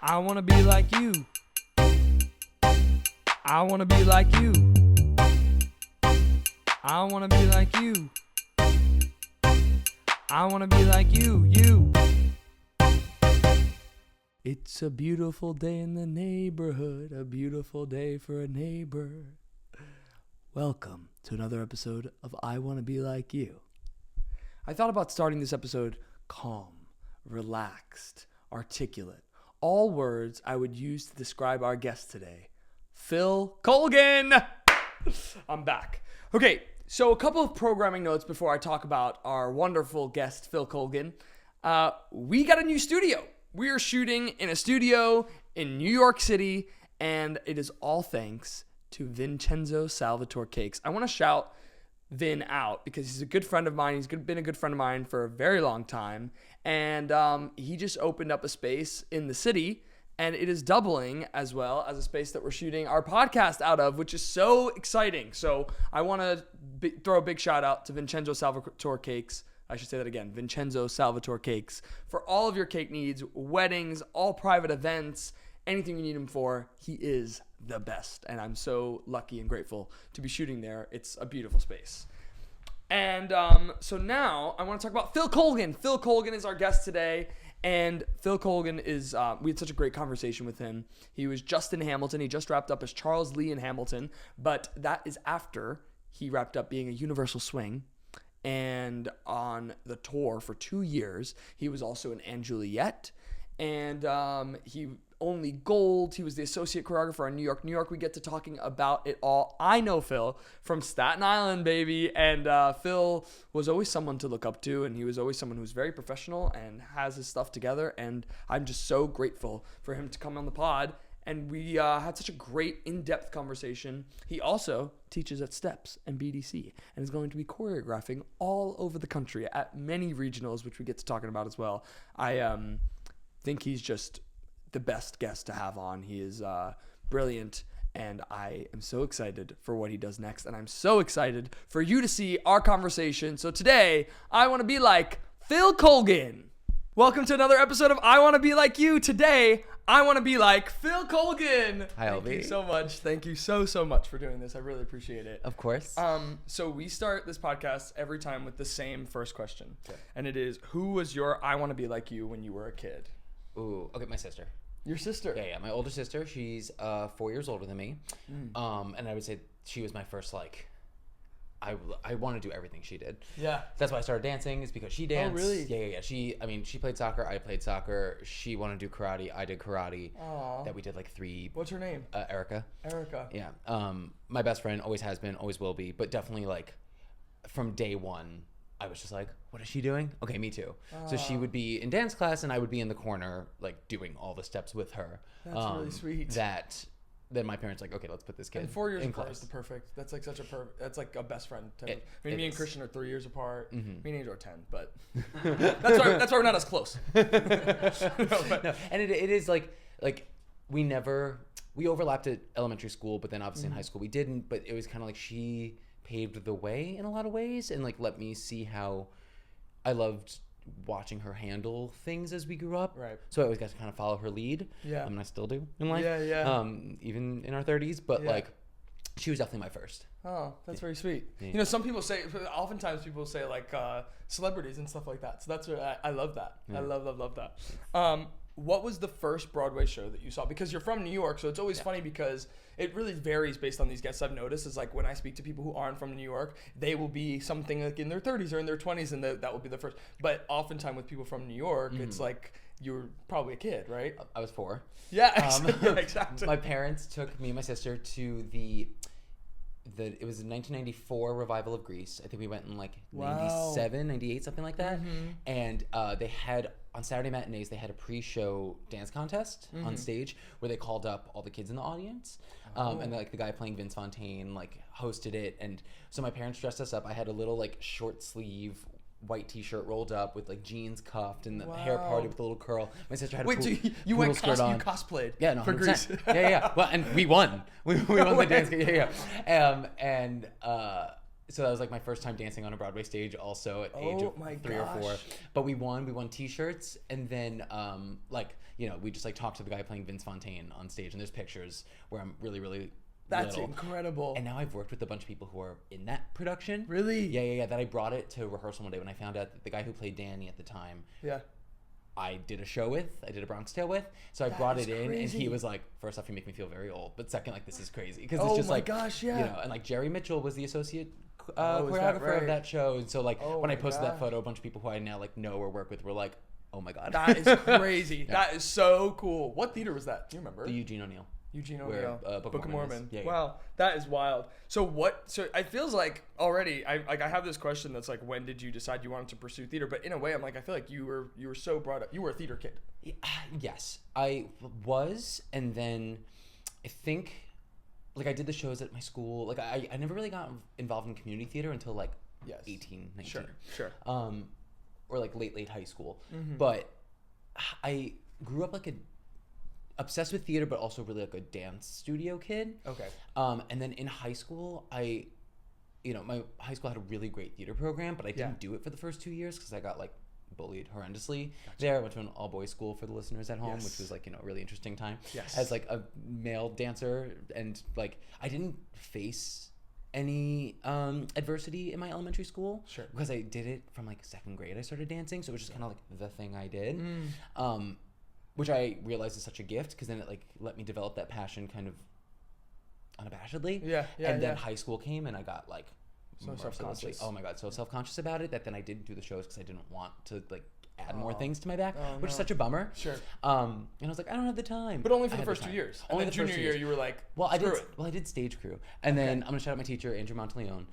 I wanna be like you. I wanna be like you. I wanna be like you. I wanna be like you. It's a beautiful day in the neighborhood, a beautiful day for a neighbor. Welcome to another episode of I Wanna Be Like You. I thought about starting this episode calm, relaxed, articulate. All words I would use to describe our guest today, Phil Colgan. I'm back. Okay, so a couple of programming notes before I talk about our wonderful guest, Phil Colgan. We got a new studio. We are shooting in a studio in New York City, and it is all thanks to Vincenzo Salvatore Cakes. I want to shout Vin out because he's a good friend of mine. He's been a good friend of mine for a very long time, and he just opened up a space in the city, and it is doubling as well as a space that we're shooting our podcast out of, which is so exciting. So I want to throw a big shout out to Vincenzo Salvatore Cakes. I should say that again, Vincenzo Salvatore Cakes, for all of your cake needs, weddings, all private events, anything you need him for. He is the best, and I'm so lucky and grateful to be shooting there. It's a beautiful space. And so now I want to talk about Phil Colgan. Phil Colgan is our guest today, and Phil Colgan is, we had such a great conversation with him. He was just in Hamilton. He just wrapped up as Charles Lee in Hamilton, but that is after he wrapped up being a Universal Swing. And on the tour for 2 years, he was also in Juliet, and he only gold. He was the associate choreographer in New York. New York, we get to talking about it all. I know Phil from Staten Island, baby, and Phil was always someone to look up to, and he was always someone who's very professional and has his stuff together, and I'm just so grateful for him to come on the pod. And we had such a great in-depth conversation. He also teaches at Steps and BDC and is going to be choreographing all over the country at many regionals, which we get to talking about as well. I think he's just the best guest to have on. He is brilliant, and I am so excited for what he does next. And I'm so excited for you to see our conversation. So today, I want to be like Phil Colgan. Welcome to another episode of I Want to Be Like You. Today, I want to be like Phil Colgan. Hi, Elbi. Thank you so much. Thank you so much for doing this. I really appreciate it. Of course. So we start this podcast every time with the same first question. Okay. And it is, who was your I Want to Be Like You when you were a kid? Ooh, okay, my sister. Your sister? Yeah, my older sister. She's 4 years older than me. And I would say she was my first, I want to do everything she did. Yeah. That's why I started dancing, is because she danced. Oh, really? Yeah. She played soccer, I played soccer. She wanted to do karate, I did karate. Aww. That we did 3. What's her name? Erica. Erica. Yeah. My best friend, always has been, always will be, but definitely from day one, I was just like, what is she doing? Okay, me too. So she would be in dance class and I would be in the corner, doing all the steps with her. That's really sweet. Then my parents okay, let's put this kid and 4 years in apart class. is the perfect. That's such a that's like a best friend type. Me and Christian are 3 years apart. Mm-hmm. Me and Angel are 10, but that's why we're not as close. No, and it is we overlapped at elementary school, but then obviously in high school we didn't. But it was kind of she paved the way in a lot of ways, and let me see how I loved watching her handle things as we grew up. Right. So I always got to kind of follow her lead. Yeah. And I still do in life. Yeah. Even in our 30s, but she was definitely my first. Oh, that's very sweet. Yeah. Some people say, oftentimes people say celebrities and stuff like that. So that's what I love that. Yeah. I love that. What was the first Broadway show that you saw? Because you're from New York, so it's always funny because it really varies based on these guests. I've noticed is when I speak to people who aren't from New York, they will be something in their 30s or in their 20s, and that will be the first. But oftentimes with people from New York, it's you were probably a kid, right? I was 4. Yeah, exactly. My parents took me and my sister to it was a 1994 revival of Grease. I think we went in 97, 98, something like that. Mm-hmm. And they had, on Saturday matinees, they had a pre-show dance contest on stage where they called up all the kids in the audience. And the guy playing Vince Fontaine hosted it. And so my parents dressed us up. I had a little short sleeve white t-shirt rolled up with jeans cuffed and the hair parted with a little curl. My sister had you went skirt on. You cosplayed? Yeah, no, for 100%. Grease. Yeah. Well, and we won. We won the dance. Yeah. so that was like my first time dancing on a Broadway stage, also at age of 3 or 4. But we won T-shirts, and then like, you know, we just like talked to the guy playing Vince Fontaine on stage, and there's pictures where I'm really, really That's little. incredible. And now I've worked with a bunch of people who are in that production. Really? Yeah. That I brought it to rehearsal one day when I found out that the guy who played Danny at the time. Yeah. I did a show with, I did A Bronx Tale with, so I brought it in, and he was like, first off, you make me feel very old, but second, like, this is crazy, because it's just like, gosh, yeah. you know, and like Jerry Mitchell was the associate is choreographer that right? of that show, and so like when I posted that gosh. photo, a bunch of people who I now like know or work with were like, oh my god, That is crazy. That is so cool. What theater was that? Do you remember? the Eugene O'Neill. O'Neill. Book of Mormon. Yeah. Wow, that is wild. So it feels like already I have this question that's like, when did you decide you wanted to pursue theater? But in a way, I'm like, I feel like you were so brought up. You were a theater kid. Yes, I was, and then I think like I did the shows at my school. Like I never really got involved in community theater until like 18, 19. Sure. Or like late high school. Mm-hmm. But I grew up like obsessed with theater, but also really like a dance studio kid. Okay. And then in high school, my high school had a really great theater program, but I didn't do it for the first 2 years because I got like bullied horrendously there. I went to an all-boys school for the listeners at home, which was like, you know, a really interesting time as like a male dancer. And like, I didn't face any adversity in my elementary school because I did it from like 2nd grade. I started dancing, so it was just kind of like the thing I did. Which I realized is such a gift, because then it like let me develop that passion kind of unabashedly. And then high school came, and I got like so self-conscious. Oh my god, so self-conscious about it that then I didn't do the shows because I didn't want to like add more things to my back, which is such a bummer. Sure. And I was like, I don't have the time. But only for the first 2 years. Only the junior year, you were like, I did stage crew, and then I'm gonna shout out my teacher, Andrew Monteleone.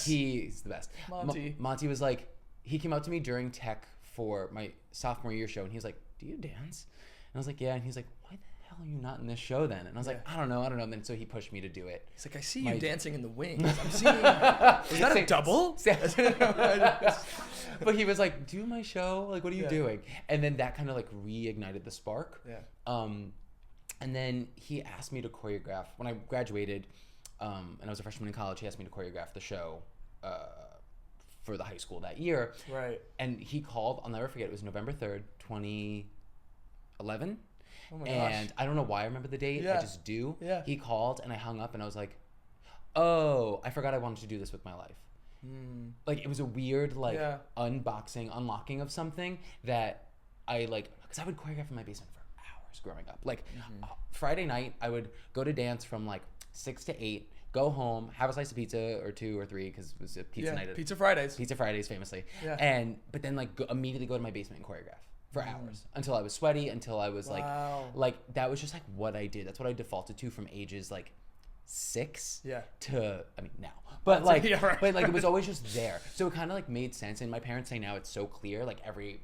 He's the best. Monty was like, he came up to me during tech for my sophomore year show, and he was like, do you dance? And I was like, yeah. And he's like, why the hell are you not in this show then? And I was like, I don't know. And then so he pushed me to do it. He's like, I see you dancing in the wings. I'm seeing. Is that a double? But he was like, do my show. Like, what are you doing? And then that kind of like reignited the spark. And then he asked me to choreograph when I graduated, and I was a freshman in college. He asked me to choreograph the show for the high school that year. Right. And he called, I'll never forget, it was November 3rd, 2011. Oh my gosh. And I don't know why I remember the date. I just do. Yeah. He called, and I hung up, and I was like, oh, I forgot I wanted to do this with my life. Like, it was a weird, like, unlocking of something that I, like, because I would choreograph in my basement for hours growing up. Like, Friday night, I would go to dance from, like, 6 to 8, go home, have a slice of pizza or 2 or 3 because it was a pizza night. Pizza Fridays. Pizza Fridays, famously. Yeah. But then like immediately go to my basement and choreograph for hours until I was sweaty, until I was like that was just like what I did. That's what I defaulted to from ages like 6 to, I mean, now. But like, but like it was always just there. So it kind of like made sense. And my parents say now it's so clear. Like every,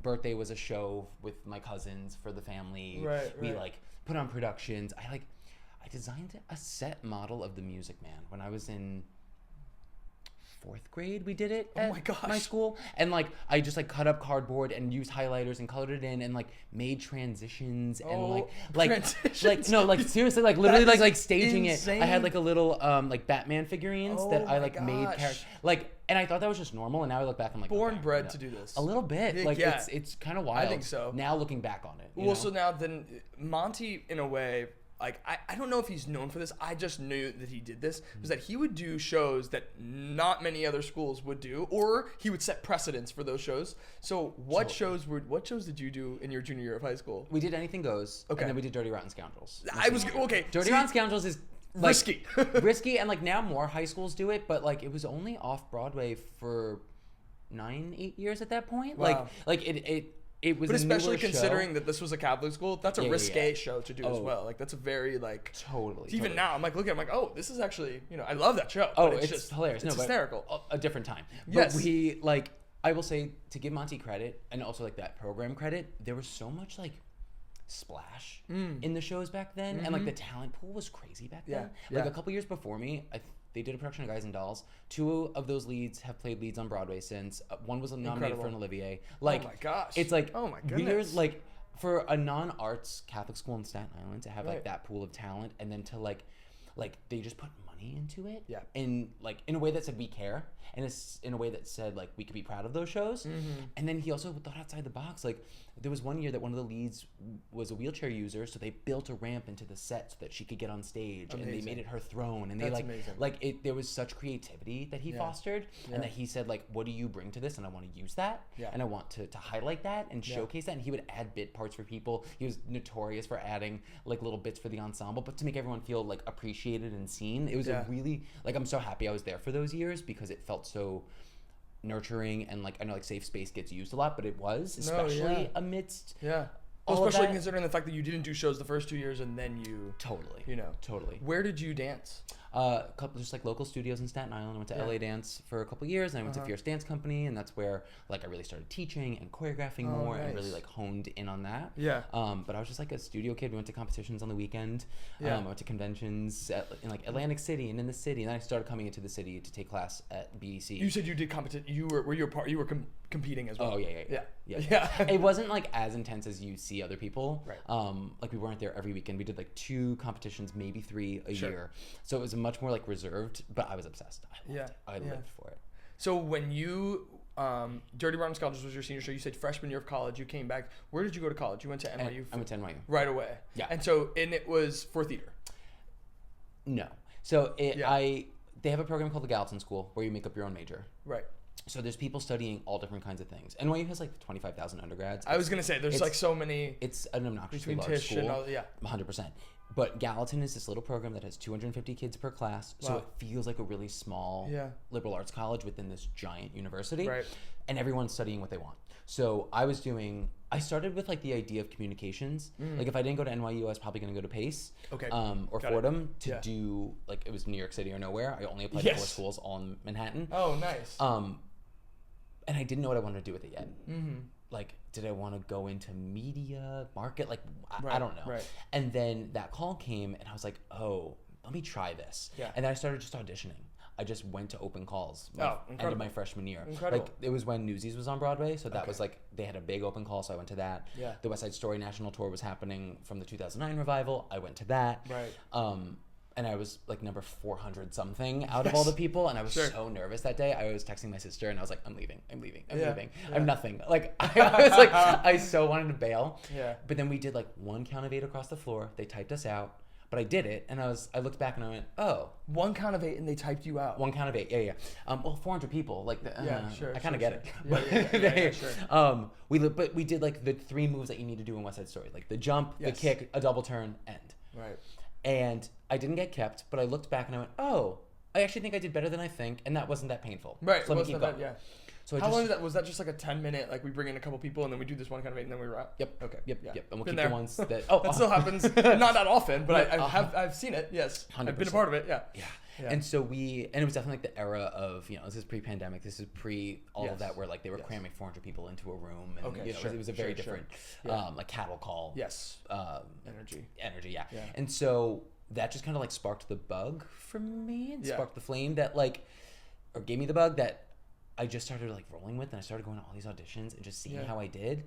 birthday was a show with my cousins for the family. We like put on productions. I designed a set model of The Music Man when I was in 4th grade. We did it at my school, and like I just like cut up cardboard and used highlighters and colored it in and like made transitions and like seriously, like literally like staging insane. It. I had like a little like Batman figurines that I like made like, and I thought that was just normal, and now I look back, I'm like, bred to do this a little bit. Like it's kind of wild. I think so. Now looking back on it. Well, so now then Monty, in a way. Like, I don't know if he's known for this. I just knew that he did this. Was that he would do shows that not many other schools would do, or he would set precedents for those shows. So what shows did you do in your junior year of high school? We did Anything Goes, and then we did Dirty Rotten Scoundrels. Dirty Rotten Scoundrels is like, risky, and like now more high schools do it, but like it was only off Broadway for 9-8 years at that point. Wow. Like it was, but especially considering show. That this was a Catholic school, that's a risque show to do as well. Like that's a very like even now I'm like looking, I'm like, oh, this is actually I love that show. Oh, it's just hilarious. It's hysterical. A different time. But we like, I will say, to give Monty credit and also like that program credit, there was so much like splash in the shows back then, and like the talent pool was crazy back then. Like a couple years before me, they did a production of Guys and Dolls. 2 of those leads have played leads on Broadway since. One was nominated for an Olivier. Like, oh my gosh. It's like, oh my goodness. weird, like, for a non-arts Catholic school in Staten Island to have like that pool of talent, and then to like they just put money money into it. Yeah. In a way that said we care, and it's in a way that said like we could be proud of those shows. And then he also thought outside the box. Like there was one year that one of the leads was a wheelchair user, so they built a ramp into the set so that she could get on stage. Amazing. And they made it her throne, and they there was such creativity that he fostered, and that he said like, what do you bring to this? And I want to use that, and I want to highlight that and showcase that. And he would add bit parts for people. He was notorious for adding like little bits for the ensemble, but to make everyone feel like appreciated and seen. It was a really, like, I'm so happy I was there for those years because it felt so nurturing, and like I know like safe space gets used a lot, but it was especially amidst especially considering the fact that you didn't do shows the first 2 years and then you totally. Where did you dance? A couple just like local studios in Staten Island. I went to LA Dance for a couple years, and I went to Fierce Dance Company, and that's where like I really started teaching and choreographing more, and really like honed in on that. But I was just like a studio kid. We went to competitions on the weekend. I went to conventions in like Atlantic City and in the city, and then I started coming into the city to take class at BDC. You said you did competition. You were competing as well. Oh yeah. It wasn't like as intense as you see other people. Like we weren't there every weekend. We did like 2 competitions, maybe 3 a year. So it was much more like reserved, but I was obsessed. I lived for it. So when you Dirty Rotten Scoundrels was your senior show, you said freshman year of college, you came back. Where did you go to college? You went to NYU? I went to NYU. Right away. Yeah. And it was for theater? No. So they have a program called the Gallatin School where you make up your own major. Right. So there's people studying all different kinds of things. NYU has like 25,000 undergrads. I was going to say, there's like so many. It's an obnoxiously large school. 100%. But Gallatin is this little program that has 250 kids per class. So it feels like a really small liberal arts college within this giant university. Right. And everyone's studying what they want. So I started with like the idea of communications. Like if I didn't go to NYU, I was probably going to go to Pace or Fordham to do, like it was New York City or nowhere. I only applied to 4 schools all in Manhattan. Oh, nice. And I didn't know what I wanted to do with it yet. Like, did I want to go into media, market? Like, I don't know. Right. And then that call came, and I was like, oh, let me try this. Yeah. And then I started just auditioning. I just went to open calls end of my freshman year. Incredible. Like, it was when Newsies was on Broadway, so that was like, they had a big open call, so I went to that. Yeah. The West Side Story National Tour was happening from the 2009 revival. I went to that. Right. And I was like number 400 something out of all the people, and I was so nervous that day. I was texting my sister, and I was like, I'm leaving. I'm nothing. Like I was like, I so wanted to bail. Yeah. But then we did like 1 count of 8 across the floor. They typed us out, but I did it, and I looked back and I went, oh, 1 count of 8, and they typed you out. 1 count of 8. Yeah. Well, 400 people. Like, I kind of get it. But we did like the 3 moves that you need to do in West Side Story, like the jump, the kick, a double turn, end. Right. And I didn't get kept, but I looked back and I went, oh, I actually think I did better than I think, and that wasn't that painful. Right. So let me keep going. Yeah. So how long did that? Was that just like a 10-minute, like we bring in a couple people and then we do this 1 count of 8 and then we wrap? Yep. Okay. Yep. And we'll keep there. The ones that. That still happens. Not that often, but I've seen it. Yes. 100%. I've been a part of it. Yeah. And so and it was definitely like the era of, this is pre-pandemic, this is pre all of that, where like they were cramming 400 people into a room, and it was a very different like cattle call. Yes. Energy. Yeah. And so that just kind of like sparked the bug for me, and sparked the flame that like, or gave me the bug that I just started like rolling with, and I started going to all these auditions and just seeing how I did.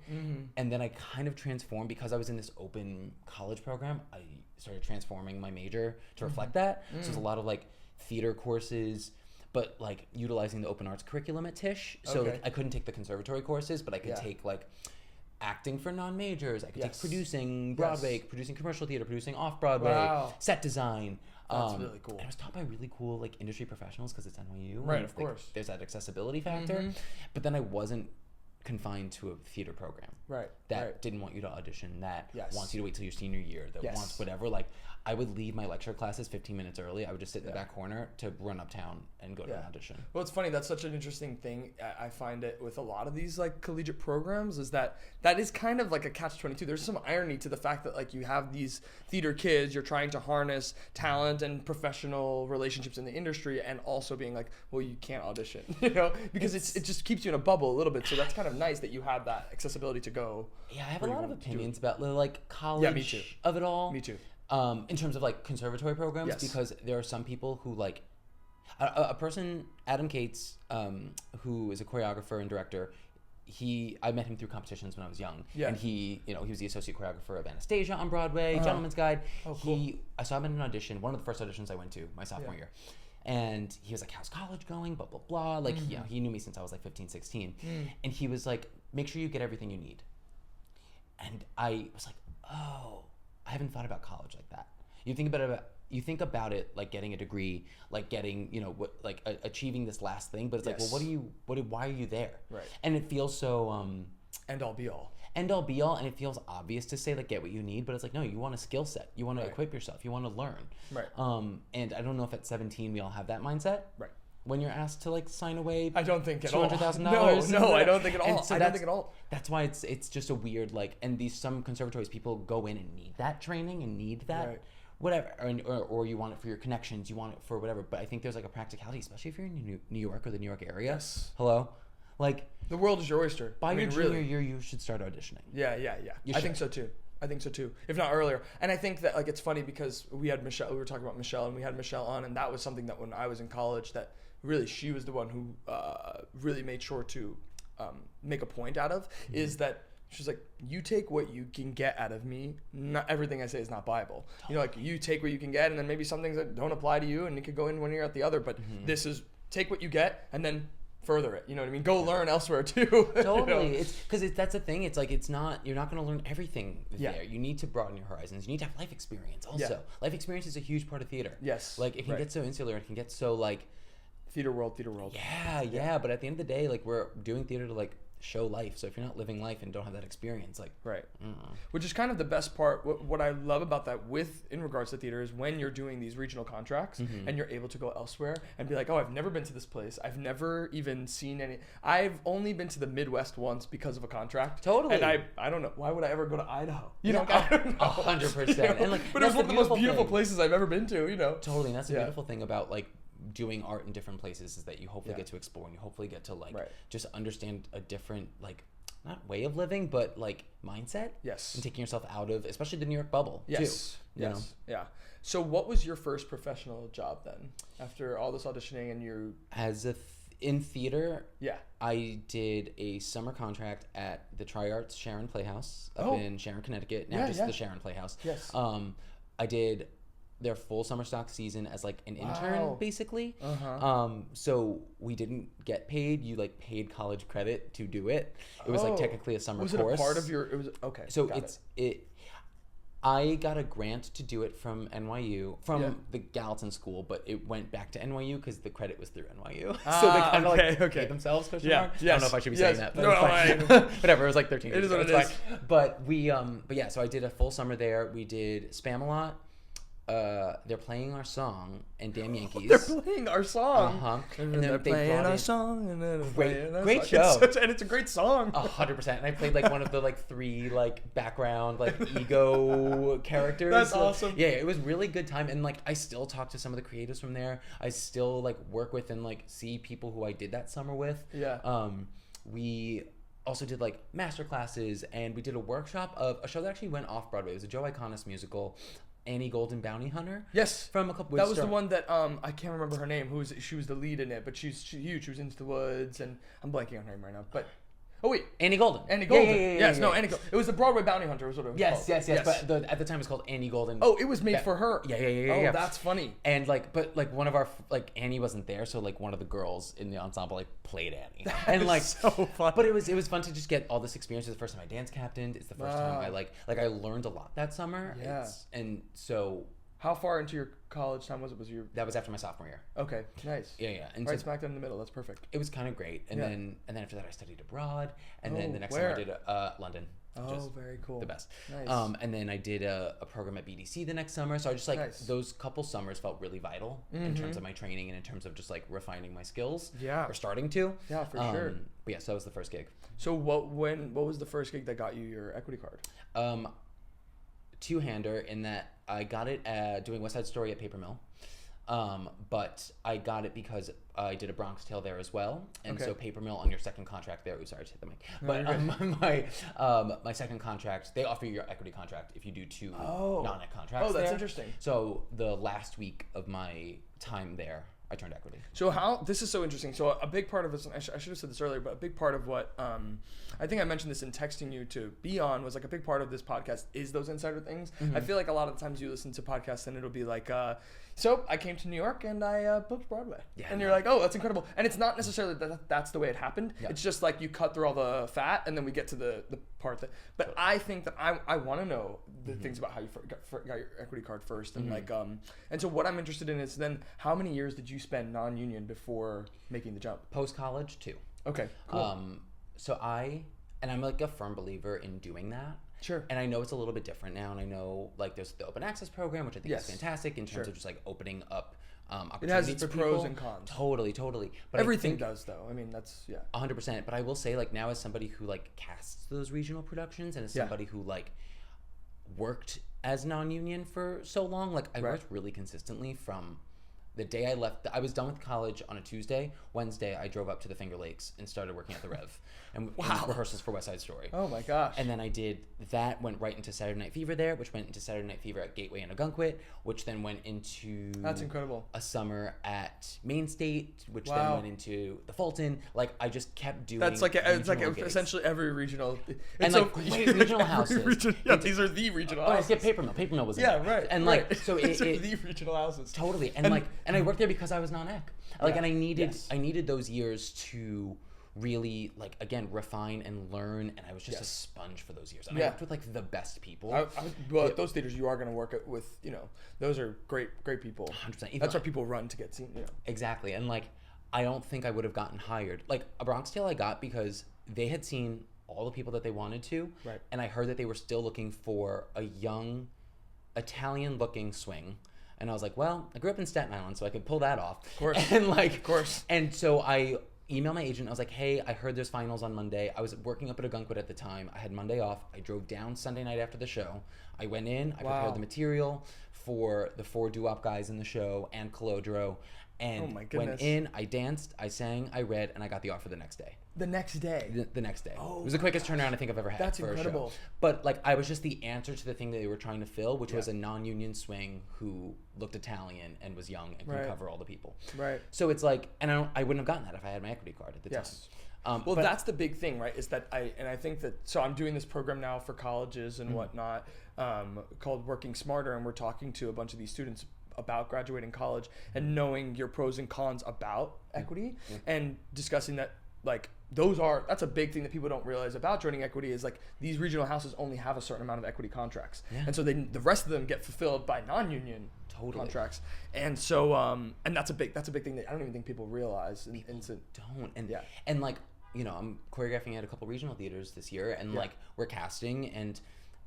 And then I kind of transformed, because I was in this open college program. I started transforming my major to reflect that. So there's a lot of like theater courses, but like utilizing the open arts curriculum at Tisch. So like, I couldn't take the conservatory courses, but I could take like acting for non-majors. I could take producing Broadway, producing commercial theater, producing off-Broadway, set design. That's really cool. And it was taught by really cool like industry professionals, because it's NYU. Right, of course. There's that accessibility factor. But then I wasn't confined to a theater program. Right. That didn't want you to audition, that wants you to wait till your senior year, that wants whatever. Like, I would leave my lecture classes 15 minutes early. I would just sit in the back corner to run uptown and go to an audition. Well, it's funny. That's such an interesting thing. I find it with a lot of these like collegiate programs, is that is kind of like a catch-22. There's some irony to the fact that like you have these theater kids, you're trying to harness talent and professional relationships in the industry, and also being like, well, you can't audition, because it just keeps you in a bubble a little bit. So that's kind of nice that you have that accessibility to go. Yeah, I have a lot of opinions about the like college of it all. Me too. In terms of like conservatory programs, because there are some people who like a person, Adam Cates, who is a choreographer and director. I met him through competitions when I was young. Yeah. And he was the associate choreographer of Anastasia on Broadway, Gentleman's Guide. Oh, cool. I saw him in an audition, one of the first auditions I went to my sophomore year. And he was like, how's college going? Blah, blah, blah. Like, he knew me since I was like 15, 16. And he was like, make sure you get everything you need. And I was like, oh, I haven't thought about college like that. You think about it like getting a degree, like getting, achieving this last thing, but it's like, well, why are you there? Right. And it feels so end all be all. End all be all, and it feels obvious to say like get what you need, but it's like, no, you want a skill set, you want to equip yourself, you want to learn. Right. And I don't know if at 17 we all have that mindset. Right. When you're asked to like sign away, I don't think at all. $200,000. No, I don't think at all. So I don't think at all. That's why it's just a weird like, and some conservatories people go in and need that training and need that whatever, or you want it for your connections, you want it for whatever. But I think there's like a practicality, especially if you're in New York or the New York area. Yes. Hello, like the world is your oyster. By your junior year, you should start auditioning. Yeah. I think so too. If not earlier. And I think that like it's funny because we were talking about Michelle, and we had Michelle on, and that was something that when I was in college that really she was the one who really made sure to make a point out of, is that she's like, you take what you can get out of me. Not everything I say is not Bible. Like you take what you can get, and then maybe some things that don't apply to you, and you could go in one ear out the other. But this is take what you get, and then further it. You know what I mean? Go learn elsewhere too. Totally. It's because that's the thing. It's like you're not going to learn everything there. You need to broaden your horizons. You need to have life experience also. Yeah. Life experience is a huge part of theater. Yes. Like it can get so insular. It can get so like theater world. Yeah. But at the end of the day, like we're doing theater to like show life. So if you're not living life and don't have that experience, like which is kind of the best part. What I love about that in regards to theater is when you're doing these regional contracts and you're able to go elsewhere and be like, oh, I've never been to this place. I've never even seen any. I've only been to the Midwest once because of a contract. Totally. And I don't know why would I ever go to Idaho. I don't know. 100%. And like, but it was one of the most beautiful places I've ever been to. Totally. And that's the beautiful thing about like doing art in different places is that you hopefully get to explore, and you hopefully get to like just understand a different like not way of living but like mindset. Yes. And taking yourself out of especially the New York bubble too. You know? Yeah. So what was your first professional job then after all this auditioning and you in theater? Yeah. I did a summer contract at the Tri-Arts Sharon Playhouse up in Sharon, Connecticut. Now the Sharon Playhouse. Yes. I did their full summer stock season as like an intern basically. So we didn't get paid. You like paid college credit to do it. It was like technically a summer course. Was it a part of your okay. So I got a grant to do it from NYU, from the Gallatin school, but it went back to NYU because the credit was through NYU. So they kind of paid themselves. I don't know if I should be saying that, but whatever. It was like 13 years. It is what it is. But so I did a full summer there. We did Spamalot. They're playing our song and Damn Yankees. They're playing our song. And then they're playing our song and then great show. And it's a great song. 100%. And I played like one of the like 3 like background like ego characters. That's awesome. Yeah, it was really good time. And like I still talk to some of the creatives from there. I still like work with and like see people who I did that summer with. Yeah. We also did like master classes, and we did a workshop of a show that actually went off Broadway. It was a Joe Iconis musical. Annie Golden Bounty Hunter. Yes. From a couple. That was the one that I can't remember her name. She was the lead in it, but she's huge. She was Into the Woods, and I'm blanking on her name right now. But Annie Golden. Annie Golden. Annie Golden. It was the Broadway Bounty Hunter. Was what it was called. Yes. But at the time it was called Annie Golden. Oh, it was made for her. Yeah. Oh, that's funny. And but one of our Annie wasn't there, so like one of the girls in the ensemble like played Annie. And like so fun. But it was fun to just get all this experience. It was the first time I dance captained. It's the first time I I learned a lot that summer. Yeah. And so. How far into your college time was it? That was after my sophomore year. Okay, nice. Yeah. And right smack down in the middle. That's perfect. It was kind of great. And then after that I studied abroad. And then the next where? summer I did London. Oh, very cool. The best. Nice. And then I did a program at BDC the next summer. So I just those couple summers felt really vital in terms of my training and in terms of just like refining my skills. Yeah. Or starting to. Yeah, for sure. But yeah, so that was the first gig. So what was the first gig that got you your equity card? Two-hander in that I got it doing West Side Story at Paper Mill. But I got it because I did A Bronx Tale there as well. And so Paper Mill on your second contract there. Sorry to hit the mic. But my second contract, they offer you your equity contract if you do 2 non-ec contracts. Oh, that's interesting. So the last week of my time there, I turned equity. So this is so interesting. So a big part of this, I should have said this earlier, but a big part of what I think I mentioned this in texting you to be on was like a big part of this podcast is those insider things. I feel like a lot of the times you listen to podcasts and it'll be like, so I came to New York and I booked Broadway. Yeah, and you're like, oh, that's incredible. And it's not necessarily that's the way it happened. Yeah. It's just like you cut through all the fat and then we get to the part that. But I think that I want to know the things about how you got your equity card first and like and so what I'm interested in is then how many years did you spend non-union before making the jump? Post college 2. Okay, cool. So I'm like a firm believer in doing that. Sure. And I know it's a little bit different now, and I know like there's the open access program, which I think is fantastic in terms of just like opening up opportunities. It has the for pros people. and cons. Totally. But everything does though. I mean, that's 100%. But I will say, like, now as somebody who like casts those regional productions and as somebody who like worked as non-union for so long, like I worked really consistently from the day I left. I was done with college on a Tuesday. Wednesday, I drove up to the Finger Lakes and started working at the Rev and rehearsals for West Side Story. Oh my gosh. And then I did that, went right into Saturday Night Fever there, which went into Saturday Night Fever at Gateway and Ogunquit, which then went into That's incredible. a summer at Main State, which then went into the Fulton. Like I just kept doing That's like it's like gigs. Essentially every regional and like great regional houses. These are the regional houses. I skipped Paper Mill was in there. Right. And like so it the regional houses. Totally. And I worked there because I was non-ec. Like and I needed those years to really like again refine and learn, and I was just a sponge for those years. And I worked with like the best people. But those theaters you are going to work with, those are great people. 100%. That's why people run to get seen. Exactly, and like I don't think I would have gotten hired. Like A Bronx Tale, I got because they had seen all the people that they wanted to, right? And I heard that they were still looking for a young Italian-looking swing. And I was like, well, I grew up in Staten Island, so I could pull that off. Of course. And like, of course. And so I emailed my agent. I was like, hey, I heard there's finals on Monday. I was working up at Ogunquit at the time. I had Monday off. I drove down Sunday night after the show. I went in. I prepared the material for the 4 doo-wop guys in the show and Colodro. And went in, I danced, I sang, I read, and I got the offer the next day. The next day? The next day. Oh, it was the quickest turnaround I think I've ever had for incredible. A show. But like, I was just the answer to the thing that they were trying to fill, which was a non-union swing who looked Italian and was young and could cover all the people. Right. So it's like, and I wouldn't have gotten that if I had my equity card at the time. Well, that's the big thing, right? Is that I think that, so I'm doing this program now for colleges and whatnot, called Working Smarter, and we're talking to a bunch of these students about graduating college and knowing your pros and cons about equity and discussing that, like, that's a big thing that people don't realize about joining equity is like these regional houses only have a certain amount of equity contracts, and so the rest of them get fulfilled by non-union contracts, and so and that's a big thing that I don't even think people realize. And like, I'm choreographing at a couple regional theaters this year, and like we're casting, and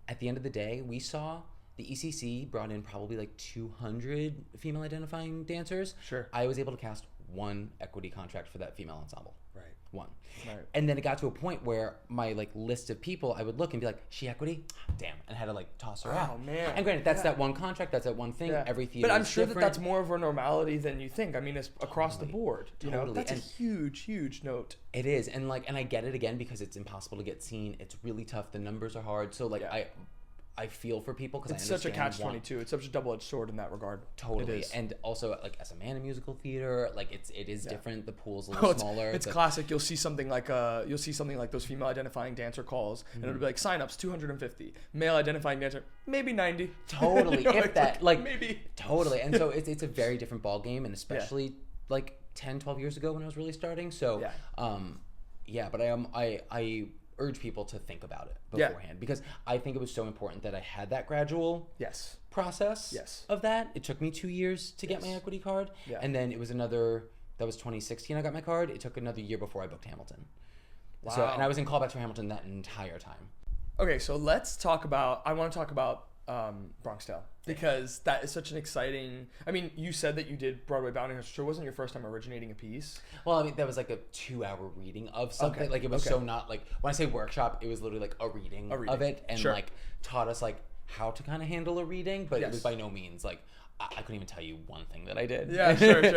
at the end of the day, we saw the ECC brought in probably like 200 female identifying dancers. Sure. I was able to cast 1 equity contract for that female ensemble. Right. 1. Right. And then it got to a point where my like list of people, I would look and be like, she equity? Damn. And had to like toss her out. Oh man. And granted, that's that 1 contract, that's that 1 thing. Every theater But I'm is sure different. that's more of a normality than you think. I mean, it's across the board. That's a huge note. It is. And like, and I get it again because it's impossible to get seen. It's really tough. The numbers are hard. So like I feel for people because it's such a catch-22. It's such a double-edged sword in that regard. Totally, and also like as a man in musical theater, like it is different. The pool's a little smaller. It's classic. You'll see something like those female identifying dancer calls, and it'll be like signups 250, male identifying dancer maybe 90. Totally, if that, like maybe. Totally, and so it's a very different ball game, and especially like 10, 12 years ago when I was really starting. So, but I urge people to think about it beforehand because I think it was so important that I had that gradual process of that. It took me 2 years to get my equity card, and then it was that was 2016 I got my card. It took another year before I booked Hamilton. Wow. So, and I was in callbacks for Hamilton that entire time. Okay, so I want to talk about Bronx Tale because that is such an exciting. I mean, you said that you did Broadway Bounding. It sure wasn't your first time originating a piece. Well, I mean, that was like a 2-hour reading of something. Okay. Like it was so not like when I say workshop, it was literally like a reading of it, and like taught us like how to kind of handle a reading, but it was by no means like I couldn't even tell you one thing that I did. Yeah,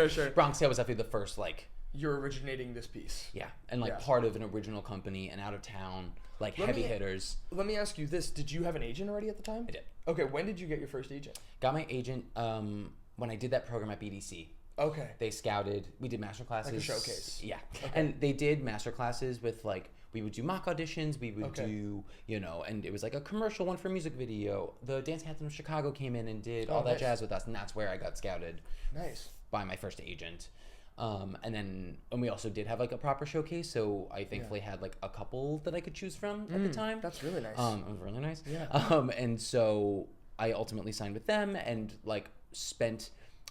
sure. Bronx Tale was definitely the first like. You're originating this piece. Yeah, and like part of an original company and out of town, like heavy hitters. Let me ask you this: did you have an agent already at the time? I did. Okay, when did you get your first agent? Got my agent when I did that program at BDC Okay. They scouted. We did master classes. Like a showcase. Yeah. Okay. And they did master classes with like, we would do mock auditions. We would do, you know, and it was like a commercial one for a music video. The Dance Anthem of Chicago came in and did all that jazz with us. And that's where I got scouted. Nice. By my first agent. And we also did have like a proper showcase. So I thankfully had like a couple that I could choose from at the time. That's really nice. It was really nice. Yeah. And so I ultimately signed with them and like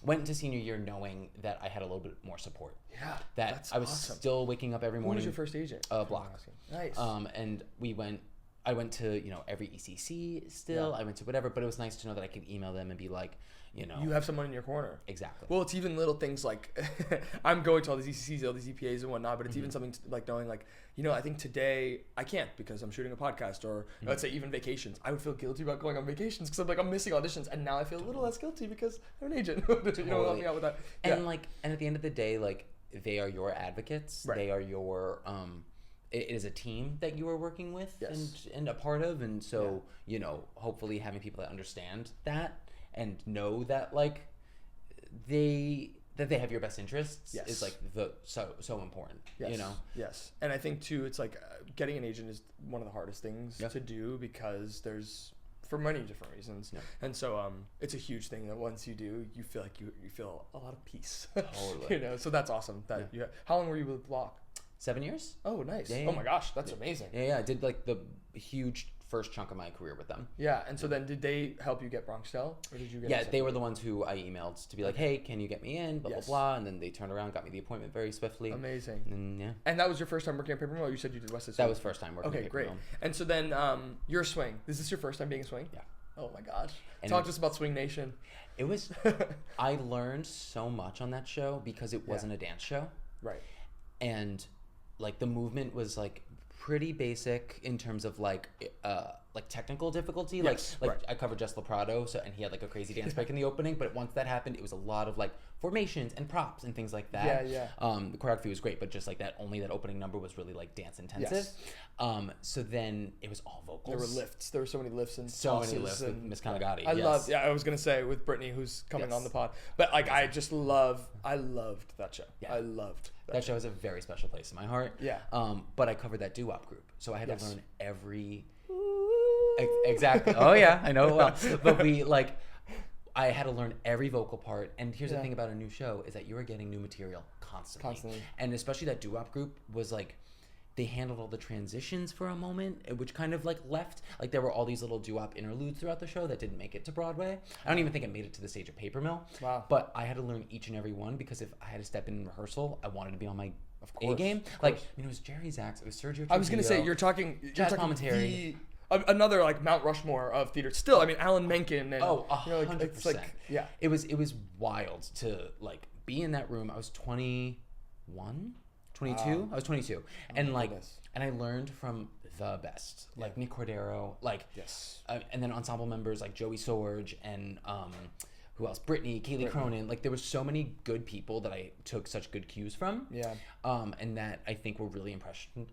went into senior year knowing that I had a little bit more support. Yeah. That I was still waking up every morning. Who was your first agent? Block. Nice. And I went to, you know, every ECC still. I went to whatever, but it was nice to know that I could email them and be like, you know. You have someone in your corner. Exactly. Well, it's even little things like, I'm going to all these ECCs, all these EPAs and whatnot, but it's even something like knowing like, you know, I think today I can't because I'm shooting a podcast or let's say even vacations. I would feel guilty about going on vacations because I'm like, I'm missing auditions. And now I feel a little less guilty because I'm an agent. You know, help me out with that. And and at the end of the day, like they are your advocates. Right. They are your, it is a team that you are working with and a part of. And so, you know, hopefully having people that understand that and know that like they have your best interests is like so important. You know. Yes. And I think too, it's like getting an agent is one of the hardest things to do because there's for many different reasons. And so it's a huge thing that once you do, you feel like you feel a lot of peace. Totally. You know, so that's awesome. That you how long were you with Block? 7 years. Oh, nice. Yeah, oh my gosh, that's amazing. Yeah, I did like the huge first chunk of my career with them. Yeah, and so then did they help you get Bronx Tale, or did you get? Yeah, they were the ones who I emailed to be like, hey, can you get me in? Blah blah blah, and then they turned around, got me the appointment very swiftly. Amazing. And And that was your first time working at Paper Mill? Or you said you did West Side Swing? That was first time working. Okay, at great. Mill. And so then you're a swing. Is this your first time being a swing? Yeah. Oh my gosh. And Talk to us about Swing Nation. It was. I learned so much on that show because it wasn't a dance show. Right. And like the movement was like pretty basic in terms of like technical difficulty. I covered Jess Loprado, and he had like a crazy dance break in the opening, but once that happened, it was a lot of like formations and props and things like that. The choreography was great, but just like that opening number was really like dance intensive. So then it was all vocals. There were lifts. There were so many lifts and so many lifts with Miss Kanagati. I was gonna say with Brittany, who's coming on the pod, but like I loved that show. I loved that show. Has a very special place in my heart. But I covered that doo-wop group, so I had to learn every. Exactly. Oh yeah, I know it well. But I had to learn every vocal part. And here's the thing about a new show is that you are getting new material constantly. And especially that doo-wop group was like, they handled all the transitions for a moment, which kind of like left. Like there were all these little doo-wop interludes throughout the show that didn't make it to Broadway. I don't even think it made it to the stage of Paper Mill. Wow. But I had to learn each and every one because if I had to step in rehearsal, I wanted to be on my A game. Like, it was Jerry Zaks, it was Sergio Trujillo. I was going to say, you're talking commentary. Another like Mount Rushmore of theater. Still, I mean, Alan Menken. And, 100%. It's like, It was wild to like be in that room. I was 21, 22. Wow. I was 22, and like, and I learned from the best, like Nick Cordero, like and then ensemble members like Joey Sorge and who else? Brittany, Kaylee Cronin. Like there were so many good people that I took such good cues from. And that I think were really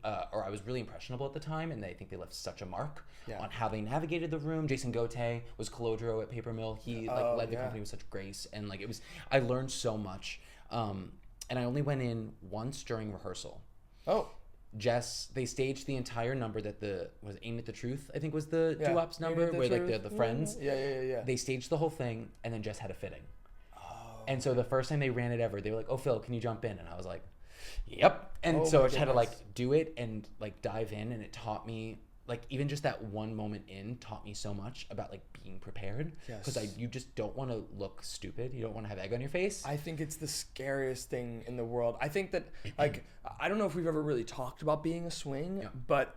I was really impressionable at the time, and I think they left such a mark on how they navigated the room. Jason Gote was Colodro at Paper Mill. He led the company with such grace, and like I learned so much. And I only went in once during rehearsal. Jess, they staged the entire number that was Aim at the Truth, I think was the doo-wops number, where like they're the friends. They staged the whole thing, and then Jess had a fitting. And so the first time they ran it ever, they were like, oh, Phil, can you jump in? And I was like, yep. And so I just had to like do it and like dive in, and it taught me, like even just that one moment taught me so much about like being prepared, because you just don't want to look stupid. You don't want to have egg on your face. I think it's the scariest thing in the world. I think that like I don't know if we've ever really talked about being a swing, but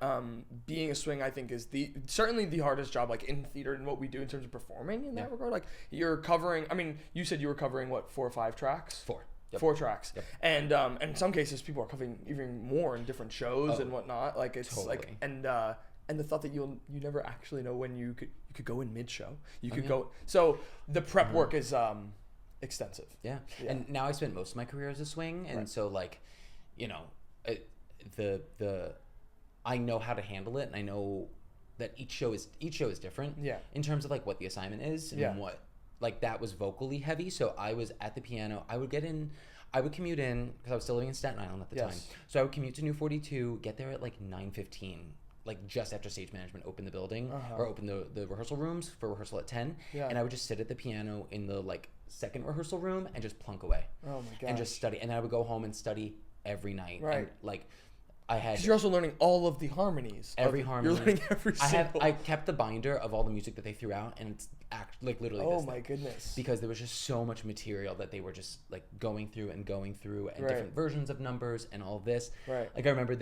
being a swing I think is certainly the hardest job like in theater and what we do in terms of performing in that regard. Like you're covering. I mean, you said you were covering what 4 or 5 tracks? 4. 4 tracks. And in some cases people are covering even more in different shows and whatnot. Like it's like and the thought that you never actually know when you could go in mid-show. You could go. So the prep work is extensive. Yeah. And now I spent most of my career as a swing, and so like, you know, I know how to handle it, and I know that each show is different. In terms of like what the assignment is and what like that was vocally heavy. So I was at the piano. I would commute in because I was still living in Staten Island at the time. So I would commute to New 42, get there at like 9:15, like just after stage management opened the building or opened the rehearsal rooms for rehearsal at 10. Yeah. And I would just sit at the piano in the like second rehearsal room and just plunk away. Oh my gosh. And just study. And then I would go home and study every night. Right. And like I had. Because you're also learning all of the harmonies. Every harmony. You're learning every single. I kept the binder of all the music that they threw out, and it's like literally. Oh my goodness. Because there was just so much material that they were just like going through and different versions of numbers and all this. Right. Like I remember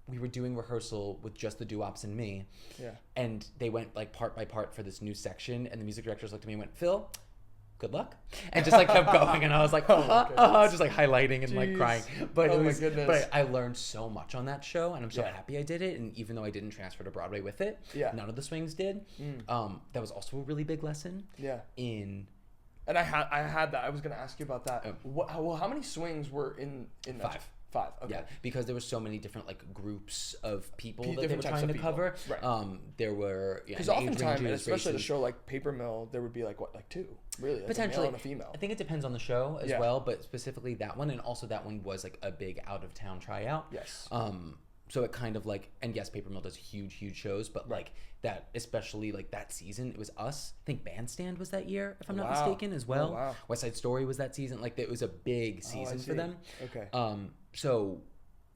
we were doing rehearsal with just the doo-wops and me. Yeah. And they went like part by part for this new section, and the music directors looked at me and went, "Phil, good luck," and just like kept going, and I was like, just like highlighting and like crying. But but I learned so much on that show, and I'm so happy I did it. And even though I didn't transfer to Broadway with it, none of the swings did. That was also a really big lesson. Yeah. And I had that. I was gonna ask you about that. How many swings were in that? 5. Okay. Yeah, because there were so many different like groups of people that they were trying to cover. Right. There were because oftentimes, and especially at a show like Paper Mill, there would be like 2, really, like potentially a male and a female. I think it depends on the show as well, but specifically that one, and also that one was like a big out of town tryout. Yes. So it kind of like, and yes, Paper Mill does huge shows, but like that, especially like that season, it was us. I think Bandstand was that year, if I'm not mistaken, as well. Oh, wow. West Side Story was that season. Like it was a big season for them. Okay. So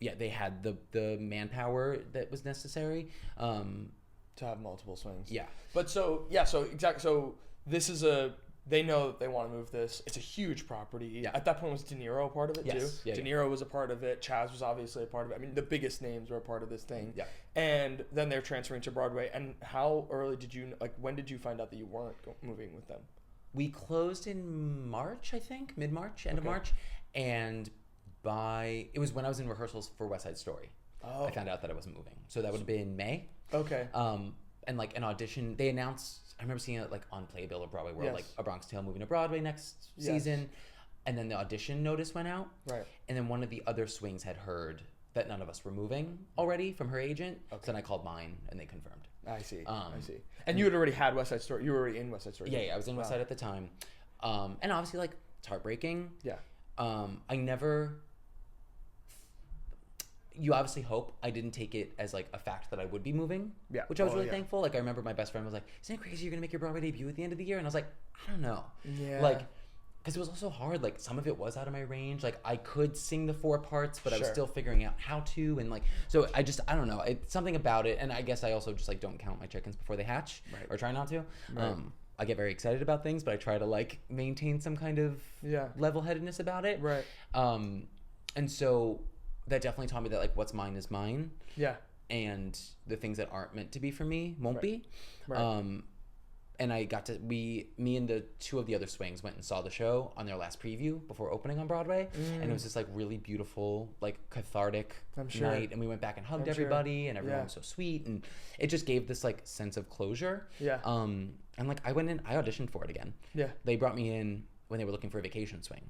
yeah, they had the manpower that was necessary to have multiple swings. Yeah. But so exactly. So this is they know that they want to move this. It's a huge property. Yeah. At that point, was De Niro a part of it too? Yeah, De Niro was a part of it. Chaz was obviously a part of it. I mean, the biggest names were a part of this thing. Yeah. And then they're transferring to Broadway. And how early when did you find out that you weren't moving with them? We closed in March, I think, mid-March, end of March. And it was when I was in rehearsals for West Side Story. I found out that I wasn't moving. So that would have been May. Okay. And like an audition, they announced, I remember seeing it like on Playbill or Broadway World, like A Bronx Tale moving to Broadway next season. And then the audition notice went out. Right. And then one of the other swings had heard that none of us were moving already from her agent. Okay. So then I called mine and they confirmed. I see. And you had already had West Side Story. You were already in West Side Story. Yeah, I was in West Side at the time. And obviously like it's heartbreaking. Yeah. You obviously hope I didn't take it as like a fact that I would be moving, which I was really thankful. Like I remember my best friend was like, "Isn't it crazy you're gonna make your Broadway debut at the end of the year?" And I was like, "I don't know." Yeah. Like, because it was also hard. Like some of it was out of my range. Like I could sing the 4 parts, but I was still figuring out how to. And like, so I don't know. It's something about it. And I guess I also just like don't count my chickens before they hatch, or try not to. Right. I get very excited about things, but I try to like maintain some kind of level-headedness about it. Right. And so that definitely taught me that like what's mine is mine. Yeah. And the things that aren't meant to be for me won't be. Right. And I got to me and the 2 of the other swings went and saw the show on their last preview before opening on Broadway. And it was this like really beautiful, like cathartic night. And we went back and hugged everybody and everyone was so sweet. And it just gave this like sense of closure. Yeah. And like I went in, I auditioned for it again. Yeah. They brought me in when they were looking for a vacation swing,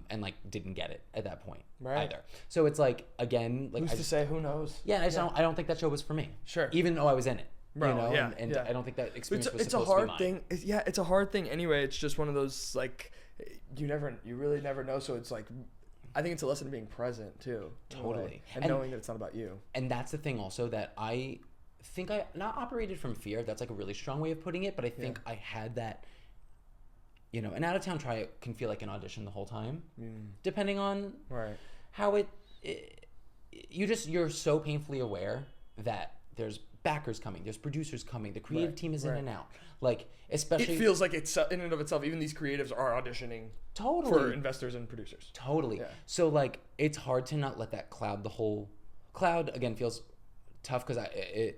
and like didn't get it at that point either. So it's like, again, like who's to say? Who knows? Yeah, I don't think that show was for me. Sure. Even though I was in it. Bro, you know, and I don't think that experience was it's supposed a hard to be mine. thing. It's a hard thing anyway. It's just one of those like you really never know. So it's like I think it's a lesson of being present too. Totally. And knowing that it's not about you. And that's the thing also that I think I not operated from fear. That's like a really strong way of putting it. But I think I had that. You know, an out-of-town tryout can feel like an audition the whole time, depending on how you're so painfully aware that there's backers coming, there's producers coming, the creative team is in and out. Like, especially... It feels like it's, in and of itself, even these creatives are auditioning for investors and producers. Totally. Yeah. So, like, it's hard to not let that cloud the whole... Cloud, again, feels tough because I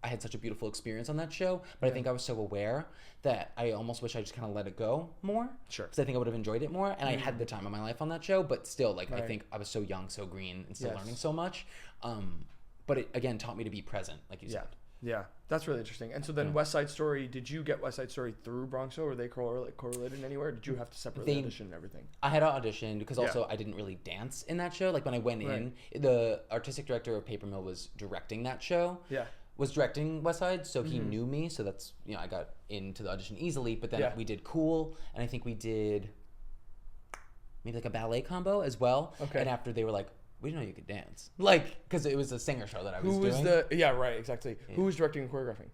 had such a beautiful experience on that show, but I think I was so aware that I almost wish I just kind of let it go more. Sure. Because I think I would have enjoyed it more, and I had the time of my life on that show, but still, like, I think I was so young, so green, and still learning so much. But it, again, taught me to be present, like you said. Yeah, that's really interesting. And so then West Side Story, did you get West Side Story through Bronx Show? Were they correlated anywhere? Did you have to separately audition and everything? I had to audition because also I didn't really dance in that show. Like when I went in, the artistic director of Paper Mill was directing that show. Yeah. was directing West Side, so he knew me. So that's, I got into the audition easily. But then we did Cool, and I think we did maybe like a ballet combo as well. Okay. And after they were like, we didn't know you could dance. Like, because it was a singer show that I was doing. Yeah, right, exactly. Yeah. Who was directing and choreographing?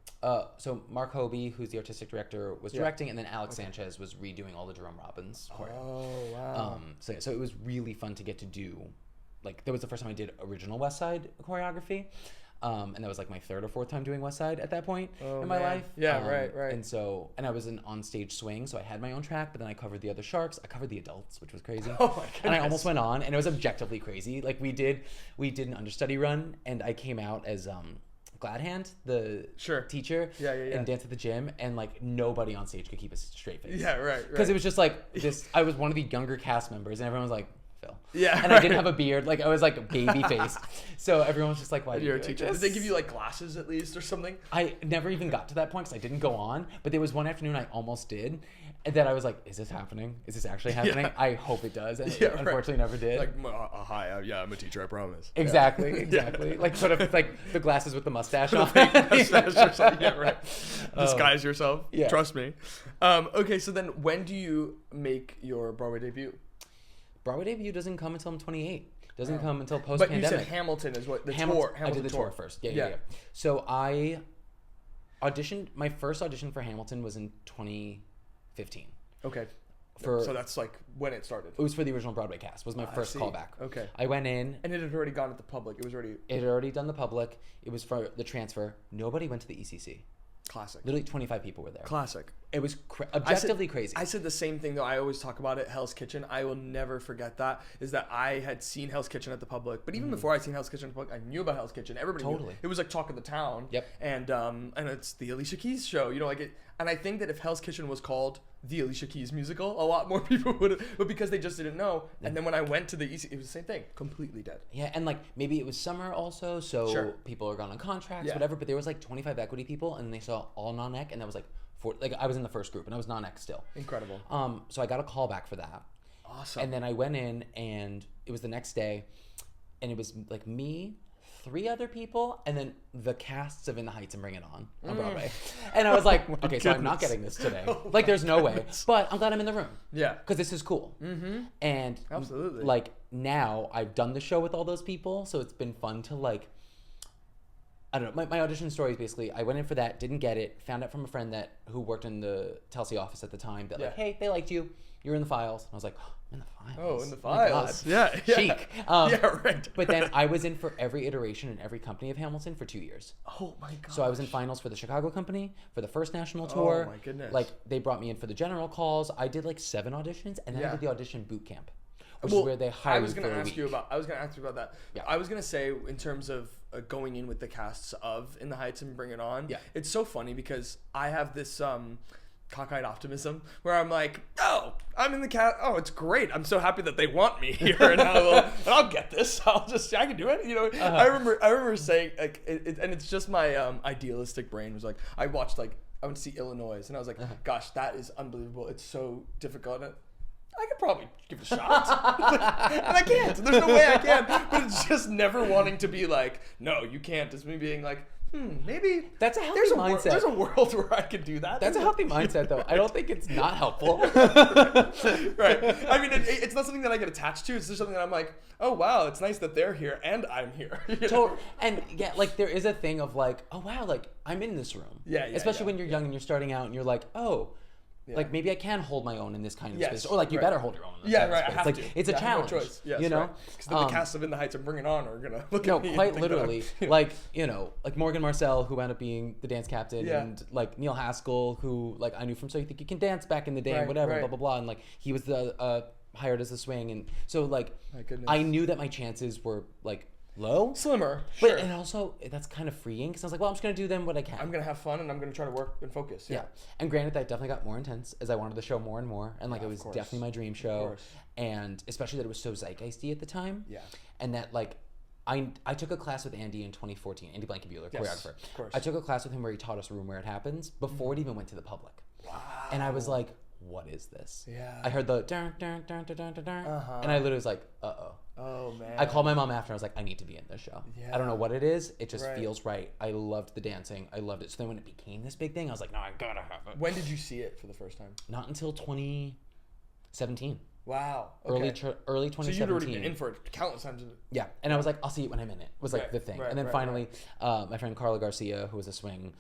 So Mark Hobie, who's the artistic director, was directing, and then Alex Sanchez was redoing all the Jerome Robbins choreo. Oh, wow. So it was really fun to get to do, like, that was the first time I did original West Side choreography. And that was like my third or fourth time doing West Side at that point in my life. Yeah, right. And I was an on-stage swing, so I had my own track, but then I covered the other sharks. I covered the adults, which was crazy. Oh my goodness. And I almost went on, and it was objectively crazy. Like we did an understudy run, and I came out as Gladhand, the teacher, and danced at the gym, and like nobody on stage could keep a straight face. Yeah, right. Because it was just like this. I was one of the younger cast members, and everyone was like, Phil. Yeah. And I didn't have a beard. Like I was like baby faced. So everyone was just like, why you're do a you teacher? do Did they give you like glasses at least or something? I never even got to that point because I didn't go on. But there was one afternoon I almost did. And then I was like, is this happening? Is this actually happening? Yeah. I hope it does. And it unfortunately never did. Like, hi, I'm a teacher, I promise. Exactly. Like put up like the glasses with the mustache on. Yeah, right. Disguise yourself. Yeah. Trust me. Okay, so then when do you make your Broadway debut? Broadway debut doesn't come until I'm 28. Doesn't come until post-pandemic. But you said Hamilton is what the tour. I did the tour first. Yeah. So I auditioned. My first audition for Hamilton was in 2015. Okay. So that's like when it started. It was for the original Broadway cast. Was my first callback. Okay. I went in, and it had already gone to the public. It had already done the public. It was for the transfer. Nobody went to the ECC. Classic. Literally 25 people were there. Classic. It was objectively crazy. I said the same thing though. I always talk about it. Hell's Kitchen. I will never forget that. Is that I had seen Hell's Kitchen at the public, but even before I'd seen Hell's Kitchen at the public, I knew about Hell's Kitchen. Everybody knew. It was like talk of the town. Yep. And it's the Alicia Keys show. And I think that if Hell's Kitchen was called the Alicia Keys musical, a lot more people would. But because they just didn't know, and then when I went to the EC, it was the same thing. Completely dead. Yeah, and like maybe it was summer also, so people are gone on contracts, whatever. But there was like 25 equity people, and they saw all non-ec, and that was like. I was in the first group and I was non-ec still. Incredible. So I got a call back for that. Awesome. And then I went in and it was the next day and it was like me, 3 other people, and then the casts of In the Heights and Bring It On Broadway. And I was like, okay, so I'm not getting this today. Like there's no way, but I'm glad I'm in the room. Yeah. Because this is cool. Mm-hmm. And absolutely. Like now I've done the show with all those people. So it's been fun to like, I don't know. My audition story is basically I went in for that, didn't get it, found out from a friend who worked in the Telsey office at the time that like, hey, they liked you. You're in the files. And I was like, oh, in the files. Oh, in the files. Yeah. Chic. Right. But then I was in for every iteration in every company of Hamilton for 2 years. Oh my god. So I was in finals for the Chicago company, for the first national tour. Oh my goodness. Like they brought me in for the general calls. I did like 7 auditions and then I did the audition boot camp. Which is where they hire you for a week. I was going to ask you about that. Yeah. I was going to say in terms of going in with the casts of In the Heights and Bring It On. Yeah. It's so funny because I have this cockeyed optimism where I'm like, oh, I'm in the cast. Oh, it's great. I'm so happy that they want me here, and I'll get this. I can do it. I remember saying like, and it's just my idealistic brain was like, I went to see Illinois, and I was like, gosh, that is unbelievable. It's so difficult. I could probably give it a shot. And I can't. There's no way I can. But it's just never wanting to be like, no, you can't. It's me being like, maybe that's a healthy mindset. There's a world where I could do that. That's a healthy mindset, though. I don't think it's not helpful. Right. I mean, it's not something that I get attached to. It's just something that I'm like, oh, wow, it's nice that they're here and I'm here. And yeah, like there is a thing of like, oh, wow, like I'm in this room. Yeah. Especially when you're young and you're starting out and you're like, oh, like maybe I can hold my own in this kind of space, or like you better hold your own. In this kind of space. I have like to. It's a challenge. No choice. Yes, you know, because the cast of In the Heights and Bring It On are gonna look at me. No, quite literally. Like like Morgan Marcel, who wound up being the dance captain, and like Neil Haskell, who like I knew from So You Think You Can Dance back in the day, and whatever, blah blah blah, and like he was the hired as a swing, and so like I knew that my chances were like low, slimmer, but and also that's kind of freeing because I was like, well, I'm just gonna do then what I can. I'm gonna have fun and I'm gonna try to work and focus. Yeah. And granted, that definitely got more intense as I wanted the show more and more, and like it was definitely my dream show, and especially that it was so zeitgeisty at the time. Yeah. And that like I took a class with Andy in 2014, Andy Blankenbuehler, choreographer. Of course. I took a class with him where he taught us Room Where It Happens before it even went to the public. Wow. And I was like, what is this? Yeah. I heard the dun, dun, dun, dun, dun, dun, dun, and I literally was like, uh-oh. Oh, man. I called my mom after. I was like, I need to be in this show. Yeah. I don't know what it is. It just feels right. I loved the dancing. I loved it. So then when it became this big thing, I was like, no, I gotta have it. When did you see it for the first time? Not until 2017. Wow. Okay. Early 2017. So you'd already been in for it countless times. Yeah. And I was like, I'll see it when I'm in it. Was like the thing. And then finally, my friend Carla Garcia, who was a swing,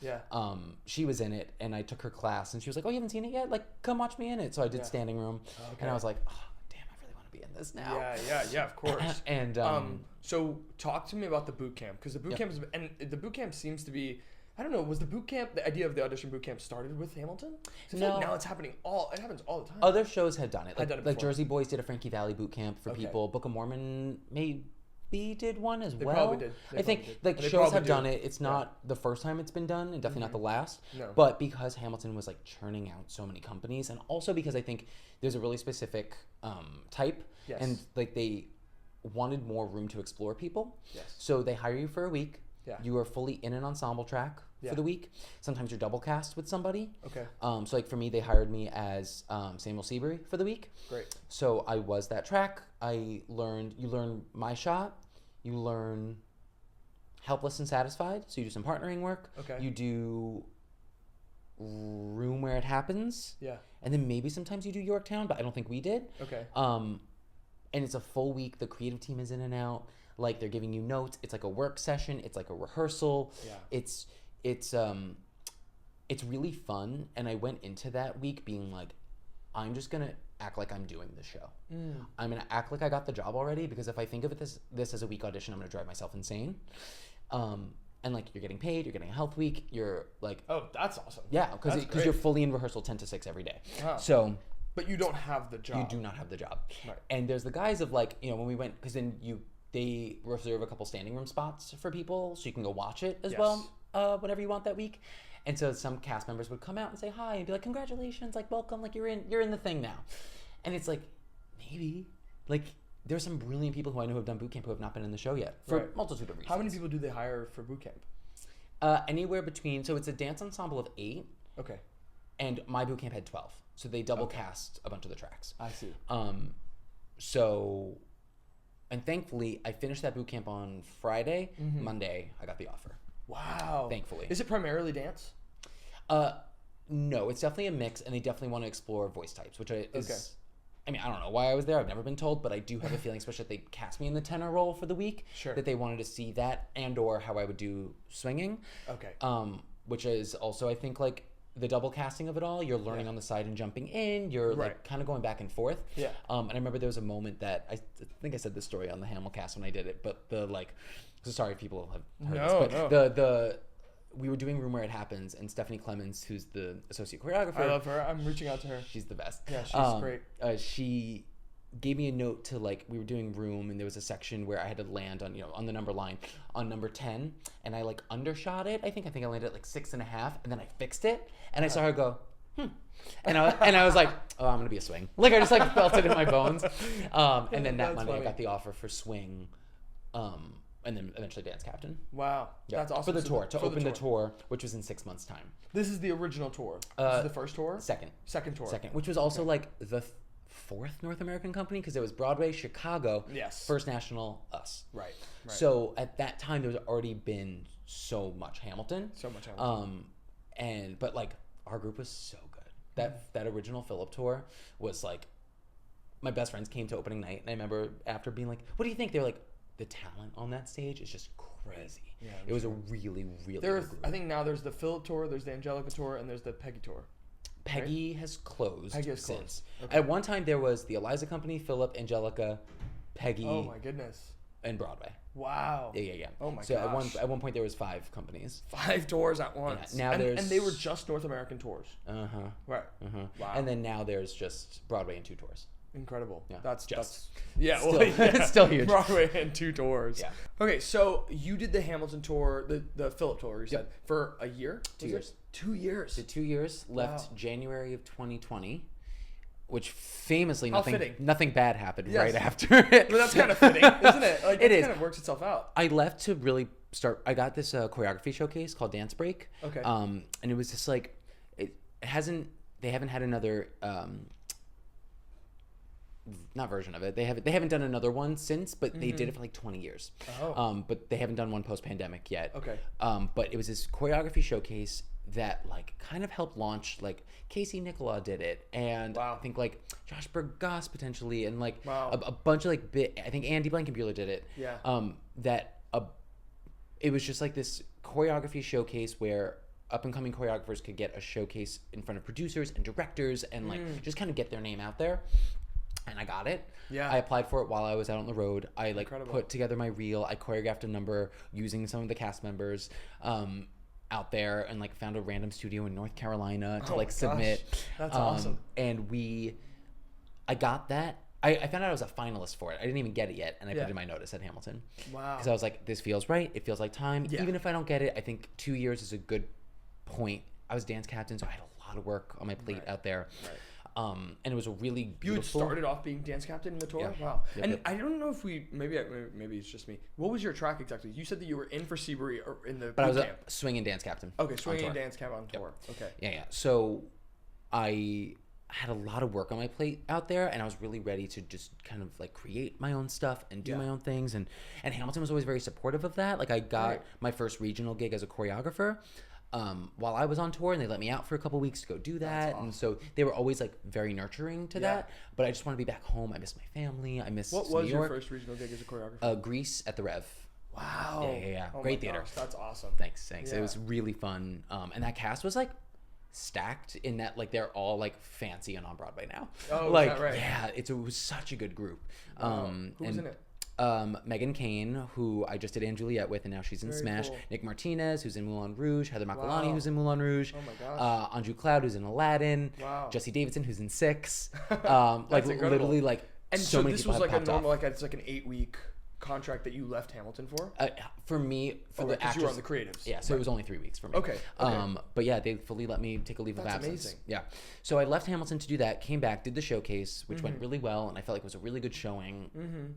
she was in it, and I took her class, and she was like, oh, you haven't seen it yet? Like, come watch me in it. So I did standing room, and I was like, oh, damn, I really want to be in this now. Yeah, of course. And so talk to me about the boot camp, because the boot camp is, and the boot camp seems to be, I don't know, was the boot camp, the idea of the audition boot camp started with Hamilton? No. Like now it happens all the time. Other shows had done it. Like Jersey Boys did a Frankie Valli boot camp for people. Book of Mormon maybe did one as well. Probably did. I think like shows have done it. It's not the first time it's been done, and definitely not the last. No. But because Hamilton was like churning out so many companies, and also because I think there's a really specific type, and like they wanted more room to explore people. Yes. So they hire you for a week. Yeah. You are fully in an ensemble track for the week. Sometimes you're double cast with somebody. Okay. So like for me, they hired me as Samuel Seabury for the week. Great. So I was that track. You learn my shot. You learn helpless and satisfied. So you do some partnering work. Okay. You do room where it happens. Yeah. And then maybe sometimes you do Yorktown, but I don't think we did. Okay. And it's a full week. The creative team is in and out. Like they're giving you notes. It's like a work session. It's like a rehearsal. Yeah. It's really fun. And I went into that week being like, I'm just gonna act like I'm doing the show. I'm gonna act like I got the job already, because if I think of it this as a week audition, I'm gonna drive myself insane. And like you're getting paid, you're getting a health week. You're like, oh, that's awesome. Yeah, because you're fully in rehearsal 10 to 6 every day. Wow. So. But you don't have the job. You do not have the job. Right. And there's the guys of like, when we went, because then they reserve a couple standing room spots for people, so you can go watch it as well whenever you want that week. And so some cast members would come out and say hi and be like, congratulations, like welcome, like you're in the thing now. And it's like, maybe, like there's some brilliant people who I know who have done boot camp who have not been in the show yet for a multitude of reasons. How many people do they hire for boot camp? Anywhere between, so it's a dance ensemble of 8. Okay. And my boot camp had 12. So they double cast a bunch of the tracks. I see. So, and thankfully, I finished that boot camp on Friday. Monday, I got the offer. Wow. Thankfully. Is it primarily dance? No, it's definitely a mix, and they definitely want to explore voice types, which is, I mean, I don't know why I was there. I've never been told, but I do have a feeling, especially if they cast me in the tenor role for the week, that they wanted to see that and or how I would do swinging. Okay. Which is also, I think, like, the double casting of it all. You're learning on the side and jumping in. You're like kind of going back and forth. Yeah. And I remember there was a moment that I think I said this story on the Hamilcast when I did it, but the like, so sorry if people have heard this, but the we were doing Room Where It Happens, and Stephanie Clemens, who's the associate choreographer. I love her. I'm reaching out to her. She's the best. Yeah, she's great. She gave me a note to, like, we were doing Room, and there was a section where I had to land on, on the number line on number 10, and I like undershot it. I think I landed at like 6.5, and then I fixed it, and I saw her go, and I was like, oh, I'm gonna be a swing. Like I just like felt it in my bones. And then that Monday I got the offer for swing, and then eventually dance captain. Wow, that's awesome. For the tour, to open the tour, which was in 6 months' time. This is the original tour. This is the first tour. Second tour. Which was also like the 4th North American company, because it was Broadway, Chicago, First National, us. Right. So at that time, there's already been so much Hamilton. But like our group was so good. That original Philip tour was like, my best friends came to opening night, and I remember after being like, what do you think? They were like, the talent on that stage is just crazy. Yeah, it was a really, really good group. I think now there's the Philip tour, there's the Angelica tour, and there's the Peggy tour. Peggy has closed since. Okay. At one time, there was the Eliza Company, Philip, Angelica, Peggy. Oh my goodness. And Broadway. Wow. Yeah. Oh my gosh. So at one point, there was 5 companies. 5 tours at once. Yeah, now and they were just North American tours. Right. Wow. And then now there's just Broadway and 2 tours. Incredible. Yeah. That's it's still huge. Broadway and 2 tours. Yeah. Okay, so you did the Hamilton tour, the Philip tour, you said, for a year? 2 years. 2 years. Did 2 years. Left January of 2020, which famously nothing bad happened right after it. But that's kind of fitting, isn't it? Like, it kind of works itself out. I left to really start. I got this choreography showcase called Dance Break. Okay. And it was just like, it hasn't they haven't had another not version of it. They haven't done another one since, but they did it for like 20 years. Oh. But they haven't done one post-pandemic yet. Okay. But it was this choreography showcase that like kind of helped launch, like Casey Nicola did it, and Wow. I think like Josh Bergas potentially, and like Wow. a bunch of like I think Andy Blankenbuehler did it. Yeah. It was just like this choreography showcase where up and coming choreographers could get a showcase in front of producers and directors and like just kind of get their name out there. And I got it. Yeah. I applied for it while I was out on the road. I like Incredible. put together my reel. I choreographed a number using some of the cast members out there, and like found a random studio in North Carolina to Oh like my submit. gosh. That's awesome. And I got that. I found out I was a finalist for it. I didn't even get it yet, and I put in my notice at Hamilton. Wow. Because I was like, this feels right. It feels like time. Yeah. Even if I don't get it, I think 2 years is a good point. I was dance captain, so I had a lot of work on my plate out there. Right. And it was a really beautiful... You had started off being dance captain in the tour? Yeah. Wow. Yep, And yep. I don't know if maybe it's just me. What was your track exactly? You said that you were in for Seabury or in the But I was boot camp. a swinging dance captain. Okay, on swinging tour. dance camp on tour. Okay. Yeah. So I had a lot of work on my plate out there, and I was really ready to just kind of like create my own stuff and do my own things. And Hamilton was always very supportive of that. Like I got my first regional gig as a choreographer while I was on tour, and they let me out for a couple weeks to go do that. Awesome. And so they were always like very nurturing to that. But I just want to be back home. I miss my family. I miss What New was your York. first regional gig as a choreographer? Grease at the Rev. Wow. Yeah. Oh Great my theater. gosh, that's awesome. Thanks. Yeah. It was really fun. And that cast was like stacked in that like they're all like fancy and on Broadway now. Oh, is like that right? yeah, it was such a good group. Who was in it? Megan Kane, who I just did Anne Juliet with, and now she's in Very Smash. cool. Nick Martinez, who's in Moulin Rouge. Heather Makalani, Wow. who's in Moulin Rouge. Oh my gosh. Andrew Cloud, who's in Aladdin. Wow. Jesse Davidson, who's in Six. Like incredible. literally like And so so many this people was have like a popped normal, off. like it's like an 8-week contract that you left Hamilton for? For me, for the because actors, you were on the creatives. yeah, so it was only 3 weeks for me. Okay. But yeah, they fully let me take a leave of That's absence. amazing. Yeah. So I left Hamilton to do that, came back, did the showcase, which went really well, and I felt like it was a really good showing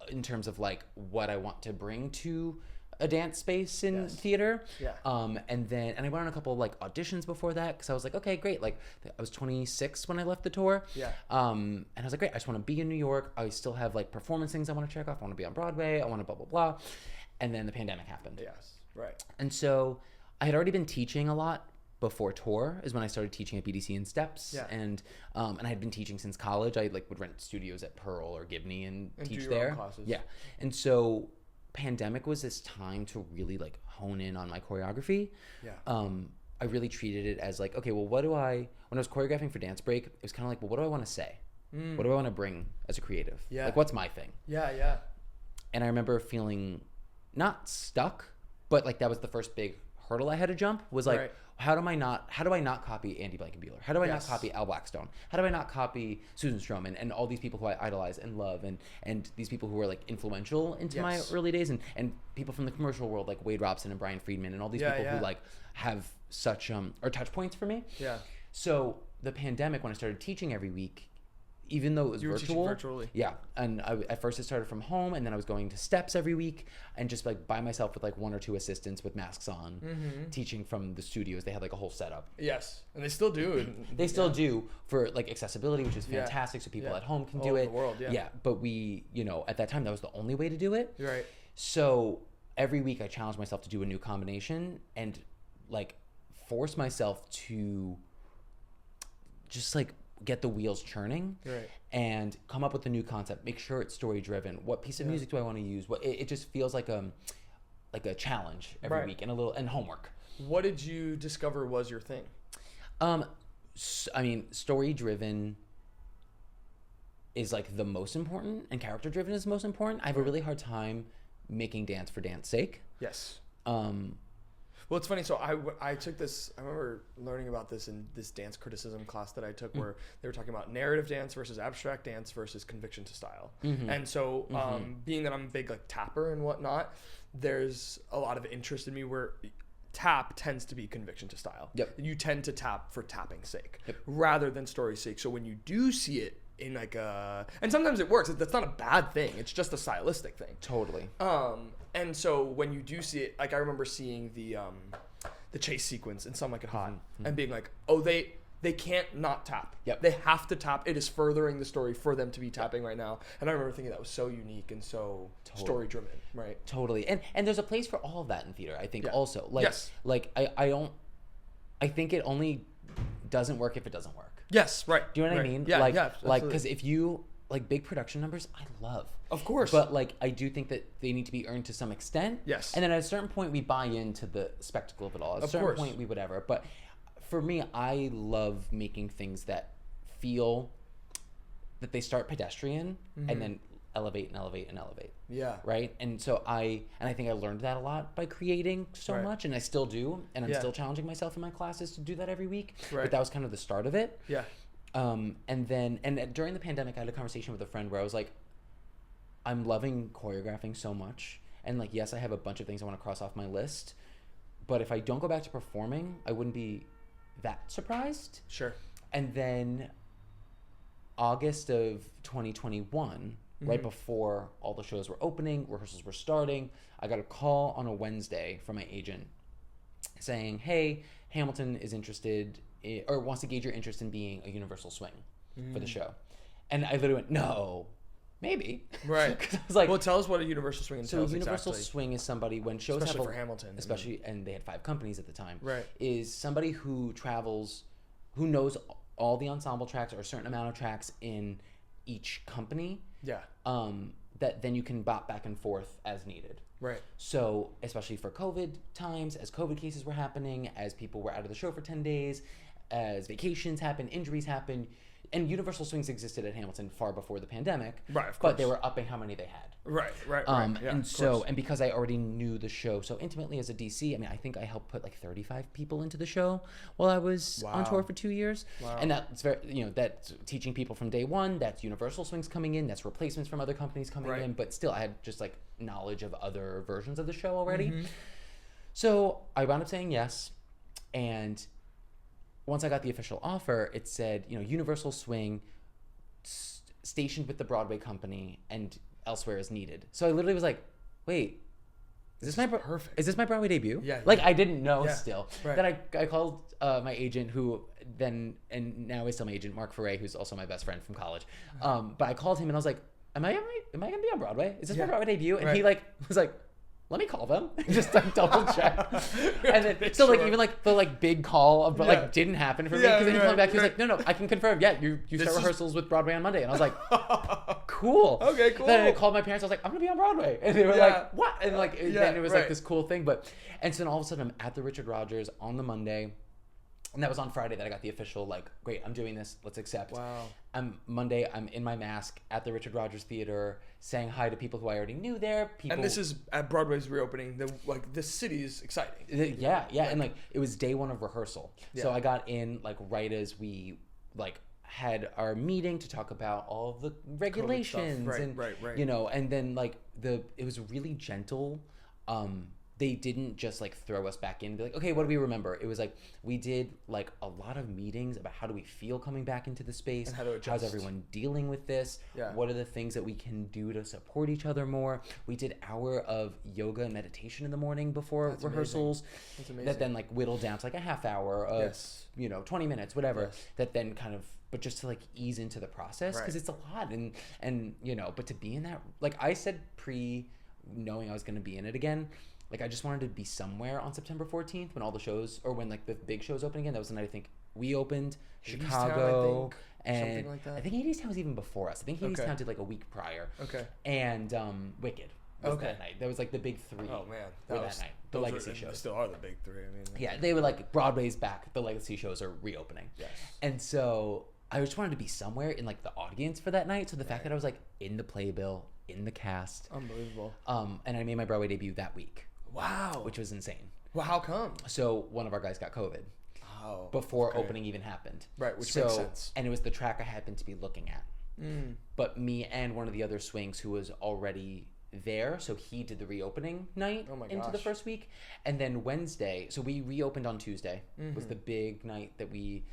in terms of like what I want to bring to a dance space in theater. Yeah. And I went on a couple of like auditions before that, because I was like, okay, great. Like I was 26 when I left the tour. Yeah. And I was like, great, I just want to be in New York. I still have like performance things I want to check off. I want to be on Broadway. I want to blah, blah, blah. And then the pandemic happened. Yes. Right. And so I had already been teaching a lot before tour is when I started teaching at BDC and Steps. Yeah. And I had been teaching since college. I like would rent studios at Pearl or Gibney and teach do your there. own classes. Yeah. And so pandemic was this time to really like hone in on my choreography. Yeah. I really treated it as like, okay, well, when I was choreographing for Dance Break, it was kind of like, well, what do I want to say? What do I want to bring as a creative? Yeah. Like, what's my thing? Yeah. Yeah. And I remember feeling not stuck, but like that was the first big hurdle I had to jump, was like, Right. how do I not copy Andy Blankenbuehler? How do I Yes. not copy Al Blackstone? How do I not copy Susan Stroman and all these people who I idolize and love, and these people who were like influential into my Yes. early days, and people from the commercial world like Wade Robson and Brian Friedman and all these Yeah, people yeah. who like have such are touch points for me. Yeah. So the pandemic, when I started teaching every week, even though it was You were teaching virtual, virtually. yeah, and at first it started from home, and then I was going to Steps every week, and just like by myself with like 1 or 2 assistants with masks on, teaching from the studios. They had like a whole setup. Yes. And they still do. And They still do for like accessibility, which is Yeah. fantastic, so people Yeah. at home can All do over it. the world, yeah. But we, at that time, that was the only way to do it. You're right. So every week I challenged myself to do a new combination and like force myself to just like get the wheels churning. Right. And come up with a new concept. Make sure it's story driven. What piece of music do I want to use? It just feels like a challenge every Right. week and homework. What did you discover was your thing? Story driven is like the most important, and character driven is the most important. I have a really hard time making dance for dance sake. Yes. Well, it's funny. So I took this. I remember learning about this in this dance criticism class that I took, where they were talking about narrative dance versus abstract dance versus conviction to style. And so, being that I'm a big like tapper and whatnot, there's a lot of interest in me where tap tends to be conviction to style. Yep. You tend to tap for tapping's sake rather than story's sake. So when you do see it in like and sometimes it works. That's not a bad thing. It's just a stylistic thing. Totally. And so when you do see it, like I remember seeing the chase sequence in Some Like It Hot and being like, oh, They can't not tap. Yep. They have to tap. It is furthering the story for them to be tapping right now. And I remember thinking that was so unique and so story driven, right? Totally. And there's a place for all of that in theater, I think, also. I think it only doesn't work if it doesn't work. Yes, right. Do you know what I mean? Yeah, like, because if you, like, big production numbers, I love. Of course. But, like, I do think that they need to be earned to some extent. Yes. And then at a certain point, we buy into the spectacle of it all. At a certain point, we whatever. But for me, I love making things that feel that they start pedestrian and then elevate and elevate and elevate. Yeah. Right? And so I think I learned that a lot by creating so much, and I still do, and I'm still challenging myself in my classes to do that every week. Right. But that was kind of the start of it. Yeah. And during the pandemic, I had a conversation with a friend where I was like, I'm loving choreographing so much. And like, yes, I have a bunch of things I want to cross off my list, but if I don't go back to performing, I wouldn't be that surprised. Sure. And then August of 2021, right before all the shows were opening, rehearsals were starting, I got a call on a Wednesday from my agent saying, hey, Hamilton is interested or wants to gauge your interest in being a universal swing for the show. And I literally went, no, maybe. Right. Because I was like, well, tell us what a universal swing entails. So universal swing is somebody when shows especially for Hamilton, especially, and they had 5 companies at the time. Right. Is somebody who travels, who knows all the ensemble tracks or a certain amount of tracks in each company. Yeah. That then you can bop back and forth as needed. Right. So, especially for COVID times, as COVID cases were happening, as people were out of the show for 10 days, as vacations happened, injuries happened, and universal swings existed at Hamilton far before the pandemic. Right, of course. But they were upping how many they had. Right. Yeah, and so, and because I already knew the show so intimately as a DC, I mean, I think I helped put like 35 people into the show while I was on tour for 2 years. Wow. And that's very, that's teaching people from day one. That's universal swings coming in. That's replacements from other companies coming in. But still, I had just like knowledge of other versions of the show already. So I wound up saying yes. And once I got the official offer, it said, universal swing stationed with the Broadway company and elsewhere as needed. So I literally was like, wait, is this my Broadway debut? Yeah. Like I didn't know still. Right. Then I called my agent who then, and now is still my agent, Mark Ferre, who's also my best friend from college. But I called him and I was like, am I going to be on Broadway? Is this my Broadway debut? And he was like, let me call them. Just like double check. And then so even the big call of didn't happen for me because then he called back. He was like, no, I can confirm. Yeah, you start rehearsals with Broadway on Monday. And I was like, cool. Okay, cool. Then I called my parents. I was like, I'm gonna be on Broadway, and they were like, what? And then it was like this cool thing. And so then all of a sudden I'm at the Richard Rodgers on the Monday. And that was on Friday that I got the official, great, I'm doing this, let's accept. Wow. Monday, I'm in my mask at the Richard Rodgers Theater, saying hi to people who I already knew there. And this is at Broadway's reopening. This city is exciting. Yeah. And it was day one of rehearsal. Yeah. So I got in right as we had our meeting to talk about all of the regulations. Right. And then it was really gentle. They didn't just throw us back in and be like, okay, what do we remember? It was we did a lot of meetings about how do we feel coming back into the space, and how to adjust. How's everyone dealing with this, what are the things that we can do to support each other more. We did hour of yoga and meditation in the morning before rehearsals. That's amazing. That then whittled down to a half hour of 20 minutes, whatever. That then kind of, but just to ease into the process, because it's a lot, and but to be in that, I said knowing I was going to be in it again, I just wanted to be somewhere on September 14th when all the shows, or when the big shows open again. That was the night I think we opened, Chicago, and I think Hadestown was even before us. I think Hadestown did a week prior. Okay. And Wicked was that night. That was the big 3. Oh man, that night. The legacy shows still are the big 3. I mean, they were Broadway's back. The legacy shows are reopening. Yes. And so I just wanted to be somewhere in the audience for that night. So the fact that I was in the playbill, in the cast, unbelievable. And I made my Broadway debut that week. Wow. Which was insane. Well, how come? So one of our guys got COVID. Oh. Before opening even happened. Right, which makes sense. And it was the track I happened to be looking at. But me and one of the other swings who was already there, so he did the reopening night into the first week. And then Wednesday, so we reopened on Tuesday, was the big night that we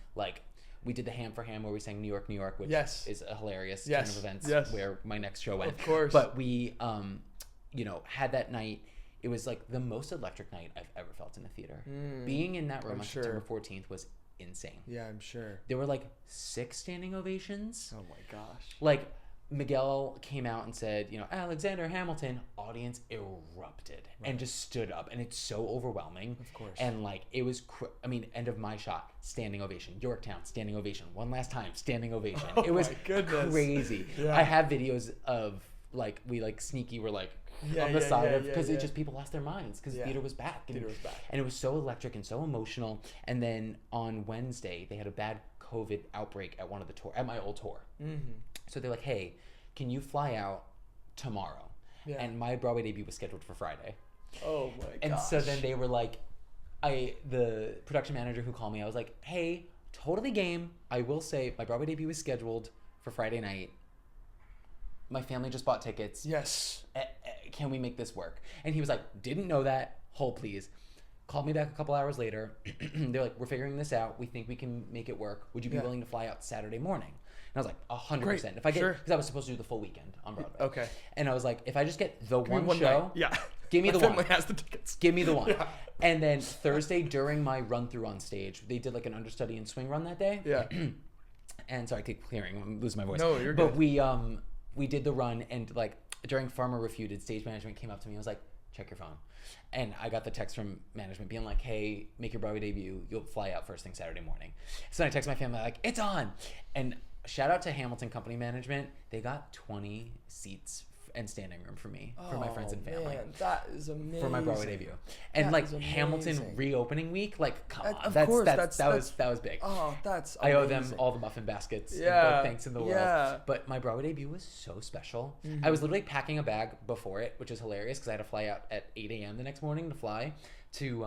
did the Ham for Ham where we sang New York, New York, which is a hilarious turn of events where my next show went. Of course. But we, had that night. It was the most electric night I've ever felt in a theater. Being in that room on September 14th was insane. Yeah, I'm sure. There were like 6 standing ovations. Oh my gosh. Like Miguel came out and said, Alexander Hamilton, audience erupted and just stood up, and it's so overwhelming. Of course. And like it was end of my shot, standing ovation. Yorktown, standing ovation. One last time, standing ovation. It was crazy. Yeah. I have videos of like we like sneaky were like on the side of because it just people lost their minds because theater was back. And it was so electric and so emotional. And then on Wednesday they had a bad COVID outbreak at one of the at my old tour. Mm-hmm. So they're like, hey, can you fly out tomorrow? Yeah. And my Broadway debut was scheduled for Friday. Oh my gosh. And so then they were like, the production manager who called me, I was like, hey, totally game. I will say my Broadway debut was scheduled for Friday night. My family just bought tickets. Yes. Can we make this work? And he was like, didn't know that. Hold please. Called me back a couple hours later. They're like, we're figuring this out. We think we can make it work. Would you be willing to fly out Saturday morning? And I was like, 100%. If I get, because I was supposed to do the full weekend on Broadway. Okay. And I was like, if I just get the one show, give me the one. My family has the tickets. Give me the one. Yeah. And then Thursday during my run through on stage, they did like an understudy and swing run that day. Yeah. And sorry, I keep clearing. I'm losing my voice. No, you're good. But we did the run, and like during Farmer Refuted, stage management came up to me and was like, check your phone. And I got the text from management being like, hey, make your Broadway debut. You'll fly out first thing Saturday morning. So then I text my family like, it's on. And shout out to Hamilton Company Management. They got 20 seats and standing room for me, for my friends and family. Man, that is amazing. For my Broadway debut. And that like Hamilton reopening week, like come on. Of course, that was big. Oh, that's amazing. I owe them all the muffin baskets and the thanks in the world. But my Broadway debut was so special. Mm-hmm. I was literally packing a bag before it, which is hilarious because I had to fly out at 8 a.m. the next morning to fly to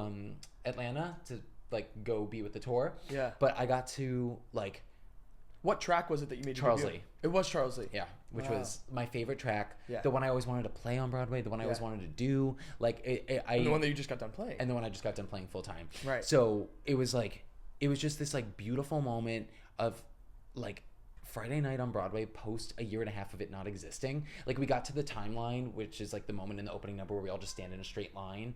Atlanta to like go be with the tour. Yeah. But I got to like... What track was it that you made? Charles Lee. It was Charles Lee. Yeah, which was my favorite track. Yeah. The one I always wanted to play on Broadway. The one I always wanted to do. Like and the one that you just got done playing. And the one I just got done playing full time. Right. So it was just this like beautiful moment of like Friday night on Broadway post a year and a half of it not existing. Like we got to the timeline, which is like the moment in the opening number where we all just stand in a straight line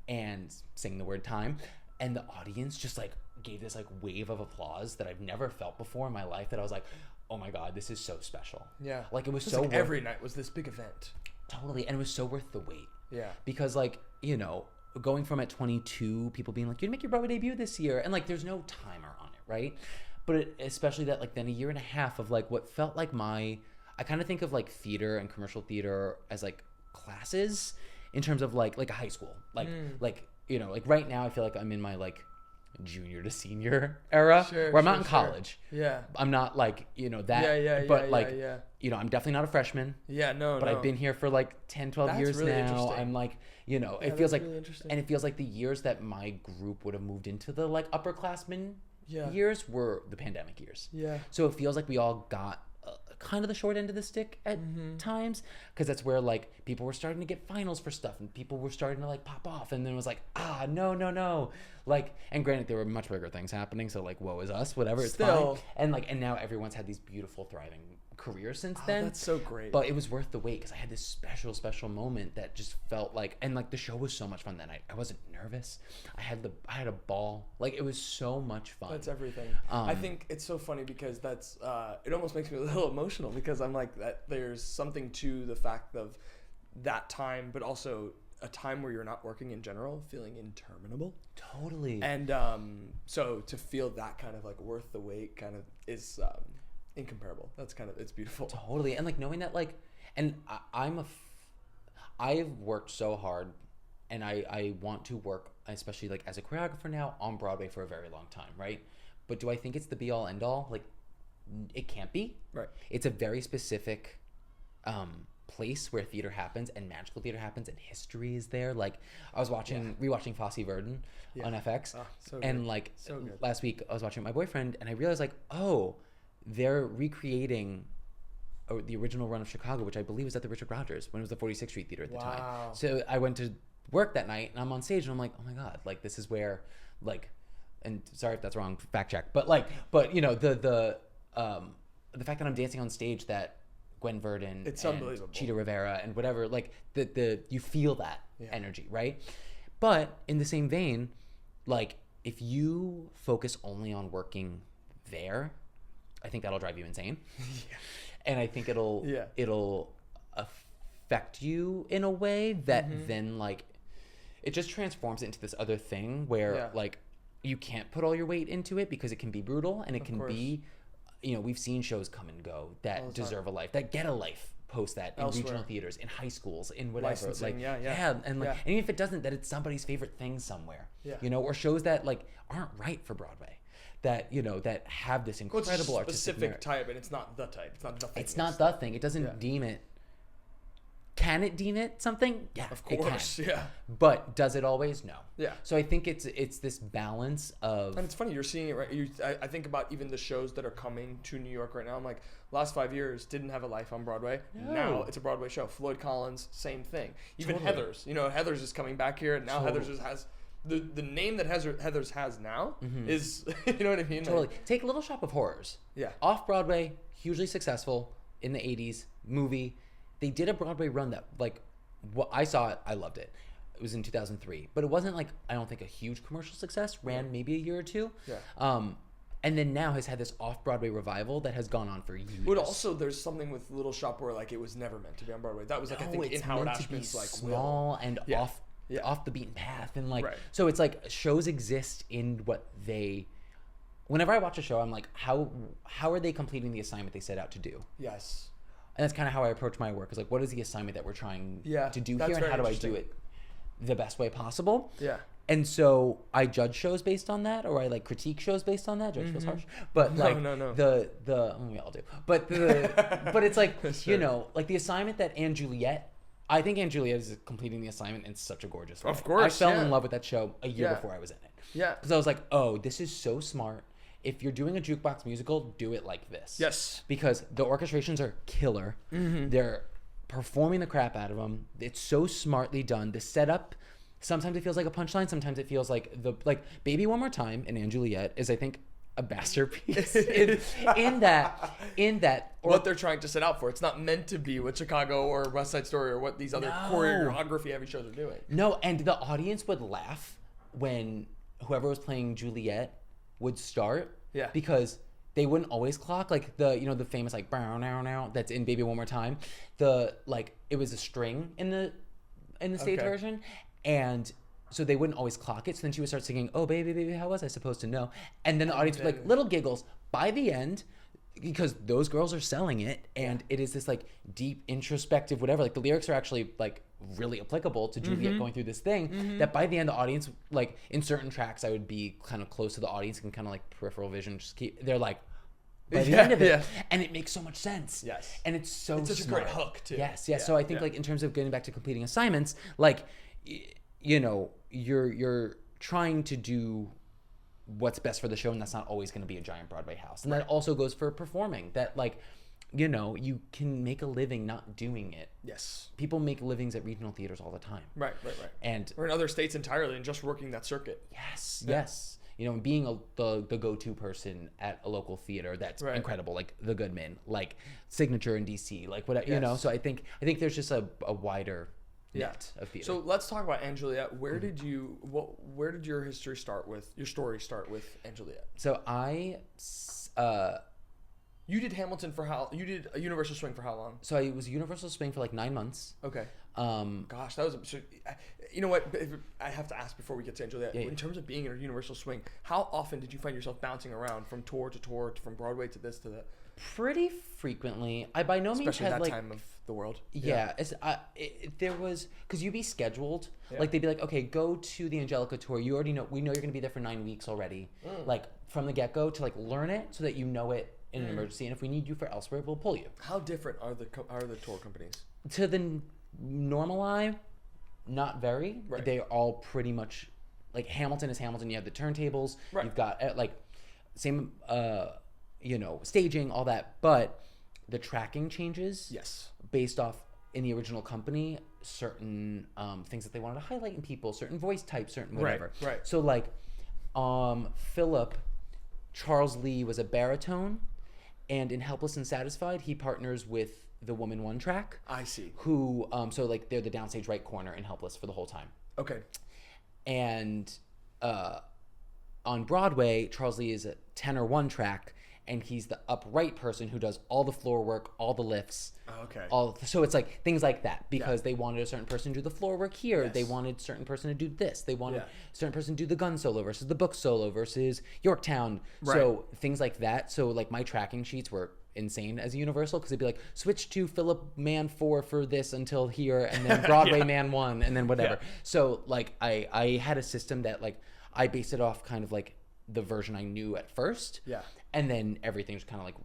and sing the word time. And the audience just like gave this like wave of applause that I've never felt before in my life, that I was like, oh my God, this is so special. Yeah. Like it was so like every night was this big event. Totally. And it was so worth the wait. Yeah. Because like, going from at 22, people being like, you're gonna make your Broadway debut this year. And like, there's no timer on it, right? But especially that like then a year and a half of like what felt like I kind of think of like theater and commercial theater as like classes in terms of like a high school. Like right now I feel like I'm in my like junior to senior era where I'm not in college. Yeah. I'm not like, that. I'm definitely not a freshman. Yeah, no. But I've been here for like 10, 12 years really now. I'm like, it feels like, really and it feels like the years that my group would have moved into the like upperclassmen years were the pandemic years. Yeah. So it feels like we all got kind of the short end of the stick at times, because that's where like people were starting to get finals for stuff and people were starting to like pop off, and then it was like, no, like, and granted there were much bigger things happening, so like woe is us, whatever, it's fine. And now everyone's had these beautiful thriving careers since then. That's so great. But it was worth the wait because I had this special moment that just felt like, and like the show was so much fun that night. I wasn't nervous. I had a ball. Like it was so much fun. That's everything. I think it's so funny because that's it almost makes me a little emotional, because I'm like that there's something to the fact of that time, but also a time where you're not working in general, feeling interminable. Totally. And so to feel that kind of like worth the wait kind of is incomparable. That's kind of, it's beautiful. Totally. And like knowing that like, and I've worked so hard, and I want to work, especially like as a choreographer now, on Broadway for a very long time, right? But do I think it's the be all end all? Like it can't be. Right. It's a very specific place where theater happens and magical theater happens and history is there. Like I was rewatching Fosse Verdon on FX, so and good. like so good. Last week I was watching with my boyfriend, and I realized like, oh, they're recreating the original run of Chicago, which I believe was at the Richard Rodgers when it was the 46th Street Theater at the time. So I went to work that night and I'm on stage and I'm like, oh my God, like this is where like, and sorry if that's wrong, fact check, but the fact that I'm dancing on stage that Gwen Verdon, it's and unbelievable. Cheetah Rivera and whatever, like the you feel that energy, right? But in the same vein, like if you focus only on working there, I think that'll drive you insane. Yeah. And I think it'll affect you in a way that then like it just transforms it into this other thing where like you can't put all your weight into it because it can be brutal and it can be, you know, we've seen shows come and go that deserve a life, that get a life post that in regional theaters, in high schools, in whatever. Licensing, like and like and even if it doesn't, that it's somebody's favorite thing somewhere. Yeah. You know, or shows that like aren't right for Broadway. That, you know, that have this incredible artistic specific type, and it's not the type. It's not the thing. It's not the thing. It doesn't deem it. Can it deem it something? Yeah, of course. It can. Yeah. But does it always? No. Yeah. So I think it's this balance of. And it's funny you're seeing it right. I think about even the shows that are coming to New York right now. I'm like, last 5 years didn't have a life on Broadway. No. Now it's a Broadway show. Floyd Collins, same thing. Even Heathers. You know, Heathers is coming back here, and now Heathers just has. The name that Heathers has now is, you know what I mean? Totally. Take Little Shop of Horrors. Yeah. Off-Broadway, hugely successful in the 80s, movie. They did a Broadway run that, like, what I saw it, I loved it. It was in 2003. But it wasn't, like, I don't think a huge commercial success. Ran maybe a year or two. Yeah. And then now has had this off-Broadway revival that has gone on for years. But also, there's something with Little Shop where, like, it was never meant to be on Broadway. That was, like, I think in Howard Ashman's, like, small and off the beaten path, and like so it's like shows exist in what they. Whenever I watch a show, I'm like, how are they completing the assignment they set out to do? Yes. And that's kind of how I approach my work. Is like, what is the assignment that we're trying to do here, and how do I do it the best way possible? Yeah. And so I judge shows based on that, or I like critique shows based on that. Judge feels harsh, but like no. we all do. But but it's like you know, like the assignment that Juliet. I think Juliet is completing the assignment in such a gorgeous way. Of course, I fell in love with that show a year before I was in it. Yeah. Because I was like, oh, this is so smart. If you're doing a jukebox musical, do it like this. Yes. Because the orchestrations are killer. They're performing the crap out of them. It's so smartly done. The setup, sometimes it feels like a punchline. Sometimes it feels like Baby One More Time in Juliet is, I think, a masterpiece in that what they're trying to set out for. It's not meant to be what Chicago or West Side Story or what these other choreography heavy shows are doing. No, and the audience would laugh when whoever was playing Juliet would start. Yeah. Because they wouldn't always clock like the famous like brow now that's in Baby One More Time. It was a string in the stage version, and so they wouldn't always clock it. So then she would start singing, "Oh, baby, baby, how was I supposed to know?" And then the audience would like little giggles. By the end, because those girls are selling it, and it is this like deep, introspective, whatever. Like the lyrics are actually like really applicable to Juliet going through this thing. That by the end, the audience, like in certain tracks, I would be kind of close to the audience and kind of like peripheral vision. They're like, by the end of it, and it makes so much sense. Yes, and it's so such smart. a great hook too. Yes. So I think like in terms of getting back to completing assignments, like you know, you're trying to do what's best for the show, and that's not always going to be a giant Broadway house. And that also goes for performing. That like, you know, you can make a living not doing it. Yes. People make livings at regional theaters all the time. Right. And or in other states entirely, and just working that circuit. Yes. You know, being the go-to person at a local theater, that's incredible. Like the Goodman, like Signature in DC, like whatever. You know, so I think there's just a wider net of theater. So let's talk about Juliet. Where did your history start with? Your story start with Juliet? So I. You did Hamilton for how? You did a Universal Swing for how long? So I was Universal Swing for like 9 months. Okay. Gosh, that was. You know what? I have to ask before we get to Juliet. In terms of being in a Universal Swing, how often did you find yourself bouncing around from tour to tour, from Broadway to this to that? Pretty frequently. I by no means especially had that like time of the world. Yeah, there was because you'd be scheduled. Like they'd be like, okay, go to the Angelica tour. You already know. We know you're gonna be there for 9 weeks already. Like from the get go to like learn it so that you know it in an emergency. And if we need you for elsewhere, we'll pull you. How different are the tour companies? To the normal eye, not very. Right. They are all pretty much like Hamilton is Hamilton. You have the turntables. Right. You've got like same. You know, staging, all that, but the tracking changes. Yes. Based off in the original company, certain things that they wanted to highlight in people, certain voice types, certain whatever. Right. So like, Philip, Charles Lee was a baritone, and in Helpless and Satisfied, he partners with the Woman One track. I see. Who, so like they're the downstage right corner in Helpless for the whole time. Okay. And, on Broadway, Charles Lee is a tenor one track, and he's the upright person who does all the floor work, all the lifts. Oh, okay. So it's like things like that, because they wanted a certain person to do the floor work here. Yes. They wanted a certain person to do this. They wanted a certain person to do the gun solo versus the book solo versus Yorktown. Right. So things like that. So like my tracking sheets were insane as a Universal, because they'd be like, switch to Philip Man 4 for this until here, and then Broadway Man 1, and then whatever. So like I had a system that like I based it off kind of like the version I knew at first. Yeah. And then everything was kind of like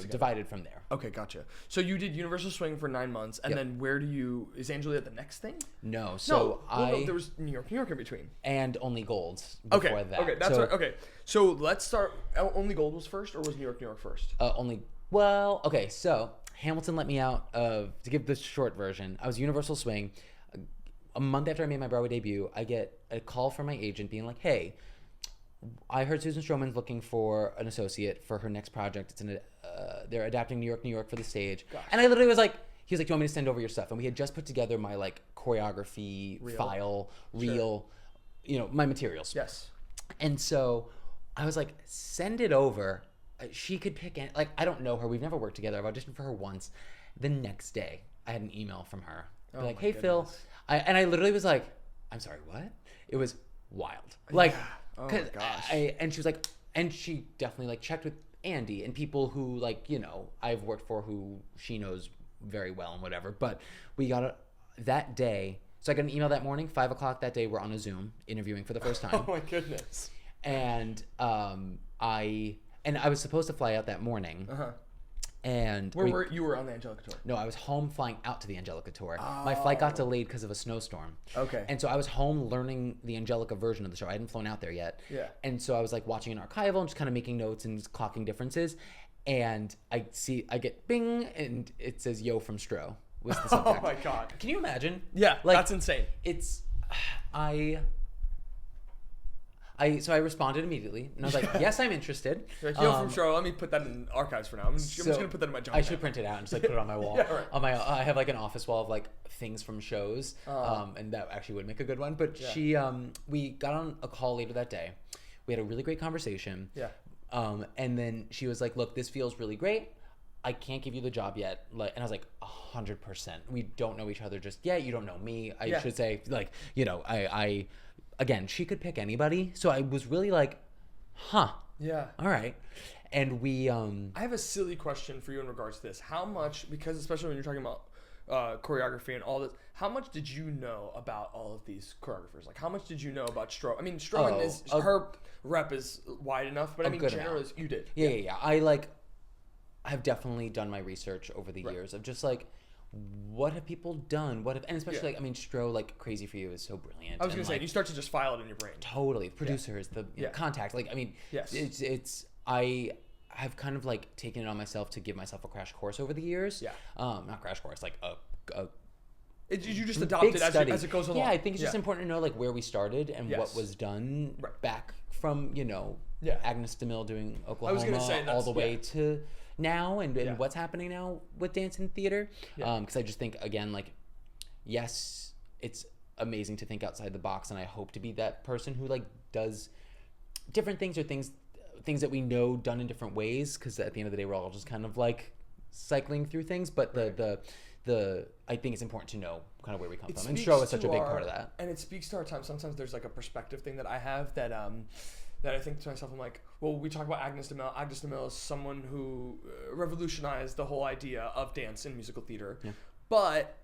divided from there. Okay, gotcha. So you did Universal Swing for 9 months, and then is Angela at the next thing? No. So no, there was New York in between. And Only Gold before that. Okay, that's right. Okay, so let's start. Only Gold was first, or was New York first? Okay, so Hamilton let me out to give the short version. I was Universal Swing. A month after I made my Broadway debut, I get a call from my agent being like, hey, I heard Susan Stroman's looking for an associate for her next project. They're adapting New York for the stage. Gosh. And I literally was like, he was like, do you want me to send over your stuff? And we had just put together my like choreography reel, my materials. Yes. And so I was like, send it over. She could pick it. Like, I don't know her. We've never worked together. I've auditioned for her once. The next day, I had an email from her. Like, hey, goodness. Phil. And I literally was like, I'm sorry, what? It was wild. Like, oh my gosh. And she was like, and she definitely like checked with Andy and people who like, I've worked for who she knows very well and whatever. But we got that day. So I got an email that morning, 5:00 that day. We're on a Zoom interviewing for the first time. Oh my goodness. And I was supposed to fly out that morning. Uh-huh. And you were on the Angelica tour? No, I was home flying out to the Angelica tour. Oh. My flight got delayed because of a snowstorm. Okay. And so I was home learning the Angelica version of the show. I hadn't flown out there yet. Yeah. And so I was like watching an archival and just kind of making notes and just clocking differences. And I get bing, and it says "Yo" from Stro was the subject. Oh my god! Can you imagine? Yeah, like, that's insane. So I responded immediately, and I was like, yes, I'm interested. Like, Yo from Stro, let me put that in archives for now. I'm just going to put that in my junk. I should print it out and just like put it on my wall. Yeah, right. I have like an office wall of like things from shows, and that actually would make a good one. But we got on a call later that day. We had a really great conversation. Yeah. And then she was like, look, this feels really great. I can't give you the job yet. And I was like, 100%. We don't know each other just yet. You don't know me. I should say, like, again, she could pick anybody. So I was really like, huh. Yeah. All right. And we... I have a silly question for you in regards to this. How much, because especially when you're talking about choreography and all this, how much did you know about all of these choreographers? Like, how much did you know about Stro? I mean, Stroman her rep is wide enough, but I mean, generally, you did. Yeah. I have definitely done my research over the years of just like, what have people done? And especially like, I mean, Stro, like Crazy for You is so brilliant. I was gonna say, you start to just file it in your brain. Totally, the producers, the contact. Like, I mean, it's I have kind of like taken it on myself to give myself a crash course over the years. Yeah. Not crash course, like you just adopt it as it goes along. Yeah, I think it's just important to know like where we started and what was done back from Agnes DeMille doing Oklahoma all the way to now and what's happening now with dance and theater. Because I just think, again, like, yes, it's amazing to think outside the box, and I hope to be that person who like does different things or things that we know done in different ways, because at the end of the day we're all just kind of like cycling through things, but the I think it's important to know kind of where we come from, and Stro is such a big part of that. And it speaks to our time. Sometimes there's like a perspective thing that I have that I think to myself, I'm like, well, we talk about Agnes DeMille. Agnes DeMille is someone who revolutionized the whole idea of dance in musical theater. Yeah. But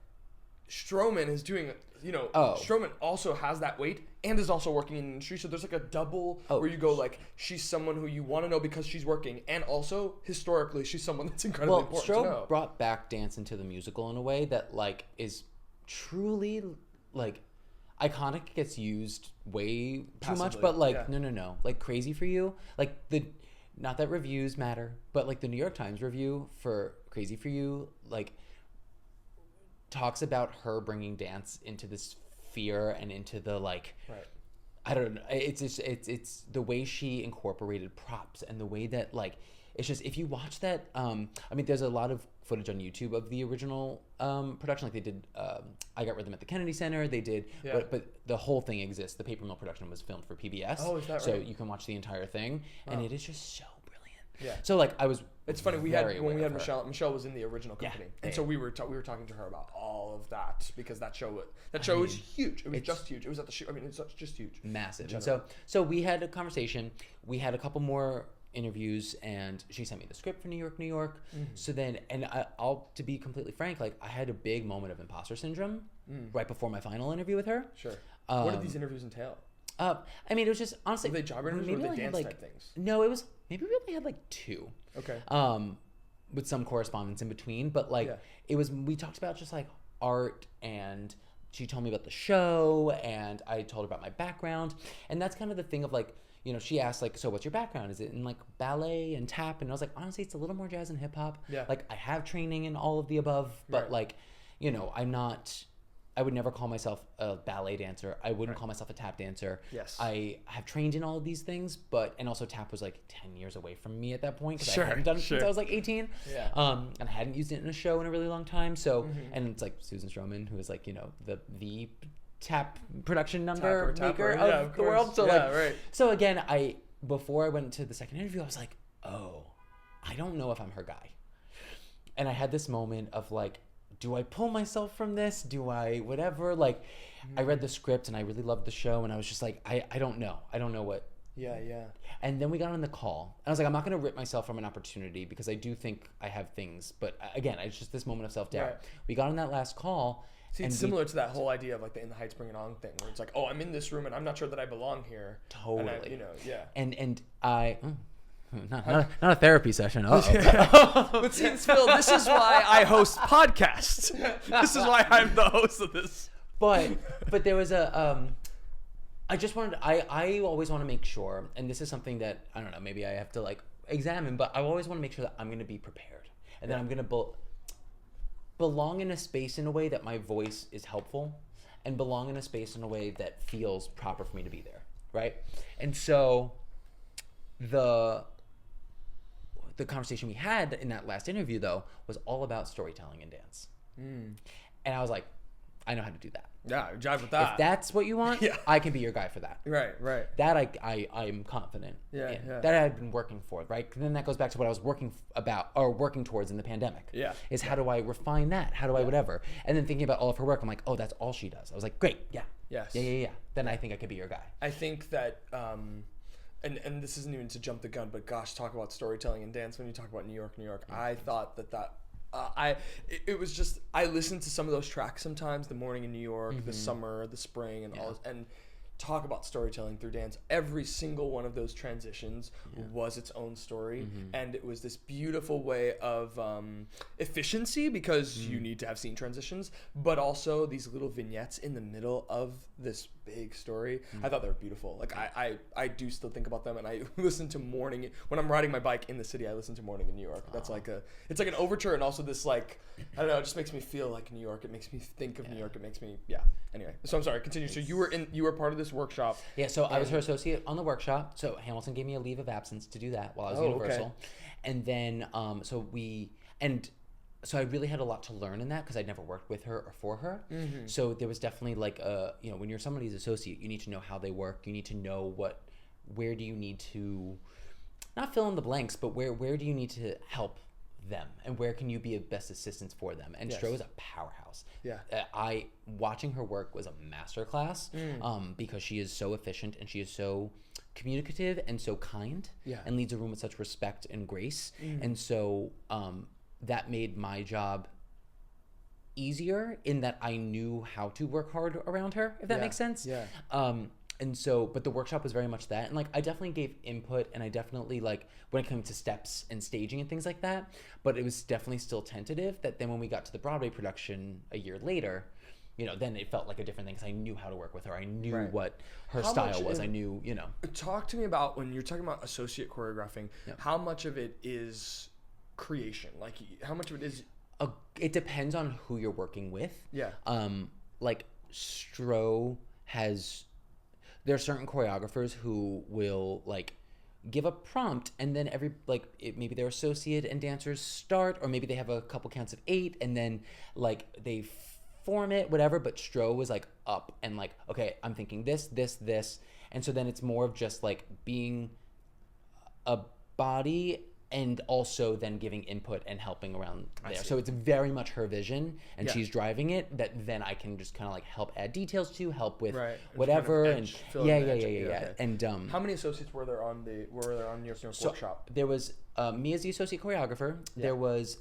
Stroman is doing, Stroman also has that weight and is also working in the industry. So there's like a double where you go like, she's someone who you want to know because she's working. And also, historically, she's someone that's incredibly important to know. Stro brought back dance into the musical in a way that like is truly like iconic, gets used way too much, but like no, like Crazy for You, like not that reviews matter, but like the New York Times review for Crazy for You like talks about her bringing dance into this sphere and into the like I don't know. It's just it's the way she incorporated props and the way that like it's just if you watch that. I mean, there's a lot of footage on YouTube of the original production. Like they did, I Got Rhythm at the Kennedy Center. They did, but the whole thing exists. The Paper Mill production was filmed for PBS. Oh, is that so right? you can watch the entire thing, and it is just so brilliant. Yeah. So like I was. It's funny. When we had Michelle. Michelle was in the original company, and so we were talking to her about all of that because that show was huge. It was just huge. It was at the show. I mean, it's just huge. Massive. And so we had a conversation. We had a couple more interviews, and she sent me the script for New York, New York. So then, and I'll to be completely frank, like I had a big moment of imposter syndrome right before my final interview with her. Sure. What did these interviews entail? I mean, it was just honestly. Were they job interviews or were they dance type things? No, it was maybe we only had like 2. Okay. With some correspondence in between, but like it was. We talked about just like art, and she told me about the show, and I told her about my background, and that's kind of the thing of like. You know, she asked like, so what's your background? Is it in like ballet and tap? And I was like, honestly, it's a little more jazz and hip hop. Yeah. Like I have training in all of the above, but like, you know, I would never call myself a ballet dancer. I wouldn't call myself a tap dancer. Yes. I have trained in all of these things, and also tap was like 10 years away from me at that point because I hadn't done it since I was like 18. Yeah. And I hadn't used it in a show in a really long time. So, and it's like Susan Stroman, who is like, you know, the tap production number maker of the world. So so again, before I went to the second interview, I was like, oh, I don't know if I'm her guy. And I had this moment of like, do I pull myself from this? Do I whatever? Like I read the script and I really loved the show, and I was just like, I don't know. I don't know what. Yeah. And then we got on the call, and I was like, I'm not going to rip myself from an opportunity because I do think I have things, but again, it's just this moment of self-doubt. Right. We got on that last call. See, it's similar to that whole idea of like the In the Heights Bring It On thing, where it's like, oh, I'm in this room and I'm not sure that I belong here. Totally. And And I. Not a therapy session. But see, Phil, this is why I host podcasts. This is why I'm the host of this. But there was a. I just wanted. I always want to make sure, and this is something that I don't know. Maybe I have to like examine, but I always want to make sure that I'm going to be prepared, and then I'm going to belong in a space in a way that my voice is helpful, and belong in a space in a way that feels proper for me to be there, right? And so the conversation we had in that last interview though was all about storytelling and dance. And I was like, I know how to do that. Yeah, jive with that. If that's what you want, I can be your guy for that. Right. That I'm confident in. That I've been working for, right? And then that goes back to what I was working towards in the pandemic. Yeah. Is how do I refine that? How do I whatever? And then thinking about all of her work, I'm like, oh, that's all she does. I was like, great, yeah. Yes. Yeah. Then I think I could be your guy. I think that, and this isn't even to jump the gun, but gosh, talk about storytelling and dance when you talk about New York. I thought that it was just, I listened to some of those tracks sometimes, the morning in New York, the summer, the spring, and all, and talk about storytelling through dance. Every single one of those transitions was its own story, and it was this beautiful way of efficiency because you need to have scene transitions, but also these little vignettes in the middle of this big story. I thought they were beautiful. Like I do still think about them, and I listen to Morning when I'm riding my bike in the city. I listen to Morning in New York. That's like it's like an overture, and also this like, I don't know, it just makes me feel like New York. It makes me think of New York. It makes me Anyway, so I'm sorry. Continue. So you were part of this workshop. Yeah. So I was her associate on the workshop. So Hamilton gave me a leave of absence to do that while I was Universal, and then so I really had a lot to learn in that because I'd never worked with her or for her. So there was definitely like when you're somebody's associate, you need to know how they work. You need to know where do you need to, not fill in the blanks, but where do you need to help them and where can you be a best assistance for them. And Stro is a powerhouse. Watching her work was a masterclass because she is so efficient and she is so communicative and so kind and leads a room with such respect and grace. And so that made my job easier in that I knew how to work hard around her, if that makes sense. And so, but the workshop was very much that. And like, I definitely gave input and I definitely like, when it came to steps and staging and things like that, but it was definitely still tentative that then when we got to the Broadway production a year later, then it felt like a different thing because I knew how to work with her. I knew what her style was. I knew, Talk to me about when you're talking about associate choreographing, how much of it is creation? Like how much of it is... It depends on who you're working with. Like Stro has... there are certain choreographers who will like give a prompt, and then maybe their associate and dancers start, or maybe they have a couple counts of 8, and then like they form it, whatever. But Stro was like up and like, okay, I'm thinking this, and so then it's more of just like being a body and also then giving input and helping around there. So it's very much her vision, and she's driving it, that then I can just kind of like help add details to, help with whatever. Kind of Yeah. And how many associates were there on your workshop? There was me as the associate choreographer. There was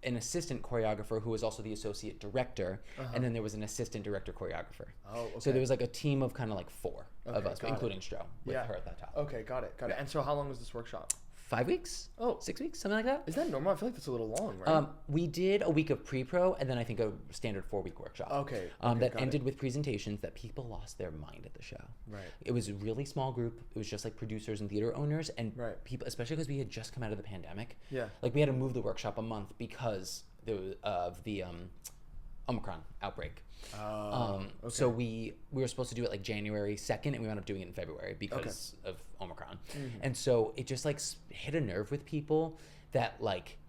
an assistant choreographer who was also the associate director, and then there was an assistant director choreographer. Oh, okay. So there was like a team of kind of like 4 of us, including Stro, with her at that top. Okay, got it. And so how long was this workshop? 5 weeks? 6 weeks? Something like that? Is that normal? I feel like that's a little long, right? We did a week of pre-pro, and then I think a standard 4-week workshop. Okay. That ended with presentations that people lost their mind at the show. Right. It was a really small group. It was just like producers and theater owners, and people, especially because we had just come out of the pandemic. Yeah. Like we had to move the workshop a month because of the Omicron outbreak. So we were supposed to do it like January 2nd, and we wound up doing it in February because of Omicron. And so it just like hit a nerve with people that like,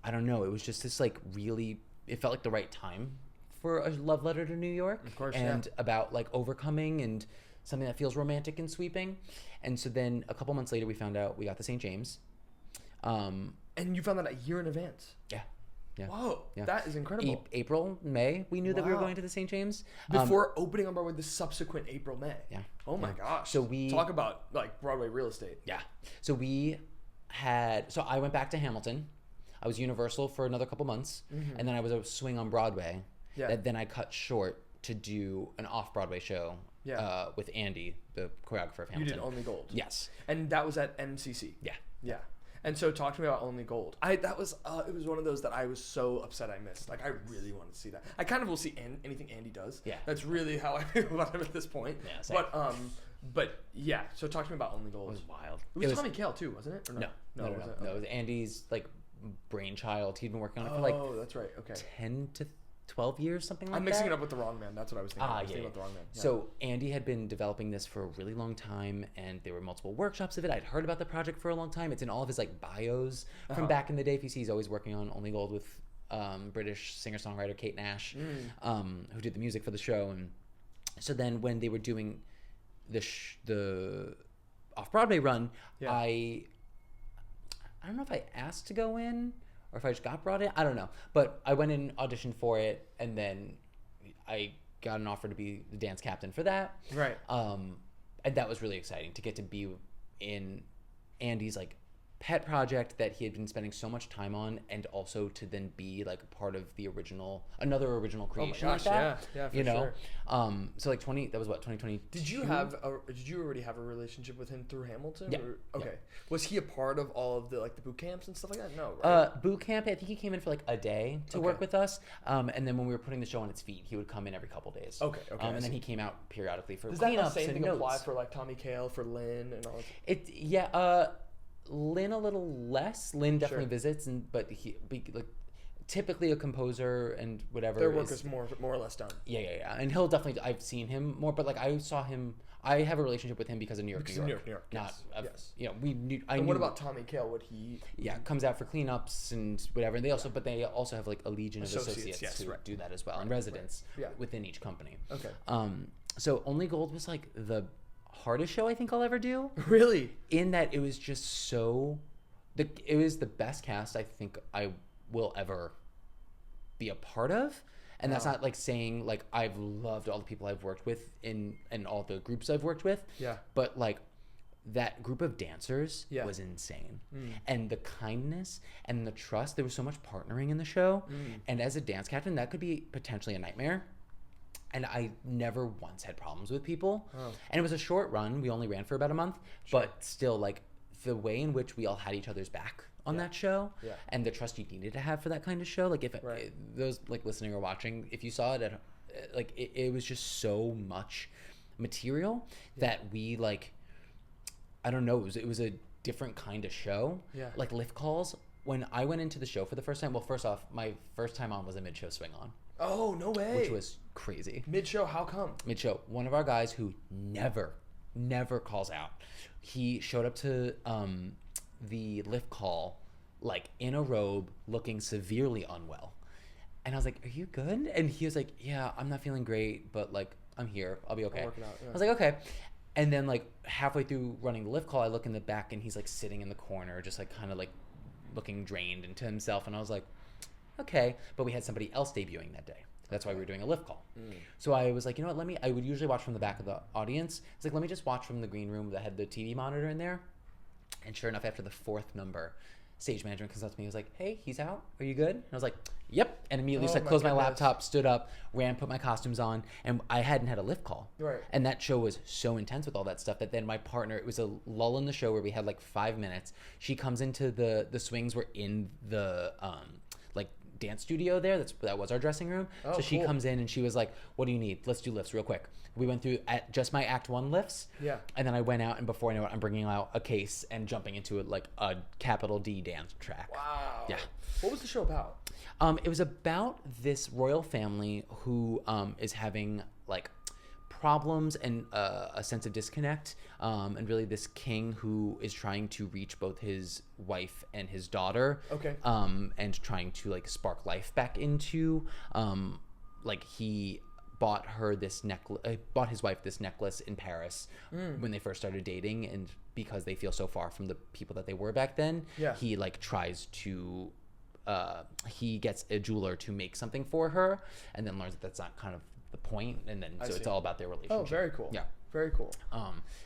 I don't know, it was just this like really, it felt like the right time for a love letter to New York. Of course, and about like overcoming and something that feels romantic and sweeping. And so then a couple months later we found out we got the St. James. And you found that a year in advance? Yeah. Whoa, that is incredible. April, May, we knew that we were going to the St. James. Before opening on Broadway the subsequent April, May. Yeah. Oh my gosh. So we talk about like Broadway real estate. Yeah. So I went back to Hamilton. I was Universal for another couple months, and then I was a swing on Broadway. Yeah. That then I cut short to do an off-Broadway show with Andy, the choreographer of Hamilton. You did Only Gold. Yes. And that was at NCC. Yeah. Yeah. And so talk to me about Only Gold. It was one of those that I was so upset I missed. Like I really wanted to see that. I kind of will see anything Andy does. Yeah. That's really how I feel about him at this point. Yeah. Same. But yeah. So talk to me about Only Gold. It was wild. It was Tommy Kail too, wasn't it? Or no. No. It was Andy's like brainchild. He'd been working on it for like that's right. Okay. 10 to 12 years, something like that. I'm mixing it up with The Wrong Man. That's what I was thinking. I was thinking about The Wrong Man. Yeah. So Andy had been developing this for a really long time, and there were multiple workshops of it. I'd heard about the project for a long time. It's in all of his like bios from back in the day. If you see, he's always working on Only Gold with British singer-songwriter Kate Nash, who did the music for the show. And so then when they were doing the off-Broadway run, I don't know if I asked to go in or if I just got brought in, I don't know. But I went in, auditioned for it, and then I got an offer to be the dance captain for that. Right. And that was really exciting to get to be in Andy's like pet project that he had been spending so much time on, and also to then be like a part of the another original creation. Oh my gosh, like that, yeah, for sure. So like 2020. Did you already have a relationship with him through Hamilton? Yeah. Okay. Yeah. Was he a part of all of the like the boot camps and stuff like that? No. Right? Boot camp, I think he came in for like a day to work with us. And then when we were putting the show on its feet, he would come in every couple days. Okay. And then he came out periodically for cleanups. Does that same thing notes. apply for like Tommy Kail, for Lynn, and all that? Lynn a little less. Lynn definitely visits, but he like typically a composer and whatever. Their work is more or less done. Yeah. And he'll definitely. I've seen him more, but like I saw him. I have a relationship with him because of New York. New York. Not, yes. You know, we knew. And what about Tommy Kail? Would he? Yeah, comes out for cleanups and whatever. And they also have like a legion of associates who do that as well, and residents within each company. Okay. So Only Gold was like the hardest show I think I'll ever do. Really? In that it was just it was the best cast I think I will ever be a part of. And that's not like saying like I've loved all the people I've worked with and all the groups I've worked with. Yeah. But like that group of dancers was insane. And the kindness and the trust, there was so much partnering in the show. And as a dance captain, that could be potentially a nightmare. And I never once had problems with people. And it was a short run. We only ran for about a month. Sure. But still, like, the way in which we all had each other's back on that show and the trust you needed to have for that kind of show. Like, if those, like, listening or watching, if you saw it, it was just so much material that we, like, I don't know, it was a different kind of show. Yeah. Like, lift calls. When I went into the show for the first time, well, first off, my first time on was a mid-show swing on. Oh, no way. Which was crazy. Mid-show, how come? Mid-show, one of our guys who never calls out, he showed up to the lift call like in a robe, looking severely unwell. And I was like, are you good? And he was like, yeah, I'm not feeling great, but like, I'm here. I'll be okay. I'm working out, yeah. I was like, okay. And then like halfway through running the lift call, I look in the back and he's like sitting in the corner, just like kind of like looking drained into himself. And I was like, okay. But we had somebody else debuting that day. That's why we were doing a lift call. So I was like, you know what, I would usually watch from the back of the audience. It's like, let me just watch from the green room that had the TV monitor in there. And sure enough, after the fourth number, stage management comes up to me. He was like, hey, he's out. Are you good? And I was like, yep. And immediately just like closed my laptop, stood up, ran, put my costumes on, and I hadn't had a lift call. Right. And that show was so intense with all that stuff that then my partner, it was a lull in the show where we had like 5 minutes. She comes into the swings were in the like dance studio there. That was our dressing room. So she comes in and she was like, what do you need? Let's do lifts real quick. We went through just my act 1 lifts. Yeah. And then I went out, and before I know it, I'm bringing out a case and jumping into it like a capital D dance track. Wow. Yeah. What was the show about? It was about this royal family who is having like problems and a sense of disconnect, and really this king who is trying to reach both his wife and his daughter. Okay. And trying to like spark life back into, like he bought his wife this necklace in Paris when they first started dating, and because they feel so far from the people that they were back then, he like tries to he gets a jeweler to make something for her, and then learns that that's not kind of the point, and then so it's all about their relationship. Oh, very cool. Yeah, very cool.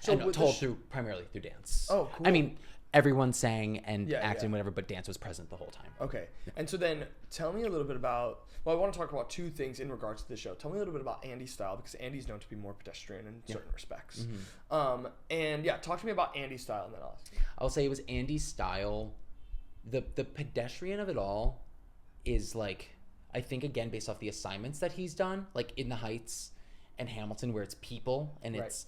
So and told primarily through dance. Oh, cool. I mean, everyone sang and acted and whatever, but dance was present the whole time. Okay. And so then tell me a little bit about, well, I want to talk about 2 things in regards to the show. Tell me a little bit about Andy's style, because Andy's known to be more pedestrian in certain respects. And talk to me about Andy's style, and then I'll say it was Andy's style. The pedestrian of it all is like, I think again, based off the assignments that he's done, like In the Heights and Hamilton, where it's people and it's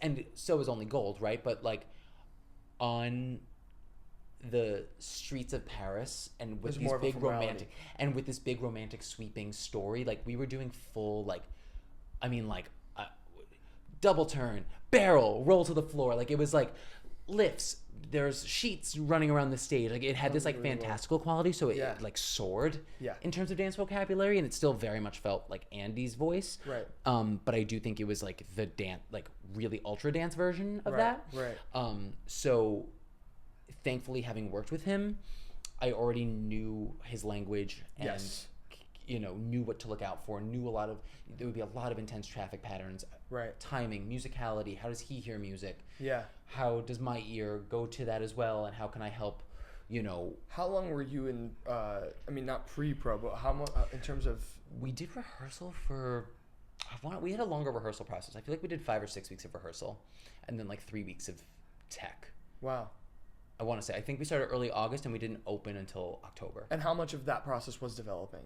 and so is Only Gold, right? But like on the streets of Paris and with these big romantic sweeping story, like we were doing full like, I mean like double turn, barrel, roll to the floor, like it was like lifts, there's sheets running around the stage, like it had this like fantastical quality, so it like soared in terms of dance vocabulary, and it still very much felt like Andy's voice, right? But I do think it was like the dance, like really ultra dance version of that, right? So thankfully, having worked with him, I already knew his language and knew what to look out for, there would be a lot of intense traffic patterns, right? Timing, musicality, how does he hear music? Yeah. How does my ear go to that as well, and how can I help, How long were you in, I mean, not pre-pro, but how much, in terms of... We did rehearsal for, we had a longer rehearsal process. I feel like we did 5 or 6 weeks of rehearsal, and then like 3 weeks of tech. Wow. I want to say, I think we started early August and we didn't open until October. And how much of that process was developing?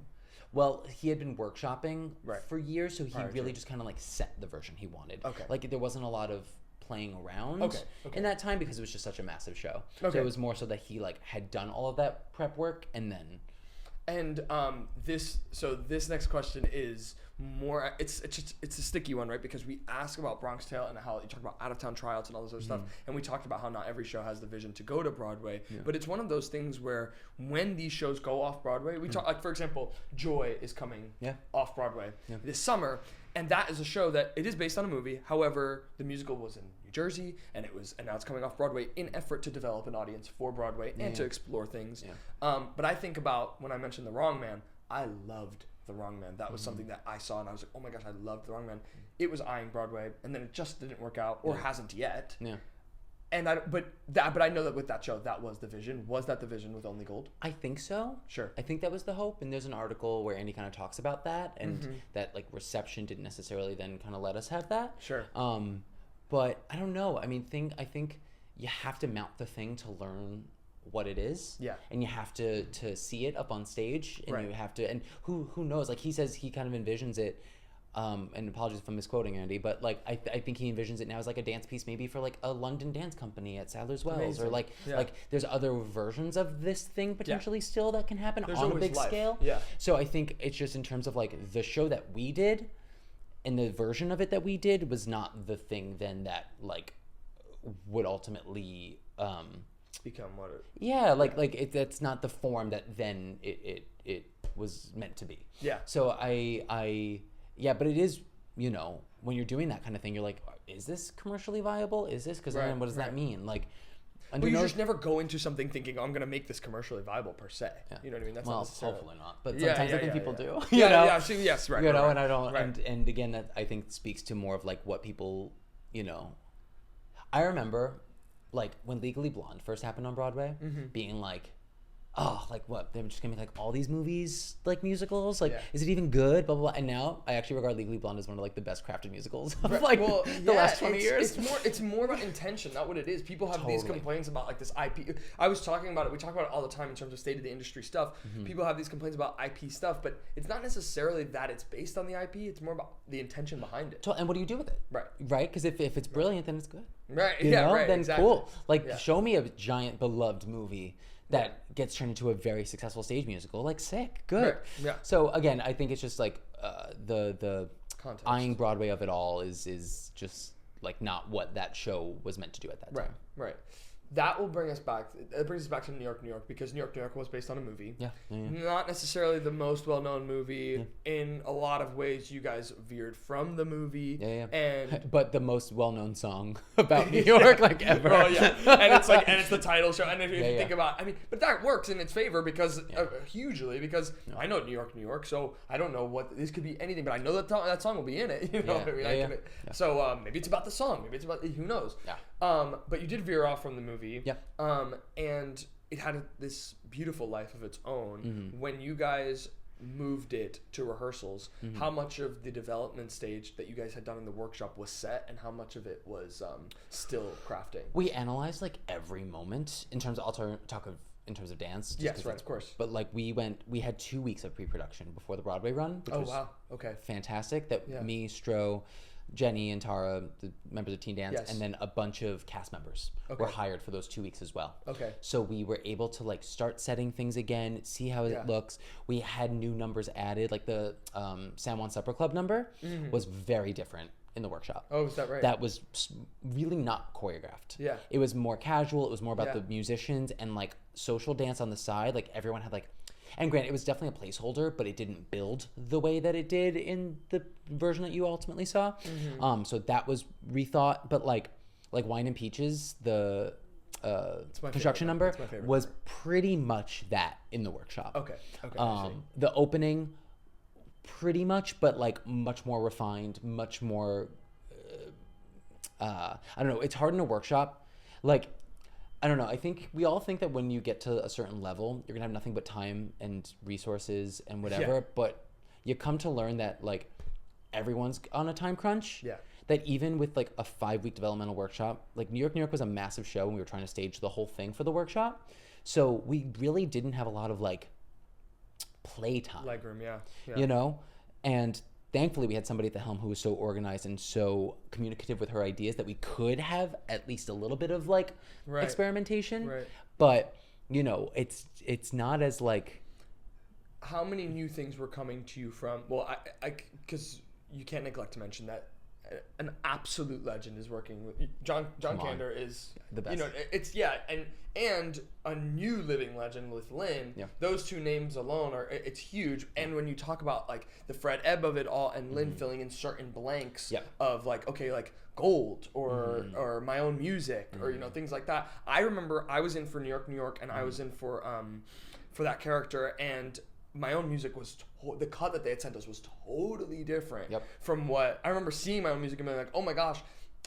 Well, he had been workshopping for years, so he really just kind of like set the version he wanted. Okay. Like there wasn't a lot of playing around in that time because it was just such a massive show. Okay. So it was more so that he like had done all of that prep work and then... And this next question is more, it's a sticky one, right? Because we ask about Bronx Tale and how you talk about out-of-town tryouts and all this other stuff, and we talked about how not every show has the vision to go to Broadway, but it's one of those things where when these shows go off Broadway, we talk, like for example, Joy is coming off Broadway this summer, and that is a show that it is based on a movie. However, the musical was in New Jersey, and now it's coming off Broadway in effort to develop an audience for Broadway and to explore things. But I think about when I mentioned The Wrong Man, I loved The Wrong Man. That was something that I saw and I was like, oh my gosh, I loved The Wrong Man. It was eyeing Broadway, and then it just didn't work out, or hasn't yet. Yeah. And but I know that with that show, that was the vision. Was that the vision with Only Gold? I think so. Sure. I think that was the hope, and there's an article where Andy kind of talks about that, and that like reception didn't necessarily then kind of let us have that. Sure. But I don't know. I mean, I think you have to mount the thing to learn what it is. Yeah. And you have to see it up on stage, and you have to, and who knows? Like he says, he kind of envisions it and apologies if I'm misquoting Andy, but like I think he envisions it now as like a dance piece, maybe for like a London dance company at Sadler's Wells. Amazing. Or like there's other versions of this thing potentially still that can happen on a big scale. Yeah. So I think it's just in terms of like the show that we did and the version of it that we did was not the thing then that like would ultimately become what it... like that's not the form that then it was meant to be. Yeah. So but it is, you know, when you're doing that kind of thing, you're like, is this commercially viable? Is this? Because then what does that mean? Like, well, you just never go into something thinking, I'm going to make this commercially viable per se. Yeah. You know what I mean? That's not necessarily... hopefully not. But sometimes I think people do. Yes, right. You know, and I don't... And again, that I think speaks to more of like what people, you know... I remember, like, when Legally Blonde first happened on Broadway, being like, oh, like what? They're just gonna make like all these movies, like musicals. Like, is it even good? Blah blah blah. And now I actually regard Legally Blonde as one of like the best crafted musicals of like the last 20 years. It's more about intention, not what it is. People have these complaints about like this IP. I was talking about it. We talk about it all the time in terms of state of the industry stuff. People have these complaints about IP stuff, but it's not necessarily that it's based on the IP. It's more about the intention behind it. And what do you do with it? Right. Because if it's brilliant, then it's good. Right. You know? Then exactly. Cool. Like show me a giant beloved movie that gets turned into a very successful stage musical, like sick, good. Right. Yeah. So again, I think it's just like the context. Eyeing Broadway of it all is just like not what that show was meant to do at that time. Right. That will bring us back. It brings us back to New York, because New York was based on a movie. Yeah. Not necessarily the most well-known movie. Yeah. In a lot of ways, you guys veered from the movie. Yeah. But the most well-known song about New York, like ever. Oh yeah. And it's the title show. And if you think about, I mean, but that works in its favor because hugely because I know New York, so I don't know what this could be anything, but I know that song will be in it. You know what I mean? So maybe it's about the song. Maybe it's about who knows. Yeah. But you did veer off from the movie. Yeah. And it had this beautiful life of its own. When you guys moved it to rehearsals, how much of the development stage that you guys had done in the workshop was set, and how much of it was still crafting? We analyzed like every moment in terms of, I'll talk of in terms of dance. Yes, right, of course. But like we had 2 weeks of pre-production before the Broadway run, which was fantastic. That me, Stro, Jenny and Tara, the members of Teen Dance, and then a bunch of cast members were hired for those 2 weeks as well. Okay. So we were able to like start setting things again, see how it looks. We had new numbers added, like the San Juan Supper Club number was very different in the workshop. Oh, is that right? That was really not choreographed. Yeah. It was more casual. It was more about the musicians and like social dance on the side. Like everyone had like... And granted, it was definitely a placeholder, but it didn't build the way that it did in the version that you ultimately saw. So that was rethought. But like Wine and Peaches, the construction number was pretty much that in the workshop. Okay. The opening, pretty much, but like much more refined, much more. I don't know. It's hard in a workshop, like. I don't know. I think we all think that when you get to a certain level, you're going to have nothing but time and resources and whatever. Yeah. But you come to learn that like everyone's on a time crunch. Yeah. That even with like a 5-week developmental workshop, like New York was a massive show and we were trying to stage the whole thing for the workshop. So we really didn't have a lot of like playtime. Legroom, yeah. You know? And thankfully, we had somebody at the helm who was so organized and so communicative with her ideas that we could have at least a little bit of like experimentation. Right. But you know, it's not as like. How many new things were coming to you from? Well, I because you can't neglect to mention that an absolute legend is working with John Kander is the best. You know, it's and a new living legend with Lynn. Yeah. Those two names alone it's huge. And when you talk about like the Fred Ebb of it all and Lynn filling in certain blanks of like Gold or my own music or you know things like that. I remember I was in for New York and I was in for that character, and my own music was the cut that they had sent us was totally different from what I remember seeing my own music and being like, oh my gosh.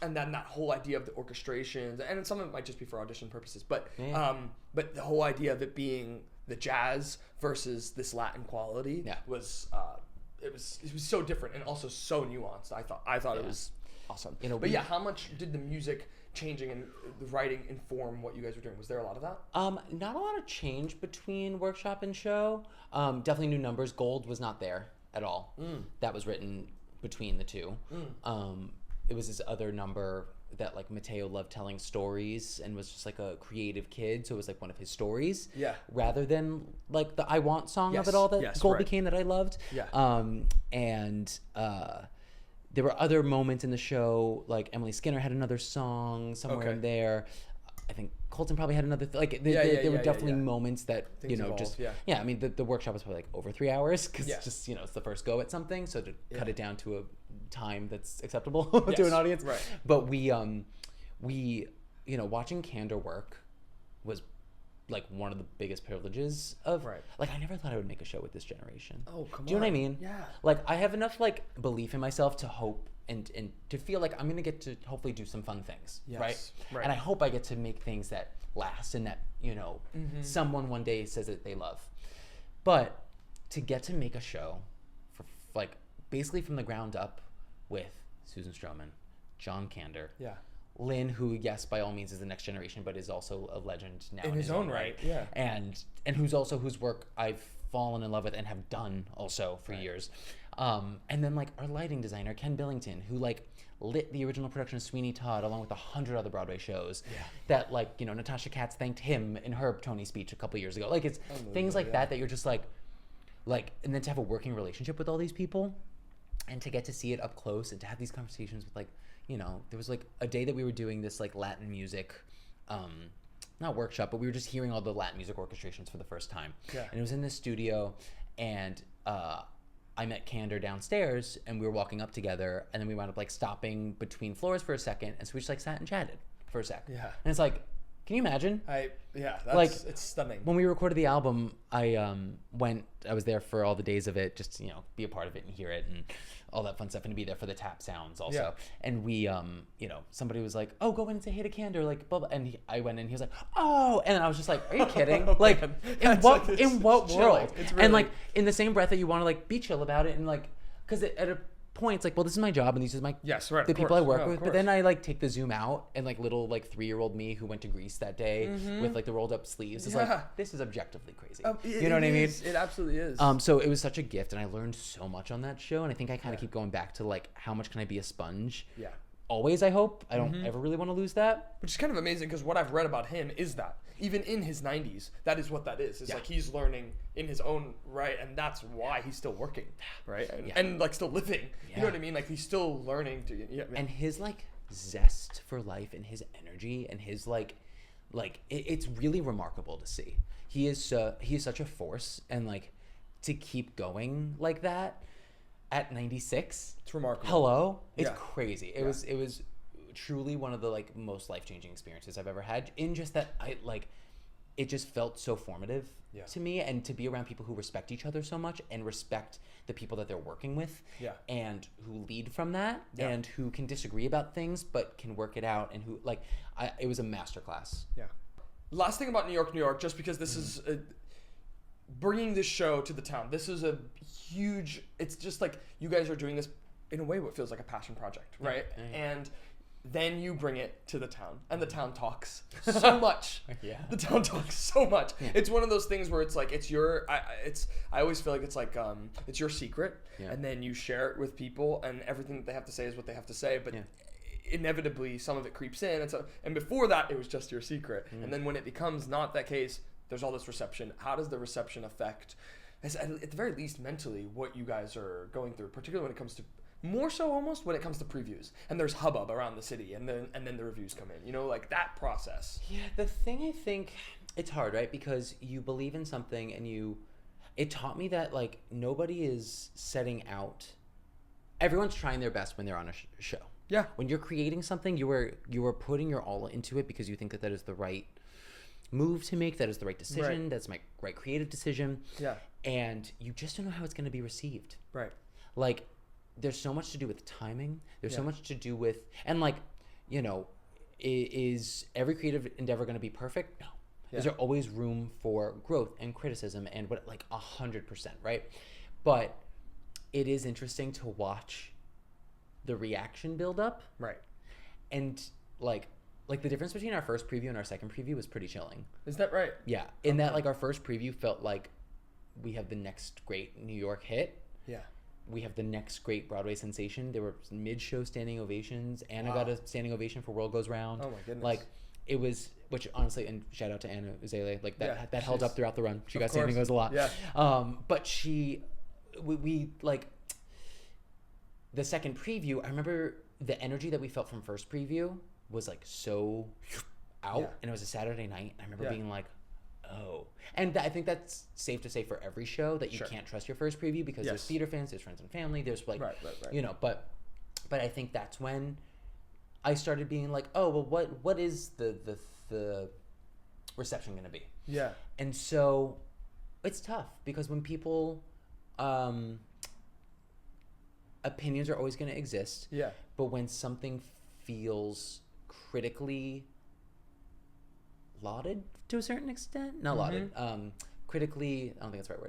And then that whole idea of the orchestrations, and some of it might just be for audition purposes, but the whole idea of it being the jazz versus this Latin quality was it was so different and also so nuanced. I thought it was awesome. You know, but how much did the music changing and the writing inform what you guys were doing? Was there a lot of that? Not a lot of change between workshop and show. Definitely new numbers. Gold was not there at all. That was written between the two. It was this other number that like Mateo loved telling stories and was just like a creative kid, so it was like one of his stories, rather than like the I Want song of it all that Gold became that I loved. And there were other moments in the show, like Emily Skinner had another song somewhere in there. I think Colton probably had another there were definitely moments that things evolved, I mean the workshop was probably like over 3 hours because it's just it's the first go at something, so to cut it down to a time that's acceptable to an audience, but we watching Candor work was like one of the biggest privileges of like I never thought I would make a show with this generation. Do you know what I mean? Like I have enough like belief in myself to hope and to feel like I'm gonna get to hopefully do some fun things, right? And I hope I get to make things that last and that someone one day says that they love. But to get to make a show for like basically from the ground up with Susan Stroman, John Candor, Lynn, who yes by all means is the next generation, but is also a legend now in his own right, and whose work I've fallen in love with and have done also for years. And then like our lighting designer Ken Billington, who like lit the original production of Sweeney Todd along with 100 other Broadway shows that like Natasha Katz thanked him in her Tony speech a couple years ago. Like it's things like that you're just like and then to have a working relationship with all these people and to get to see it up close and to have these conversations with like there was like a day that we were doing this like Latin music not workshop, but we were just hearing all the Latin music orchestrations for the first time. And it was in this studio, and I met Candor downstairs, and we were walking up together, and then we wound up like stopping between floors for a second, and so we just like sat and chatted for a sec. And it's like, can you imagine? It's stunning. When we recorded the album, I was there for all the days of it, just be a part of it and hear it and all that fun stuff, and to be there for the tap sounds also. And we somebody was like, oh, go in and say hey to Candor, like blah, blah. And I went in, he was like, oh, and then I was just like, are you kidding? Like in what world? Really... And like in the same breath that you want to like be chill about it, and like because at a point it's like, well, this is my job and these are my the people I work with, but then I like take the zoom out and like little like 3-year-old me who went to Greece that day with like the rolled up sleeves is like, this is objectively crazy. You know what I mean? It absolutely is. So it was such a gift, and I learned so much on that show, and I think I kind of keep going back to like, how much can I be a sponge? Always, I hope. I don't ever really want to lose that. Which is kind of amazing, because what I've read about him is that even in his 90s, that is what that is. It's like he's learning in his own right, and that's why he's still working, right? And like still living. You know what I mean? Like he's still learning to. And his like zest for life and his energy and his it's really remarkable to see. He is such a force, and like to keep going like that at 96. It's remarkable. Hello? It's crazy. It was truly one of the like most life-changing experiences I've ever had, in just that it just felt so formative to me, and to be around people who respect each other so much and respect the people that they're working with and who lead from that and who can disagree about things but can work it out, and who it was a masterclass. Last thing about New York, just because this is bringing this show to the town. This is a huge, it's just like you guys are doing this in a way what feels like a passion project, right? And then you bring it to the town, and the town talks so much. The town talks so much. It's one of those things where it's like, it's your, I always feel like it's like, it's your secret, and then you share it with people, and everything that they have to say is what they have to say, but inevitably some of it creeps in, and before that it was just your secret, and then when it becomes not that case, there's all this reception. How does the reception affect, at the very least mentally, what you guys are going through, particularly when it comes to, more so almost when it comes to previews, and there's hubbub around the city, and then the reviews come in, like that process. The thing, I think it's hard, right? Because you believe in something, and it taught me that like nobody is setting out, everyone's trying their best when they're on a show. When you're creating something, you are putting your all into it because you think that is the right move to make, that is the right decision, that's my right creative decision, and you just don't know how it's going to be received, like there's so much to do with timing, there's so much to do with, and like is every creative endeavor going to be perfect? No. Is there always room for growth and criticism and what, like 100%, right? But it is interesting to watch the reaction build up, and like the difference between our first preview and our second preview was pretty chilling. Is that right? In that like our first preview felt like we have the next great New York hit. we have the next great Broadway sensation. There were mid-show standing ovations. Anna got a standing ovation for World Goes Round. Oh my goodness. Like, it was, which honestly, and shout out to Anna Uzele, like that held up throughout the run. She got standing ovations a lot. Yeah. But we like, the second preview, I remember the energy that we felt from first preview was like so out, and it was a Saturday night. I remember being like, oh, and I think that's safe to say for every show that you can't trust your first preview because there's theater fans, there's friends and family, there's like, you know, but I think that's when I started being like, oh, well, what is the reception going to be? Yeah. And so it's tough because when people, opinions are always going to exist. Yeah. But when something feels critically lauded to a certain extent, not lauded, critically, I don't think that's the right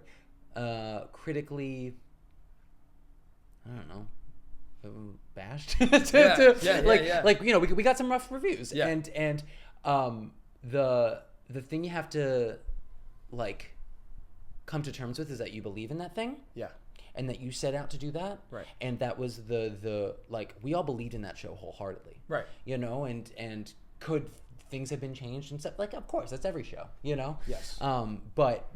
word. Critically, I don't know, bashed. Like, you know, we got some rough reviews, and the thing you have to like come to terms with is that you believe in that thing. Yeah. And that you set out to do that. Right. And that was the like, we all believed in that show wholeheartedly. Right. You know, and could things have been changed and stuff? Like, of course, that's every show, you know? Yes. But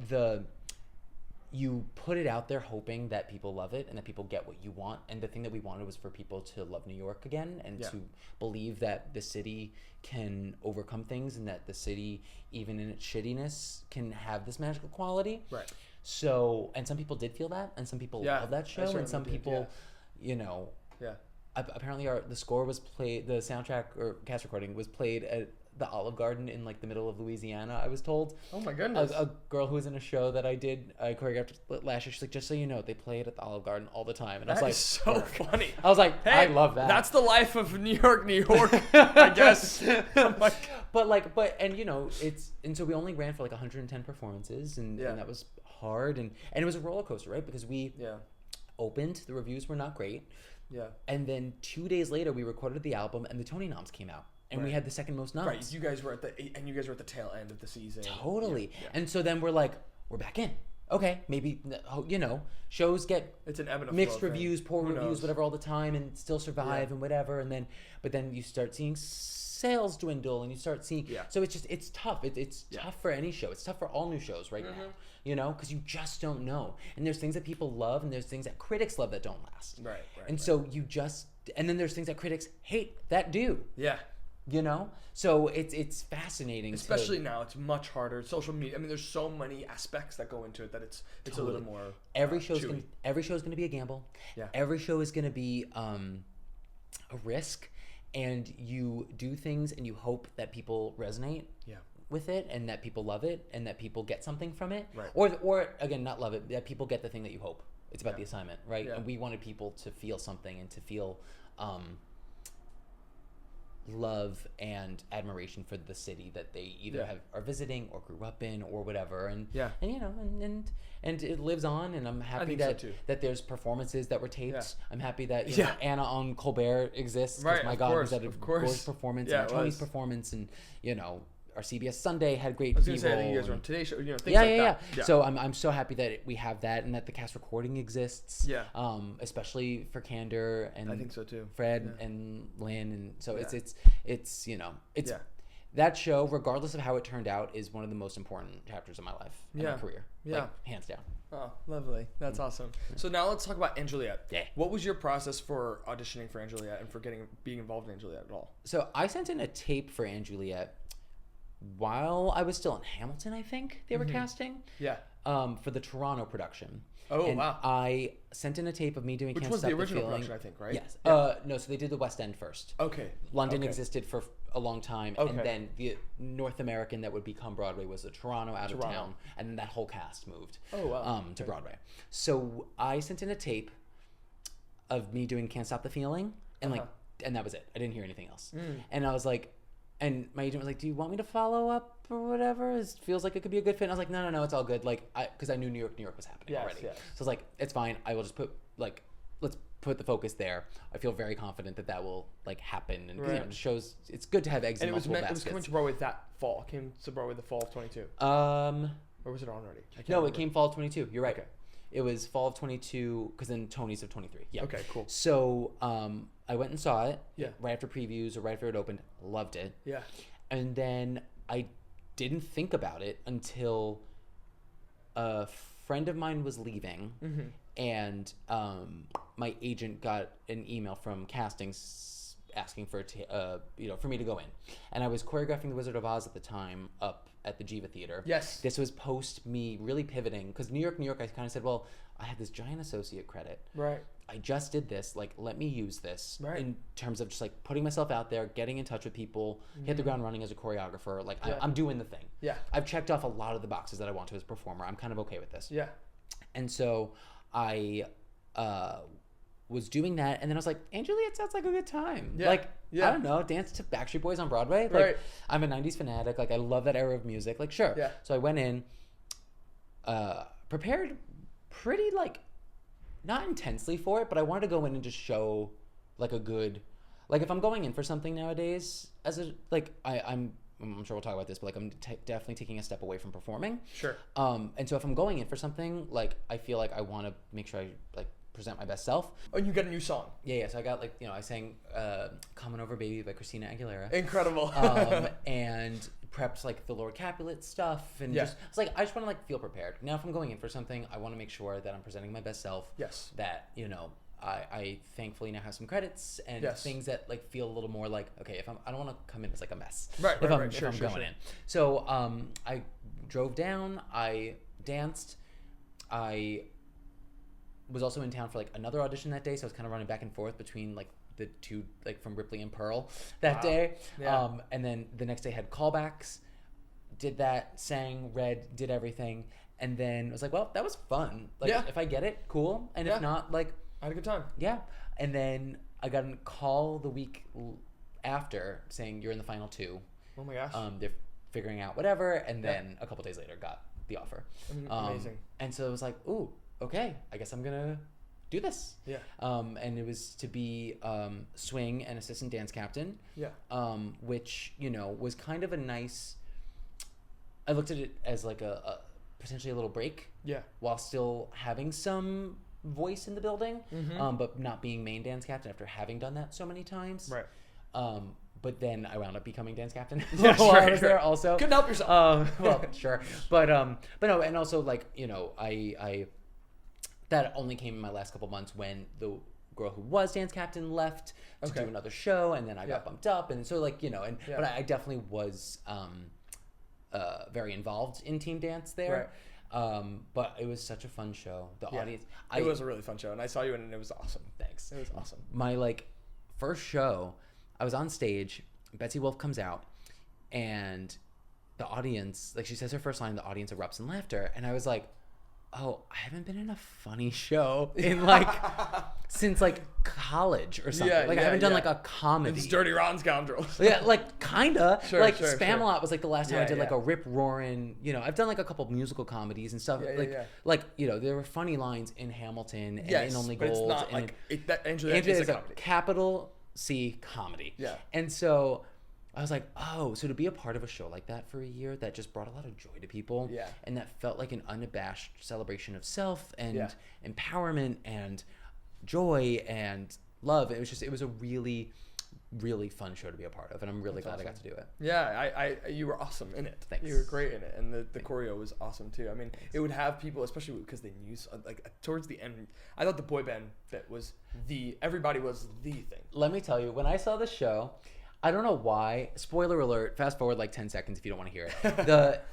you put it out there hoping that people love it and that people get what you want. And the thing that we wanted was for people to love New York again and to believe that the city can overcome things and that the city, even in its shittiness, can have this magical quality. Right. So, and some people did feel that, and some people love that show, and some people, you know, apparently the score was played, the soundtrack or cast recording was played at the Olive Garden in like the middle of Louisiana, I was told. Oh my goodness. A girl who was in a show that I choreographed last year, she's like, just so you know, they play it at the Olive Garden all the time. And I was like, so funny. I was like, hey, I love that. That's the life of New York, I guess. But and you know, and so we only ran for like 110 performances, and that was hard, and it was a roller coaster, right? Because we opened, the reviews were not great. Yeah. And then 2 days later, we recorded the album, and the Tony noms came out. And we had the second most noms. Right, you guys were at the tail end of the season. Totally. Yeah. And so then we're like, we're back in. Okay, maybe, you know, shows get mixed reviews, poor reviews, whatever all the time, and still survive and whatever. But then you start seeing sales dwindle, and you start seeing. Yeah. So it's tough. It's tough for any show. It's tough for all new shows right now. You know, because you just don't know. And there's things that people love, and there's things that critics love that don't last. Right. And so and then there's things that critics hate that do. Yeah. You know, so it's fascinating. Especially now, it's much harder. Social media. I mean, there's so many aspects that go into it that it's a little more. Every show's going to be a gamble. Yeah. Every show is going to be a risk, and you do things and you hope that people resonate. Yeah. With it, and that people love it, and that people get something from it. Right. Or again, not love it. That people get the thing that you hope. It's about the assignment, right? Yeah. And we wanted people to feel something and to feel. Love and admiration for the city that they either are visiting or grew up in or whatever, and you know, and it lives on, and I'm happy that there's performances that were taped. Yeah. I'm happy that you know, Anna on Colbert exists. Right, my God, was that a gorgeous performance, and our Tony's performance, and you know, our CBS Sunday had great people. I was going to say, you guys were on Today Show, you know, things like that. Yeah. So I'm so happy that we have that, and that the cast recording exists. Yeah. Especially for Candor and I think so too. Fred and Lynn, and so it's you know, it's that show, regardless of how it turned out, is one of the most important chapters of my life and my career. Yeah. Like, hands down. Oh, lovely. That's awesome. So now let's talk about Juliet. Yeah. What was your process for auditioning for Juliet and for being involved in Juliet at all? So I sent in a tape for Juliet while I was still in Hamilton, I think they were casting. Yeah. For the Toronto production. Oh, and wow. I sent in a tape of me doing Which Can't was Stop the original Feeling. production, I think, right? Yes. Yeah. No, so they did the West End first. Okay. London existed for a long time, and then the North American that would become Broadway was the Toronto out of town, and then that whole cast moved to Broadway. So I sent in a tape of me doing Can't Stop the Feeling, and and that was it. I didn't hear anything else. And I was like, and my agent was like, do you want me to follow up or whatever? It feels like it could be a good fit. And I was like, no, it's all good. Like, because I knew New York was happening already. Yes. So I was like, it's fine. I will just let's put the focus there. I feel very confident that will like happen. And you know, it shows, it's good to have eggs in multiple baskets. It was coming to Broadway that fall. It came to Broadway the fall of 22. Or was it on already? No, it came fall of 22. You're right. Okay. It was fall of 22, because then Tony's of 23. Yeah. Okay, cool. So I went and saw it. Yeah. Right after previews or right after it opened. Loved it. Yeah. And then I didn't think about it until a friend of mine was leaving, and my agent got an email from castings asking for for me to go in, and I was choreographing The Wizard of Oz at the time up at the Jiva Theater. Yes. This was post me really pivoting, because New York, I kind of said, well, I had this giant associate credit. Right. I just did this. Like, let me use this right. in terms of just like putting myself out there, getting in touch with people, hit the ground running as a choreographer. Like, yeah. I'm doing the thing. Yeah. I've checked off a lot of the boxes that I want to as a performer. I'm kind of okay with this. Yeah. And so I was doing that, and then I was like, and Juliet sounds like a good time. Yeah. Like, yeah. I don't know, dance to Backstreet Boys on Broadway. Like, right. I'm a 90s fanatic. Like, I love that era of music. Like, sure. Yeah. So I went in, prepared pretty, like, not intensely for it, but I wanted to go in and just show, like, a good, like, if I'm going in for something nowadays, as a, like, I'm sure we'll talk about this, but like I'm definitely taking a step away from performing. Sure. And so if I'm going in for something, like, I feel like I want to make sure I like present my best self. Oh, you got a new song. Yeah. So I got, like, I sang "Coming Over Baby" by Christina Aguilera. Incredible. And prepped like the Lord Capulet stuff, and just it's like I just want to like feel prepared. Now, if I'm going in for something, I want to make sure that I'm presenting my best self. Yes. That I thankfully now have some credits and things that like feel a little more like, okay, if I don't want to come in as like a mess. Right. If I'm Sure. going in. So I drove down, I danced, I was also in town for like another audition that day, so I was kind of running back and forth between like the two, like from Ripley and Pearl that day. Yeah. And then the next day had callbacks, did that, sang, read, did everything, and then I was like, well, that was fun. Like, if I get it, cool, and if not, like, I had a good time. Yeah. And then I got a call the week after saying, you're in the final two. Oh my gosh. They're figuring out whatever, and then a couple days later got the offer. Amazing. And so it was like, ooh, okay, I guess I'm gonna do this. Yeah. And it was to be swing and assistant dance captain. Yeah. Which, was kind of a nice, I looked at it as like a potentially a little break. Yeah. While still having some voice in the building, but not being main dance captain after having done that so many times. Right. But then I wound up becoming dance captain while I was there also. Couldn't help yourself. Well, sure. But no, and also like, I that only came in my last couple months when the girl who was dance captain left to do another show, and then I got bumped up, and so like, but I definitely was very involved in team dance there. Right. But it was such a fun show. The audience. It was a really fun show, and I saw you in it, and it was awesome. Thanks. It was awesome. My like first show, I was on stage. Betsy Wolf comes out, and the audience, like, she says her first line, the audience erupts in laughter, and I was like, oh, I haven't been in a funny show in like since like college or something. I haven't done like a comedy. It's Dirty Ron Scoundrels. Yeah, like kinda. Spamalot was like the last time I did like a rip roaring. I've done like a couple musical comedies and stuff. Like there were funny lines in Hamilton and in Only Gold. It's not and like Angela is a comedy. Capital C comedy. Yeah. And so I was like, oh, so to be a part of a show like that for a year that just brought a lot of joy to people, and that felt like an unabashed celebration of self and empowerment and joy and love. It was a really, really fun show to be a part of, and I'm really glad I got to do it. Yeah, you were awesome in it. Thanks. You were great in it, and the choreo was awesome too. I mean, it would have people, especially because they knew, like towards the end, I thought the boy band bit was everybody was the thing. Let me tell you, when I saw the show, I don't know why. Spoiler alert. Fast forward like 10 seconds if you don't want to hear it.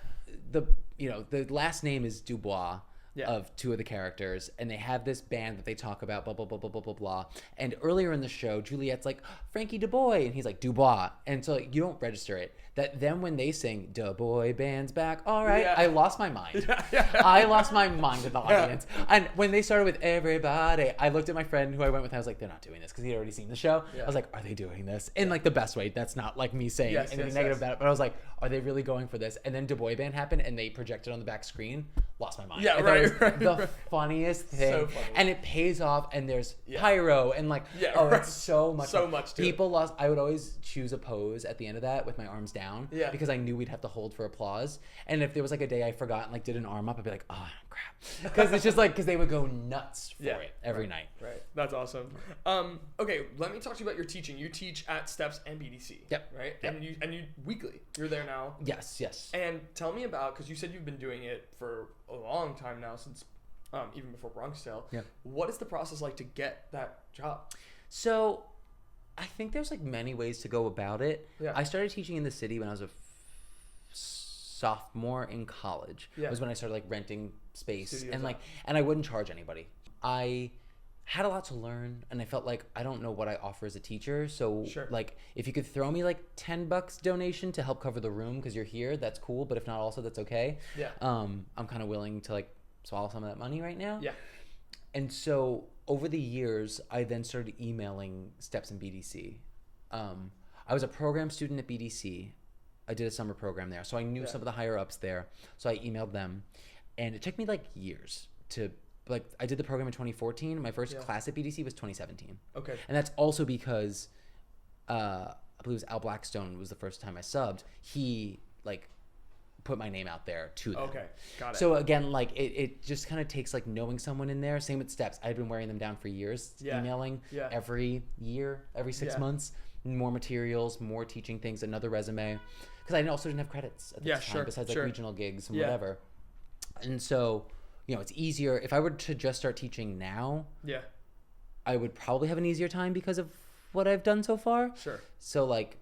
The last name is Dubois of two of the characters, and they have this band that they talk about, blah blah blah blah blah blah blah. And earlier in the show, Juliet's like, Frankie Dubois, and he's like, Dubois, and so like, you don't register it. That then when they sing Dubois band's back, all right, I lost my mind. I lost my mind with the audience. And when they started with everybody, I looked at my friend who I went with, and I was like, they're not doing this, because he'd already seen the show. I was like, are they doing this in like the best way? That's not like me saying anything negative about it, but I was like, are they really going for this? And then Dubois band happened, and they projected on the back screen. Lost my mind. Yeah, the funniest thing. So funny. And it pays off, and there's pyro, and like, it's so much. So much to people lost. I would always choose a pose at the end of that with my arms down, because I knew we'd have to hold for applause. And if there was like a day I forgot and like did an arm up, I'd be like, oh crap. crap. Because it's just like, because they would go nuts for it every night. Right. That's awesome. Okay, let me talk to you about your teaching. You teach at Steps and BDC. Yep. Right? Yep. And you weekly. You're there now. Yes. And tell me about, because you said you've been doing it for a long time now, since even before Bronx Tale. Yeah. What is the process like to get that job? So I think there's like many ways to go about it. Yeah. I started teaching in the city when I was a sophomore in college. Yeah. Was when I started like renting space Studios and like, out. and I wouldn't charge anybody. I had a lot to learn, and I felt like I don't know what I offer as a teacher. So Sure. like, if you could throw me like $10 donation to help cover the room because you're here, that's cool. But if not, also that's okay. Yeah. I'm kind of willing to like swallow some of that money right now. Yeah. And so over the years, I then started emailing Steps and BDC. I was a program student at BDC. I did a summer program there, so I knew some of the higher ups there. So I emailed them, and it took me like years to like. I did the program in 2014. My first class at BDC was 2017. Okay. And that's also because I believe it was Al Blackstone was the first time I subbed. He like put my name out there to them. Okay, got it. So again, like it just kind of takes like knowing someone in there. Same with Steps. I've been wearing them down for years, emailing every year, every 6 months, more materials, more teaching things, another resume. Because I also didn't have credits at the time besides like regional gigs and whatever. And so, you know, it's easier. If I were to just start teaching now, I would probably have an easier time because of what I've done so far. Sure. So like,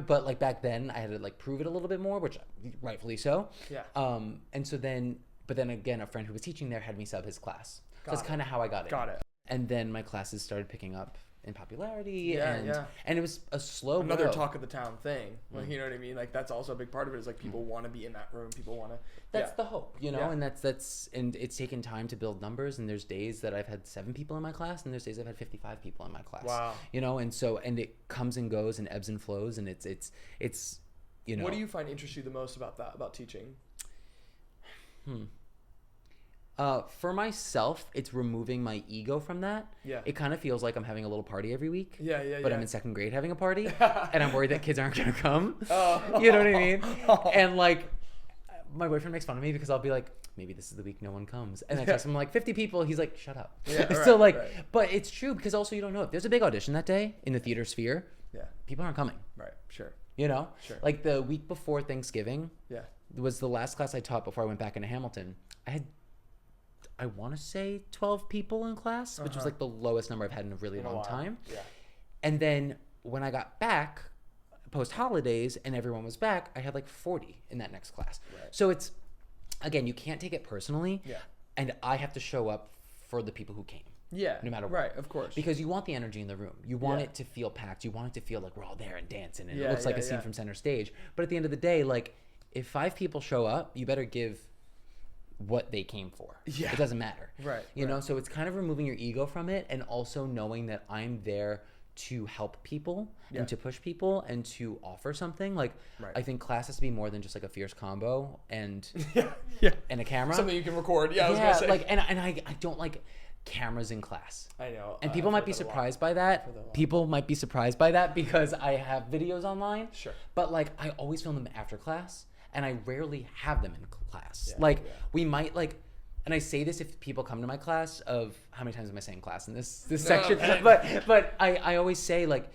but like back then I had to like prove it a little bit more, which rightfully so. Yeah. And so then, but then again, a friend who was teaching there had me sub his class. So that's kind of how I got it. Got it. And then my classes started picking up in popularity, and it was a slow another grow. talk of the town thing. Like, you know what I mean? Like, that's also a big part of it, is like people want to be in that room, people want to. That's the hope, you know. And that's and it's taken time to build numbers, and there's days that I've had 7 people in my class, and there's days I've had 55 people in my class. Wow. You know, and so, and it comes and goes and ebbs and flows, and it's you know. What do you find interests you the most about that, about teaching? For myself, it's removing my ego from that. Yeah. It kind of feels like I'm having a little party every week. But But I'm in 2nd grade having a party, and I'm worried that kids aren't going to come. Oh. You know what I mean? And like, my boyfriend makes fun of me because I'll be like, maybe this is the week no one comes. And I text him like 50 people. He's like, shut up. So like, but it's true, because also you don't know if there's a big audition that day in the theater sphere. People aren't coming. Right. Sure. You know? Sure. Like the week before Thanksgiving. Yeah. Was the last class I taught before I went back into Hamilton. I want to say 12 people in class, which was like the lowest number I've had in a really long time. Yeah. And then when I got back post holidays and everyone was back, I had like 40 in that next class. Right. So it's, again, you can't take it personally. Yeah. And I have to show up for the people who came. Yeah. No matter what. Right, of course. Because you want the energy in the room. You want it to feel packed. You want it to feel like we're all there and dancing, and it looks like a scene from center stage. But at the end of the day, like, if 5 people show up, you better give what they came for. Yeah. It doesn't matter. Right. You know, so it's kind of removing your ego from it, and also knowing that I'm there to help people and to push people and to offer something. Like, I think class has to be more than just like a fierce combo and and a camera. Something you can record. Yeah, I was gonna say. Like, and I don't like cameras in class. I know. And people might be surprised by that. People might be surprised by that because I have videos online. Sure. But like, I always film them after class, and I rarely have them in class. We might like, and I say this if people come to my class, of how many times am I saying class in this section? But I always say, like,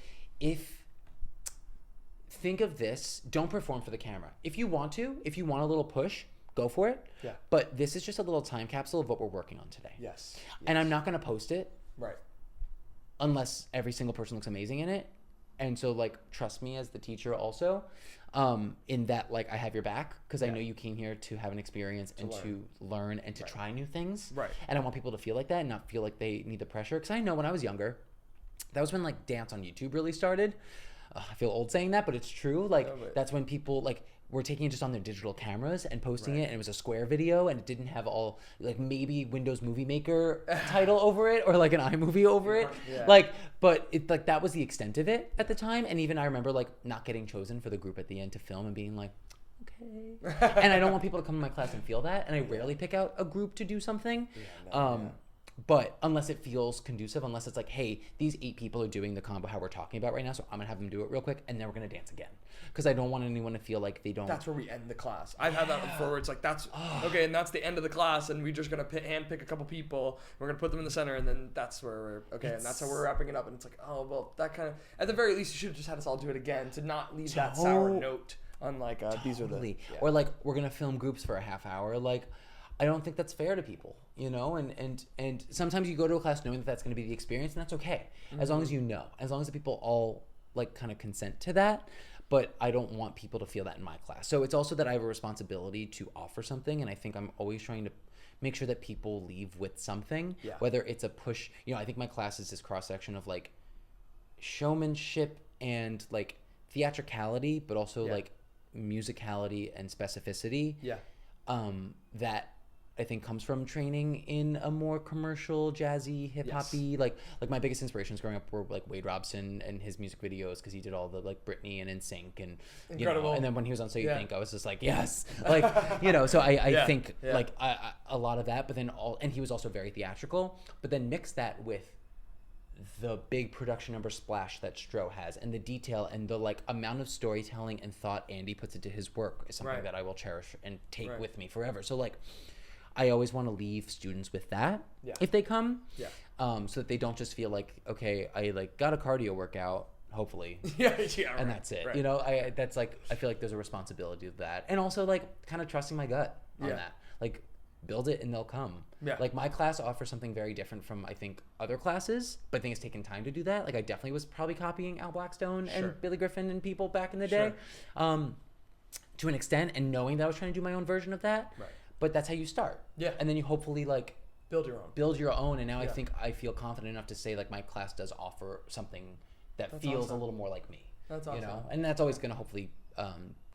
think of this, don't perform for the camera. If you want a little push, go for it. Yeah. But this is just a little time capsule of what we're working on today. Yes. And I'm not going to post it. Right. Unless every single person looks amazing in it. And so, like, trust me as the teacher also, in that, like, I have your back, because I know you came here to have an experience and to learn and to try new things. Right. And I want people to feel like that and not feel like they need the pressure. Because I know when I was younger, that was when, like, dance on YouTube really started. I feel old saying that, but it's true. Like, that's when people, like, were taking it just on their digital cameras and posting it, and it was a square video, and it didn't have all, like, maybe Windows Movie Maker title over it, or like an iMovie over it. Yeah. Like, but it, like, that was the extent of it at the time. And even I remember, like, not getting chosen for the group at the end to film and being like, okay. And I don't want people to come to my class and feel that. And I rarely pick out a group to do something. But unless it feels conducive, unless it's like, hey, these 8 people are doing the combo how we're talking about right now, so I'm going to have them do it real quick, and then we're going to dance again. Because I don't want anyone to feel like they don't... That's where we end the class. I've had that before where it's like, that's... Okay, and that's the end of the class, and we're just going to handpick a couple people, we're going to put them in the center, and then that's where we're... Okay, and that's how we're wrapping it up, and it's like, oh, well, that kind of... At the very least, you should have just had us all do it again, to not leave that sour note on, like, these are the... Yeah. Or, like, we're going to film groups for a half hour, like... I don't think that's fair to people, you know, and sometimes you go to a class knowing that that's going to be the experience, and that's okay, as long as you know, as long as the people all like kind of consent to that. But I don't want people to feel that in my class. So it's also that I have a responsibility to offer something, and I think I'm always trying to make sure that people leave with something, whether it's a push. You know, I think my class is this cross section of like showmanship and like theatricality, but also like musicality and specificity. That I think comes from training in a more commercial, jazzy, hip-hoppy, like my biggest inspirations growing up were like Wade Robson and his music videos, because he did all the like Britney and NSYNC and you know, and then when he was on So You Think, I was just like, yes, like, you know, so I think like a lot of that, but then and he was also very theatrical, but then mix that with the big production number splash that Stro has, and the detail and the like amount of storytelling and thought Andy puts into his work is something that I will cherish and take with me forever. So like, I always want to leave students with that if they come, so that they don't just feel like, okay, I like got a cardio workout, hopefully, and that's it. You know, that's like, I feel like there's a responsibility to that, and also like kind of trusting my gut on that, like build it and they'll come. Like my class offers something very different from I think other classes, but I think it's taken time to do that. Like I definitely was probably copying Al Blackstone and Billy Griffin and people back in the day, to an extent, and knowing that I was trying to do my own version of that. But that's how you start. And then you hopefully like build your own. And now I think I feel confident enough to say like my class does offer something that feels a little more like me. That's awesome. You know, and that's always going to hopefully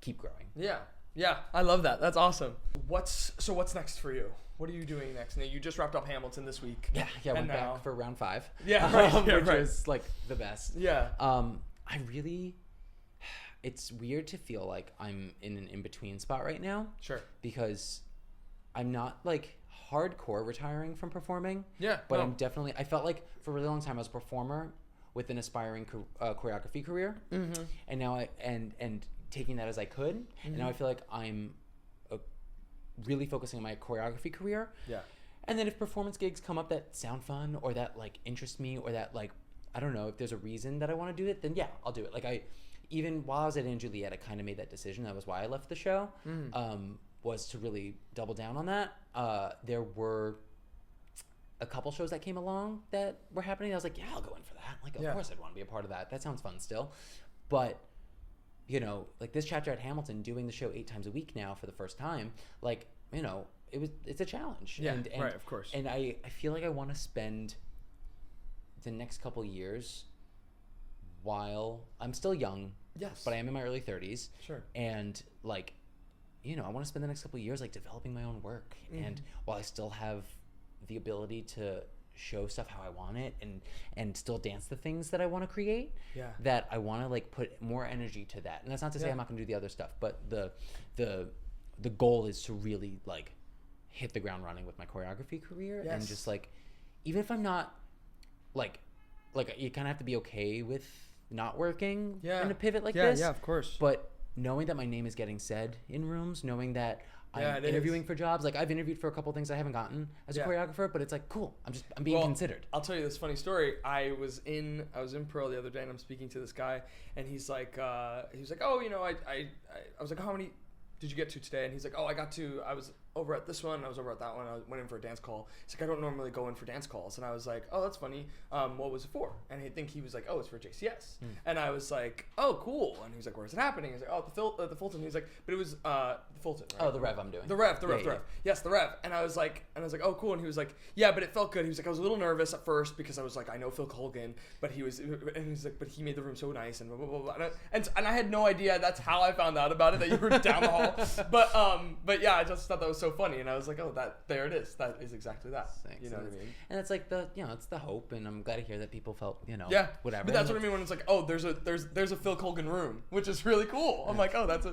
keep growing. Yeah, I love that. That's awesome. What's next for you? What are you doing next? Now, you just wrapped up Hamilton this week. Went back for round 5. Which was like the best. I really, it's weird to feel like I'm in an in-between spot right now. Because I'm not like hardcore retiring from performing. But I'm definitely, I felt like for a really long time I was a performer with an aspiring choreography career. And now and taking that as I could. And now I feel like I'm really focusing on my choreography career. And then if performance gigs come up that sound fun, or that like interest me, or that like, I don't know, if there's a reason that I want to do it, then I'll do it. Like even while I was at Juliet, I kind of made that decision. That was why I left the show. Was to really double down on that. There were a couple shows that came along that were happening. I was like, I'll go in for that. Like, of course I'd want to be a part of that. That sounds fun still. But, you know, like this chapter at Hamilton, doing the show 8 times a week now for the first time, like, you know, it's a challenge. And of course. And I feel like I want to spend the next couple years while I'm still young. But I am in my early 30s. And like, you know, I want to spend the next couple of years like developing my own work, and while I still have the ability to show stuff how I want it, and still dance the things that I want to create, that I want to like put more energy to that. And that's not to say I'm not going to do the other stuff, but the goal is to really like hit the ground running with my choreography career, and just like, even if I'm not like you kind of have to be okay with not working in a pivot like this. Of course. But knowing that my name is getting said in rooms, knowing that I'm interviewing for jobs. Like I've interviewed for a couple things I haven't gotten as a choreographer, but it's like, cool, I'm being considered. I'll tell you this funny story. I was in Pearl the other day, and I'm speaking to this guy, and he's like, oh, you know, I was like, how many did you get to today? And he's like, oh, I was over at this one, I was over at that one, I went in for a dance call. He's like, I don't normally go in for dance calls. And I was like, oh, that's funny. What was it for? And I think he was like, oh, it's for JCS. And I was like, oh, cool. And he was like, where's it happening? He's like, oh, the Fulton. He's like, but it was the Fulton, right? Oh, the Rev I'm doing. The Rev. Yes, the Rev. And I was like, oh, cool. And he was like, yeah, but it felt good. He was like, I was a little nervous at first because I was like, I know Phil Colgan, but he was like, but he made the room so nice and blah, blah, blah, blah. And I had no idea that's how I found out about it, that you were down the hall. But yeah, I just thought that was so funny, and I was like, oh, there it is. That is exactly that. Thanks. You know what I mean? And it's like it's the hope, and I'm glad to hear that people felt, whatever. But that's what I mean when it's like, oh, there's a Phil Colgan room, which is really cool. I'm like, oh, that's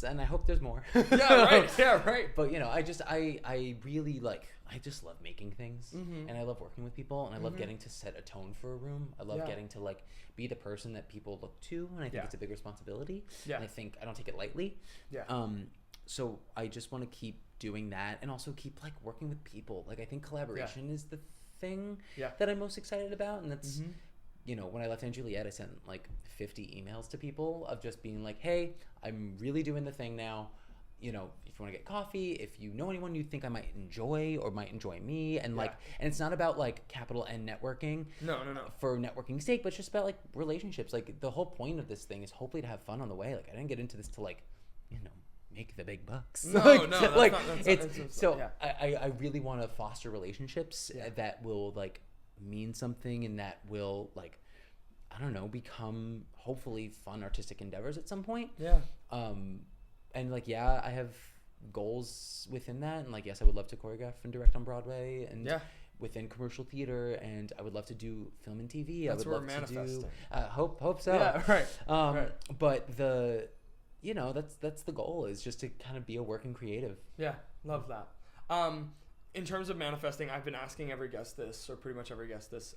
and I hope there's more. Yeah, right. Yeah, right. But I really I just love making things, and I love working with people, and I love getting to set a tone for a room. I love getting to be the person that people look to, and I think it's a big responsibility. Yeah. And I think I don't take it lightly. Yeah. So I just want to keep doing that, and also keep working with people. I think collaboration is the thing that I'm most excited about, and that's when I left in Juliet, I sent 50 emails to people of just being like, hey, I'm really doing the thing now. If you want to get coffee, if you know anyone you think I might enjoy or might enjoy me, and and it's not about capital N networking. No. For networking's sake, but it's just about relationships. The whole point of this thing is hopefully to have fun on the way. I didn't get into this to make the big bucks. No, I really want to foster relationships that will mean something, and that will I don't know, become hopefully fun artistic endeavors at some point. Yeah. And I have goals within that, and yes, I would love to choreograph and direct on Broadway, and within commercial theater, and I would love to do film and TV. That's I would what love we're manifesting. To do hope so. Yeah, right. Right. But the that's the goal, is just to kind of be a working creative. Yeah, love that. In terms of manifesting, I've been asking every guest this, or pretty much every guest this.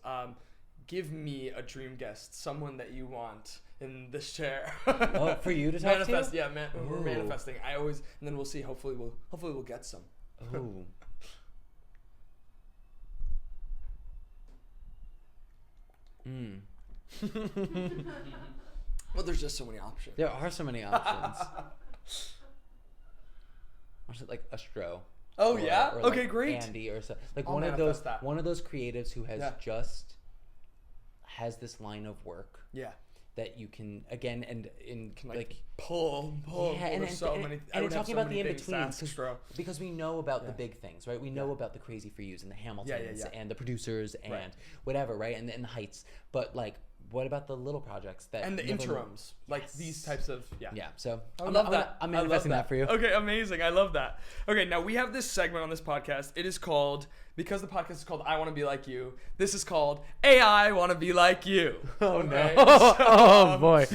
Give me a dream guest, someone that you want in this chair. Oh, for you to talk manifest, to? Yeah, we're manifesting. And then we'll see. Hopefully we'll get some. Oh. Well, there's just so many options. There are so many options. Or is it a Stro? Oh, yeah? Or okay, great. Andy or so. One of those creatives who has has this line of work. Yeah. That you can pull. Yeah, and so many. And talking about the in between, because we know about the big things, right? We know about the Crazy for Yous and the Hamiltons and the producers and whatever, right? And the heights, but what about the little projects and the interims, these types of So I love that. I'm manifesting that for you. Okay, amazing. I love that. Okay, now we have this segment on this podcast. It is called, because the podcast is called I Want to Be Like You, this is called AI Want to Be Like You. Oh okay? no! Oh boy.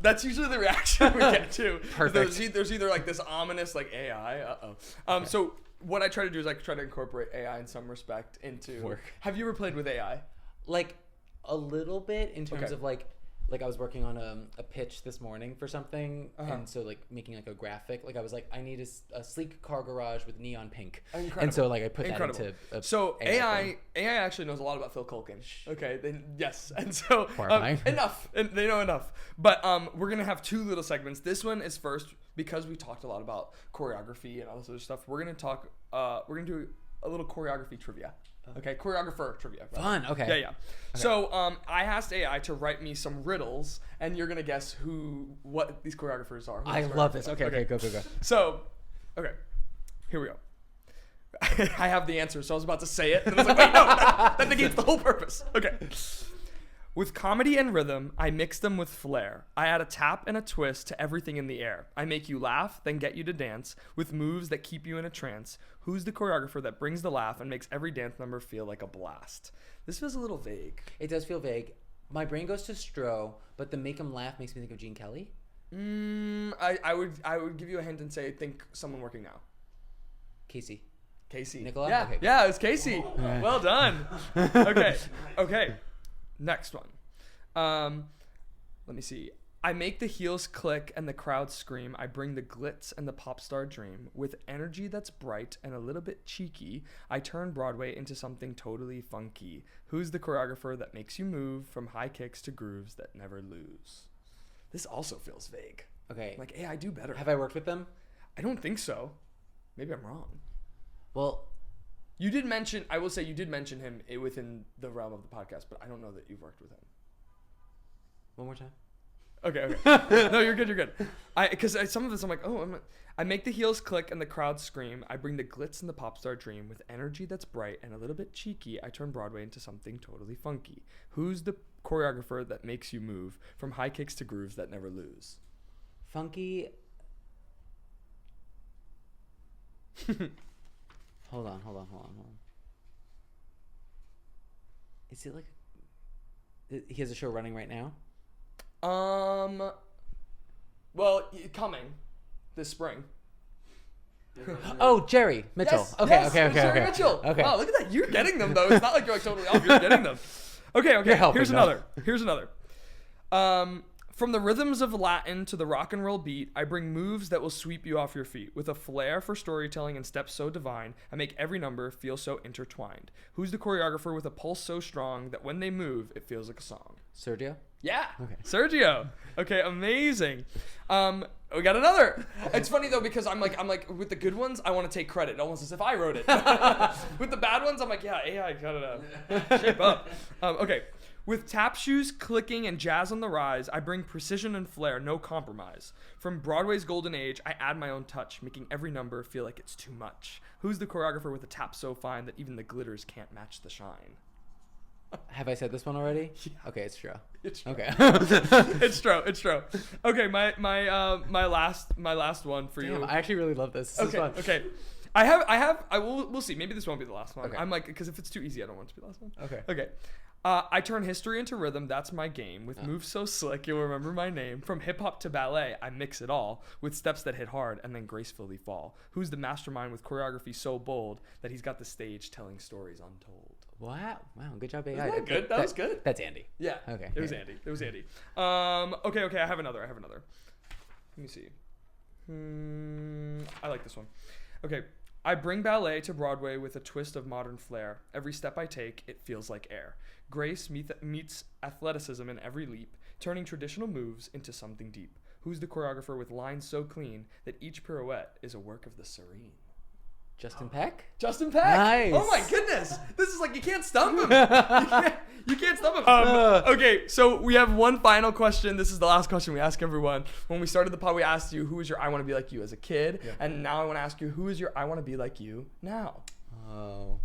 That's usually the reaction we get to. Perfect. There's either this ominous AI. Okay. So what I try to do is I try to incorporate AI in some respect into work. Have you ever played with AI? A little bit, in terms of I was working on a pitch this morning for something, and so making a graphic. I was I need a sleek car garage with neon pink. Incredible. And so I put that into so AI actually knows a lot about Phil Colgan. Okay, yes, and so enough, and they know enough. But we're gonna have two little segments. This one is first, because we talked a lot about choreography and all this other stuff. We're gonna do a little choreography trivia. Okay, choreographer trivia. Right? Fun. Okay. Yeah. Okay. So I asked AI to write me some riddles, and you're gonna guess what these choreographers are. I love this. Okay, go. So, okay, here we go. I have the answer, so I was about to say it, and I was like, wait, no, that negates the whole purpose. Okay. With comedy and rhythm, I mix them with flair. I add a tap and a twist to everything in the air. I make you laugh, then get you to dance, with moves that keep you in a trance. Who's the choreographer that brings the laugh and makes every dance number feel like a blast? This feels a little vague. It does feel vague. My brain goes to Stro, but the make him laugh makes me think of Gene Kelly. I would give you a hint and say, think someone working now. Casey. Nicola? Yeah, okay. Yeah, it's Casey. Right. Well done. Okay. Next one. Let me see. I make the heels click and the crowd scream. I bring the glitz and the pop star dream. With energy that's bright and a little bit cheeky, I turn Broadway into something totally funky. Who's the choreographer that makes you move from high kicks to grooves that never lose? This also feels vague. Okay. I do better. Have I worked with them? I don't think so. Maybe I'm wrong. Well, you did mention him within the realm of the podcast, but I don't know that you've worked with him. One more time. Okay. No, you're good. Because some of this I'm like, I make the heels click and the crowd scream. I bring the glitz and the pop star dream. With energy that's bright and a little bit cheeky, I turn Broadway into something totally funky. Who's the choreographer that makes you move from high kicks to grooves that never lose? Funky. Hold on. Is it like he has a show running right now? Well, coming this spring. Oh, Jerry Mitchell. Yes, Okay. Jerry Mitchell. Okay. Wow, look at that. You're getting them though. It's not like you're like totally off. You're getting them. Okay. You're helping, Here's though. another. From the rhythms of Latin to the rock and roll beat, I bring moves that will sweep you off your feet with a flair for storytelling and steps so divine. I make every number feel so intertwined. Who's the choreographer with a pulse so strong that when they move, it feels like a song? Sergio? Yeah. Okay. Sergio. Okay, amazing. We got another. It's funny though because I'm like with the good ones I want to take credit almost as if I wrote it. With the bad ones I'm like, yeah, AI got it shape up. Okay. With tap shoes clicking and jazz on the rise, I bring precision and flair, no compromise. From Broadway's golden age, I add my own touch, making every number feel like it's too much. Who's the choreographer with a tap so fine that even the glitters can't match the shine? Have I said this one already? Yeah. Okay, it's true. It's true. Okay. It's true. Okay, my last one for you. Damn, I actually really love this. This is fun. Okay. We'll see. Maybe this won't be the last one. Okay. I'm like, because if it's too easy, I don't want it to be the last one. Okay. I turn history into rhythm, that's my game. With moves so slick, you'll remember my name. From hip-hop to ballet, I mix it all. With steps that hit hard and then gracefully fall. Who's the mastermind with choreography so bold that he's got the stage telling stories untold? Wow, good job, AI. Wasn't that good? That was good. That's Andy. Yeah. Okay. It was Andy. Okay, I have another. Let me see. I like this one. Okay. I bring ballet to Broadway with a twist of modern flair. Every step I take, it feels like air. Grace meets athleticism in every leap, turning traditional moves into something deep. Who's the choreographer with lines so clean that each pirouette is a work of the serene? Justin Peck? Justin Peck. Nice. Oh my goodness. This is like, you can't stump him. You can't stump him. Okay, so we have one final question. This is the last question we ask everyone. When we started the pod, we asked you, who is your I want to be like you as a kid? Yeah. And now I want to ask you, who is your I want to be like you now? Oh.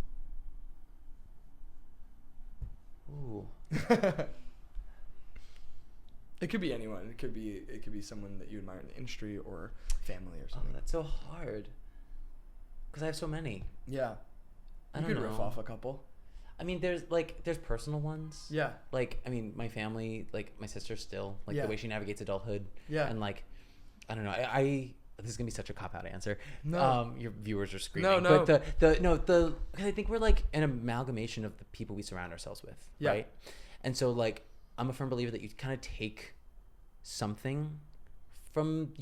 Ooh. It could be anyone. It could be someone that you admire in the industry or family or something. Oh, that's so hard. Because I have so many. Yeah. I don't could know. riff off a couple. I mean, there's personal ones. Yeah. Like, I mean, my family, like my sister still, like the way she navigates adulthood. Yeah. And like, I don't know. I this is gonna be such a cop-out answer. No. Your viewers are screaming. No. But because I think we're like an amalgamation of the people we surround ourselves with. Yeah. Right. And so like, I'm a firm believer that you kind of take something from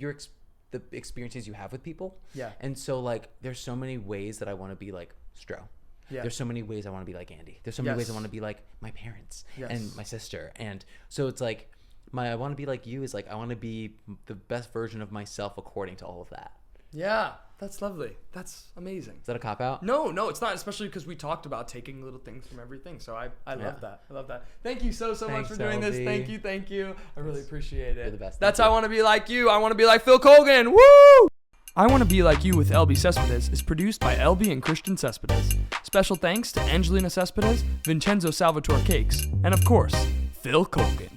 the experiences you have with people. Yeah. And so like, there's so many ways that I want to be like Stro. Yeah. There's so many ways I want to be like Andy. There's so many ways I want to be like my parents and my sister. And so it's like, I want to be like you is like, I want to be the best version of myself according to all of that. Yeah. That's lovely. That's amazing. Is that a cop-out? No, it's not, especially because we talked about taking little things from everything. So I love that. I love that. Thank you so much for doing this. Thank you. I really appreciate it. You're the best. That's I Want to Be Like You. I want to be like Phil Colgan. Woo! I Want to Be Like You with Elbi Cespedes is produced by Elbi and Christian Cespedes. Special thanks to Angelina Cespedes, Vincenzo Salvatore Cakes, and of course, Phil Colgan.